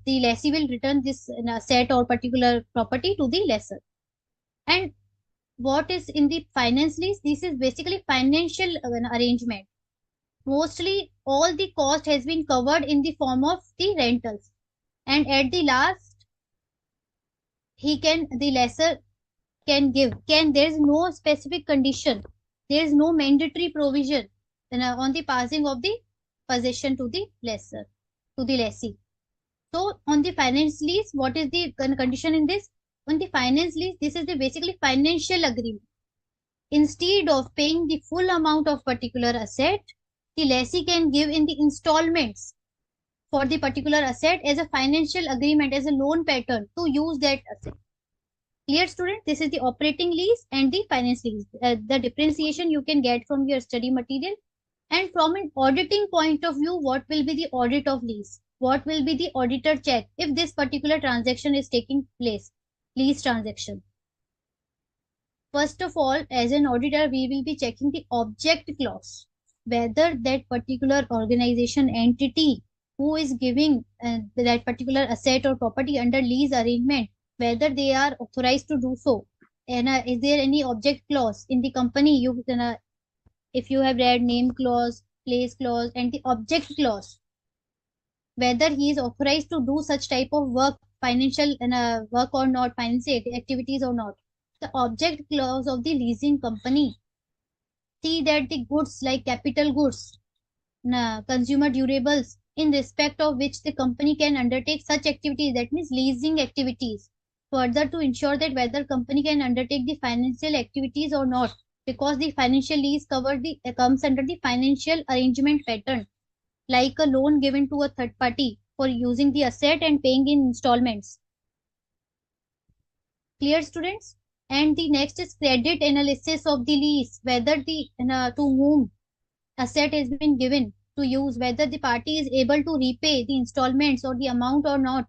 the lessee will return this asset or particular property to the lessor. And what is in the finance lease? This is basically financial arrangement. Mostly all the cost has been covered in the form of the rentals. And at the last, the lessor can give. There is no specific condition. There is no mandatory provision on the passing of the possession to the lessor, to the lessee. So on the finance lease, what is the condition in this? On the finance lease, this is the basically financial agreement. Instead of paying the full amount of particular asset, the lessee can give in the installments for the particular asset as a financial agreement, as a loan pattern to use that asset. Clear, student? This is the operating lease and the finance lease. The differentiation you can get from your study material. And from an auditing point of view, what will be the audit of lease? What will be the auditor check if this particular transaction is taking place, lease transaction? First of all, as an auditor, we will be checking the object clause, whether that particular organization entity who is giving that particular asset or property under lease arrangement, whether they are authorized to do so. And is there any object clause in the company? If you have read name clause, place clause, and the object clause, whether he is authorized to do such type of work, financial work or not, financial activities or not. The object clause of the leasing company see that the goods like capital goods, consumer durables, in respect of which the company can undertake such activities, that means leasing activities, further to ensure that whether company can undertake the financial activities or not, because the financial lease comes under the financial arrangement pattern. like a loan given to a third party for using the asset and paying in installments. Clear, students? And the next is credit analysis of the lease, whether the to whom asset has been given to use, whether the party is able to repay the installments or the amount or not,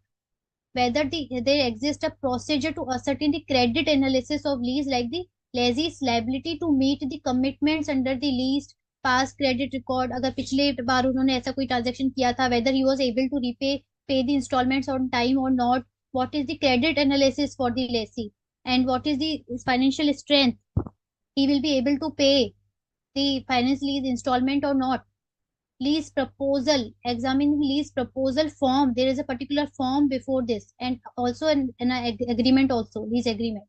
whether there exists a procedure to ascertain the credit analysis of lease, like the lessee's liability to meet the commitments under the lease, past credit record, अगर पिछले बार उन्होंने ऐसा कोई transaction किया था, whether he was able to pay the installments on time or not, what is the credit analysis for the lessee, and what is the financial strength, he will be able to pay the finance lease installment or not. Lease proposal, examining lease proposal form, there is a particular form before this, and also an agreement, also lease agreement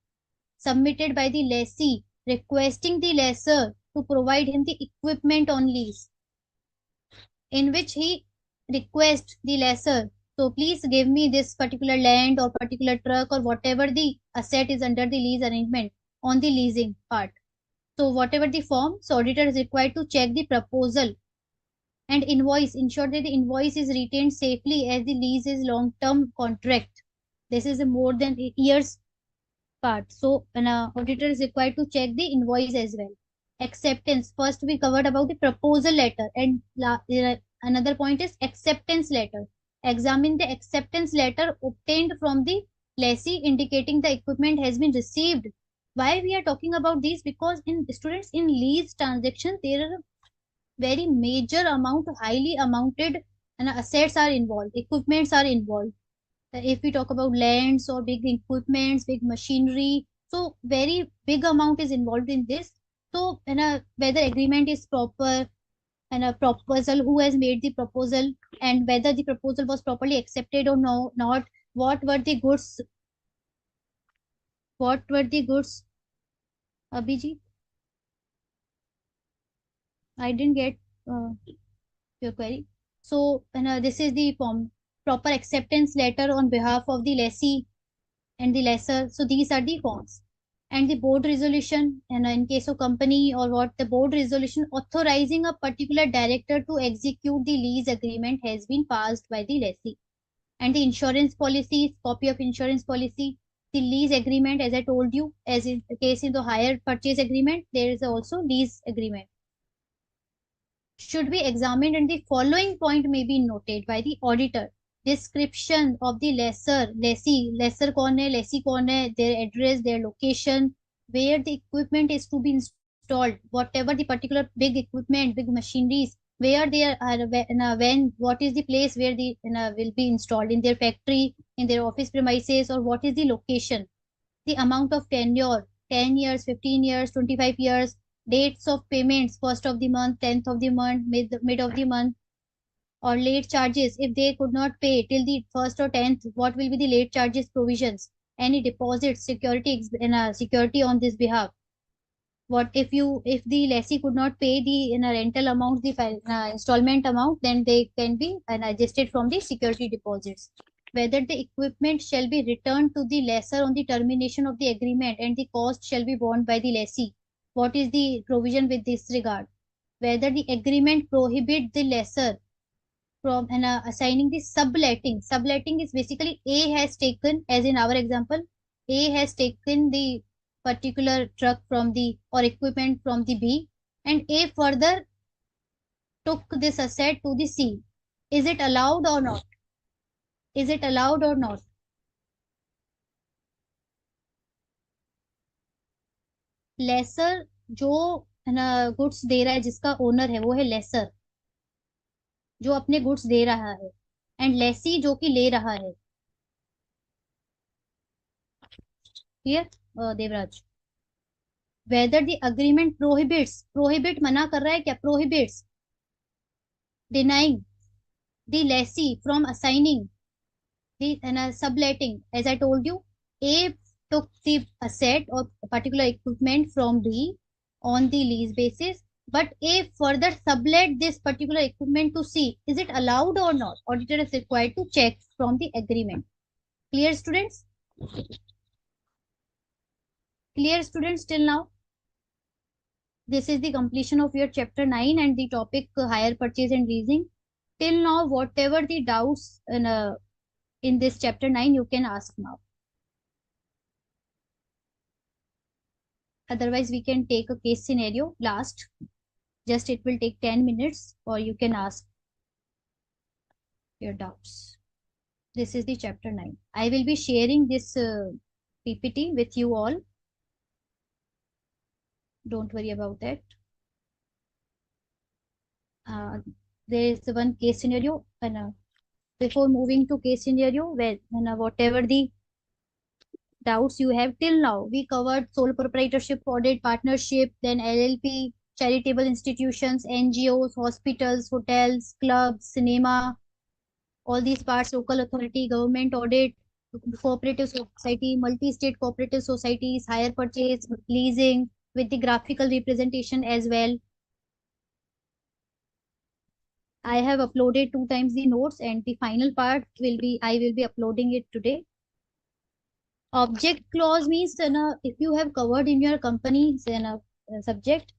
submitted by the lessee requesting the lessor to provide him the equipment on lease, in which he requests the lessor, so please give me this particular land or particular truck or whatever the asset is under the lease arrangement on the leasing part. So whatever the form, so auditor is required to check the proposal and invoice, ensure that the invoice is retained safely as the lease is long term contract. This is a more than years part. So an auditor is required to check the invoice as well. Acceptance. First we covered about the proposal letter, and another point is acceptance letter. Examine the acceptance letter obtained from the lessee indicating the equipment has been received. Why we are talking about these? Because in students, in lease transactions there are very major amount, highly amounted and assets are involved, equipments are involved. If we talk about lands or big equipments, big machinery, so very big amount is involved in this. So whether agreement is proper, and a proposal, who has made the proposal, and whether the proposal was properly accepted or no, not, what were the goods, what were the goods, Abhijit, I didn't get uh, your query. So, this is the form, proper acceptance letter on behalf of the lessee and the lessor. So these are the forms. And the board resolution, and in case of company or what, the board resolution authorizing a particular director to execute the lease agreement has been passed by the lessee. And the insurance policy, copy of insurance policy, the lease agreement, as I told you, as in the case in the hire purchase agreement, there is also lease agreement should be examined, and the following point may be noted by the auditor. Description of the lessee, lessor कौन है, lessee कौन है, their address, their location, where the equipment is to be installed, whatever the particular big equipment, big machineries, where they are, when, what is the place where the will be installed, in their factory, in their office premises, or what is the location, the amount of tenure, 10 years, 15 years, 25 years, dates of payments, first of the month, 10th of the month, mid of the month, or late charges. If they could not pay till the first or 10th, what will be the late charges provisions? Any deposits, security on this behalf. What if the lessee could not pay the rental amount, the installment amount, then they can be adjusted from the security deposits. Whether the equipment shall be returned to the lessor on the termination of the agreement, and the cost shall be borne by the lessee. What is the provision with this regard? Whether the agreement prohibit the lessor from assigning the subletting. Subletting is basically A has taken, as in our example, A has taken the particular truck from the or equipment from the B, and A further took this asset to the C. Is it allowed or not? Is it allowed or not? Lesser जो है ना goods दे रहा है, जिसका owner है वो है laser, जो अपने गुड्स दे रहा है, एंड लेसी जो कि ले रहा है। Clear Devraj? Whether the agreement prohibits, prohibit मना कर रहा है क्या, prohibits denying the lessee from assigning the subletting, as I told you, A took the asset or particular equipment from B on the lease basis, but A further sublet this particular equipment to C. Is it allowed or not? Auditor is required to check from the agreement. Clear, students? Clear, students, till now? This is the completion of your chapter 9 and the topic hire purchase and leasing. till now, whatever the doubts in this chapter 9, you can ask now. Otherwise, we can take a case scenario last. Just it will take 10 minutes, or you can ask your doubts. This is the chapter 9. I will be sharing this PPT with you all. Don't worry about that. There is one case scenario, and before moving to case scenario, where whatever the doubts you have till now, we covered sole proprietorship, audit, partnership, then LLP, charitable institutions, NGOs, hospitals, hotels, clubs, cinema, all these parts, local authority, government audit, cooperative society, multi-state cooperative societies, hire purchase, leasing, with the graphical representation as well. I have uploaded 2 times the notes, and the final part I will be uploading it today. Object clause means if you have covered in your company subject,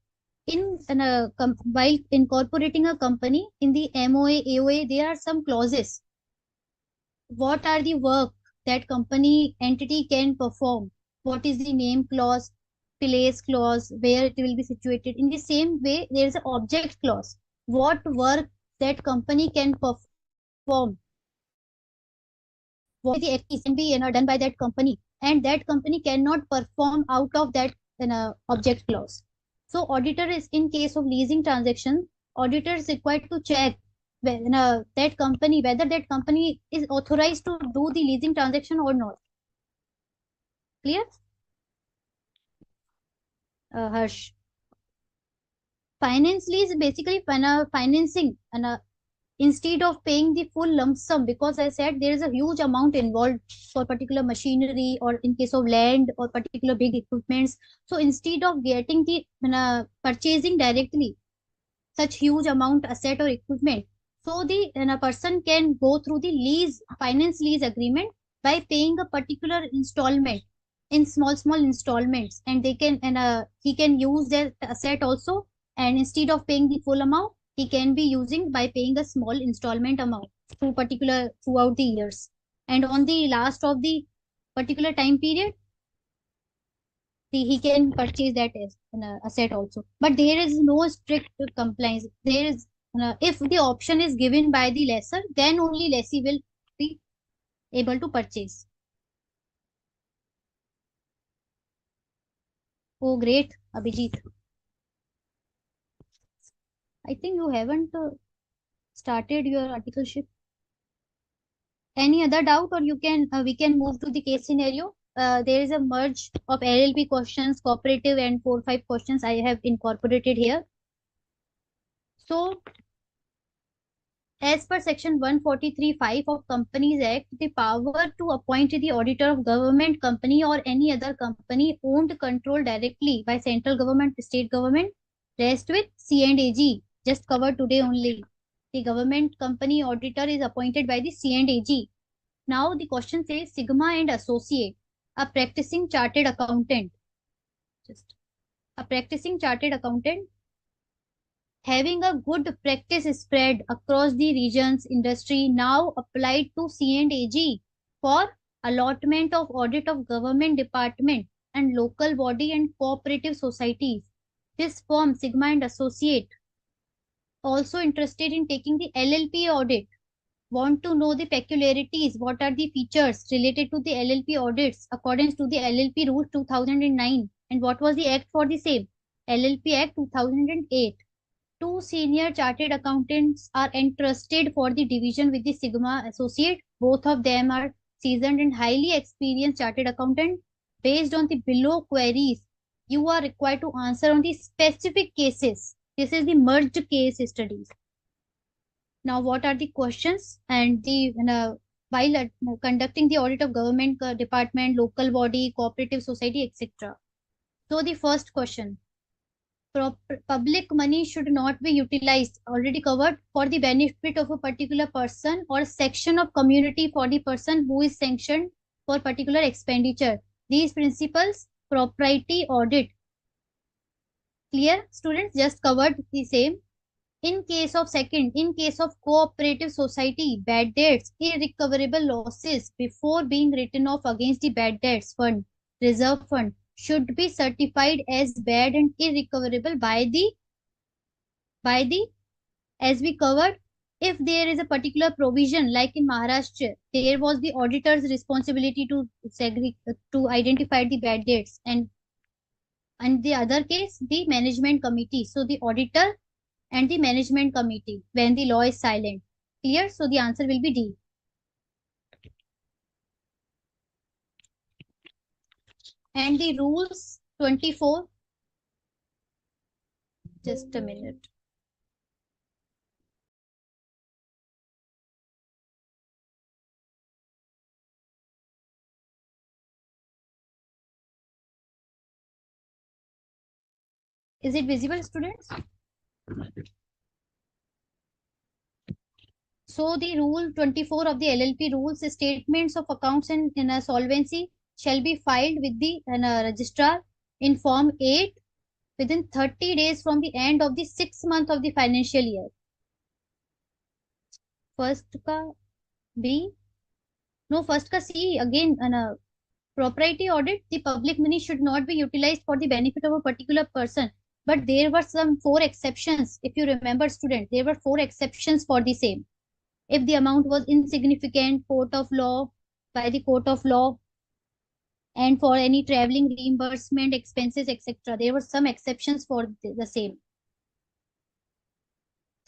while incorporating a company in the MOA, AOA, there are some clauses. What are the work that company entity can perform? What is the name clause, place clause, where it will be situated? In the same way, there is an object clause. What work that company can perform? What the activities can be done by that company, and that company cannot perform out of that object clause. So auditor is, in case of leasing transaction, auditor is required to check whether that company is authorized to do the leasing transaction or not. Clear? Harsh. Finance lease basically financing instead of paying the full lump sum, because I said there is a huge amount involved for particular machinery, or in case of land or particular big equipments. So instead of getting the purchasing directly such huge amount asset or equipment, so the person can go through the finance lease agreement by paying a particular installment in small installments, and they can he can use their asset also, and instead of paying the full amount, he can be using by paying a small installment amount throughout the years, and on the last of the particular time period, he can purchase that as asset also. But there is no strict compliance. There is if the option is given by the lessor, then only lessee will be able to purchase. Oh, great, Abhijit. I think you haven't started your articleship. Any other doubt, or you can we can move to the case scenario. There is a merge of LLP questions, cooperative, and 4-5 questions I have incorporated here. So as per section 143(5) of Companies Act, the power to appoint the auditor of government company or any other company owned, controlled directly by central government, state government, rest with C&AG, just covered today only. The government company auditor is appointed by the C&AG. Now the question says Sigma and Associate, a practicing chartered accountant. Just a practicing chartered accountant having a good practice spread across the regions industry now applied to C&AG for allotment of audit of government department and local body and cooperative societies. This firm, Sigma and Associate, also interested in taking the LLP audit, want to know the peculiarities, what are the features related to the LLP audits according to the LLP Rule 2009, and what was the act for the same, LLP Act 2008. 2 senior chartered accountants are entrusted for the division with the Sigma Associate. Both of them are seasoned and highly experienced chartered accountant. Based on the below queries, you are required to answer on the specific cases. This is the merged case studies. Now, what are the questions? And the while conducting the audit of government department, local body, cooperative society, etc. So the first question: public money should not be utilized, already covered, for the benefit of a particular person or section of community for the person who is sanctioned for particular expenditure. These principles, propriety, audit. Clear, students? Just covered the same. In case of cooperative society, bad debts, irrecoverable losses before being written off against the bad debts fund, reserve fund, should be certified as bad and irrecoverable by the as we covered. If there is a particular provision like in Maharashtra, there was the auditor's responsibility to to identify the bad debts, and the other case the management committee. So the auditor and the management committee when the law is silent. Clear? So the answer will be D. And the rules 24. Just a minute. Is it visible, students? So the rule 24 of the LLP rules, statements of accounts and in a solvency shall be filed with the registrar in form 8 within 30 days from the end of the 6th month of the financial year. First ka B. No, first ka C again. Propriety audit, the public money should not be utilized for the benefit of a particular person. But there were some four exceptions. If you remember, student, there were four exceptions for the same. If the amount was insignificant, by the court of law, and for any traveling reimbursement, expenses, etc. There were some exceptions for the same.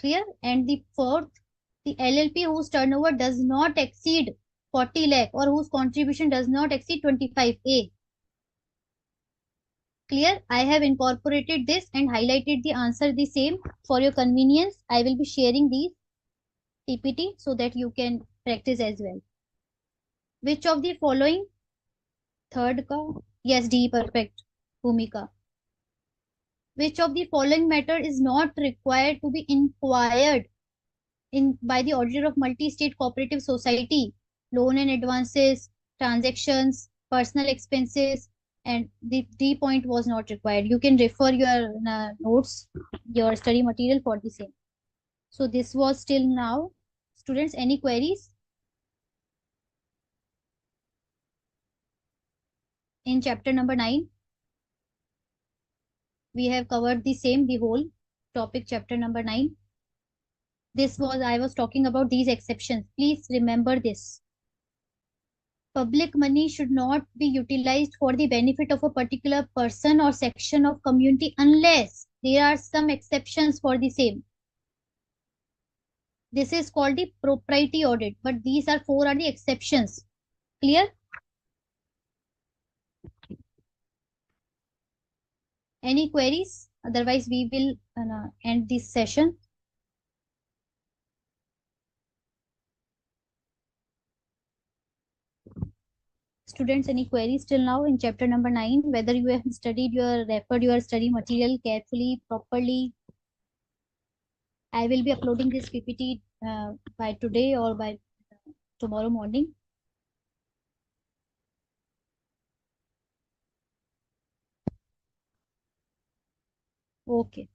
Clear? And the fourth, the LLP whose turnover does not exceed 40 lakh or whose contribution does not exceed 25A. Clear? I have incorporated this and highlighted the answer the same for your convenience. I will be sharing these PPT so that you can practice as well. Which of the following? Third ka? Yes, D, perfect. Bhumika. Which of the following matter is not required to be inquired in by the auditor of multi-state cooperative society? Loan and advances, transactions, personal expenses, and the D point was not required. You can refer your notes, your study material for the same. So this was till now. Students, any queries? In chapter number 9, we have covered the whole topic, chapter number 9. I was talking about these exceptions. Please remember this. Public money should not be utilized for the benefit of a particular person or section of community unless there are some exceptions for the same. This is called the propriety audit, but these are four are the exceptions. Clear? Any queries? Otherwise, we will end this session. Students, any queries till now in chapter number 9? Whether you have referred your study material carefully, properly. I will be uploading this PPT by today or by tomorrow morning. Okay.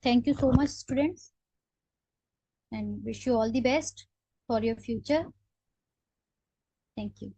Thank you so much, students, and wish you all the best for your future. Thank you.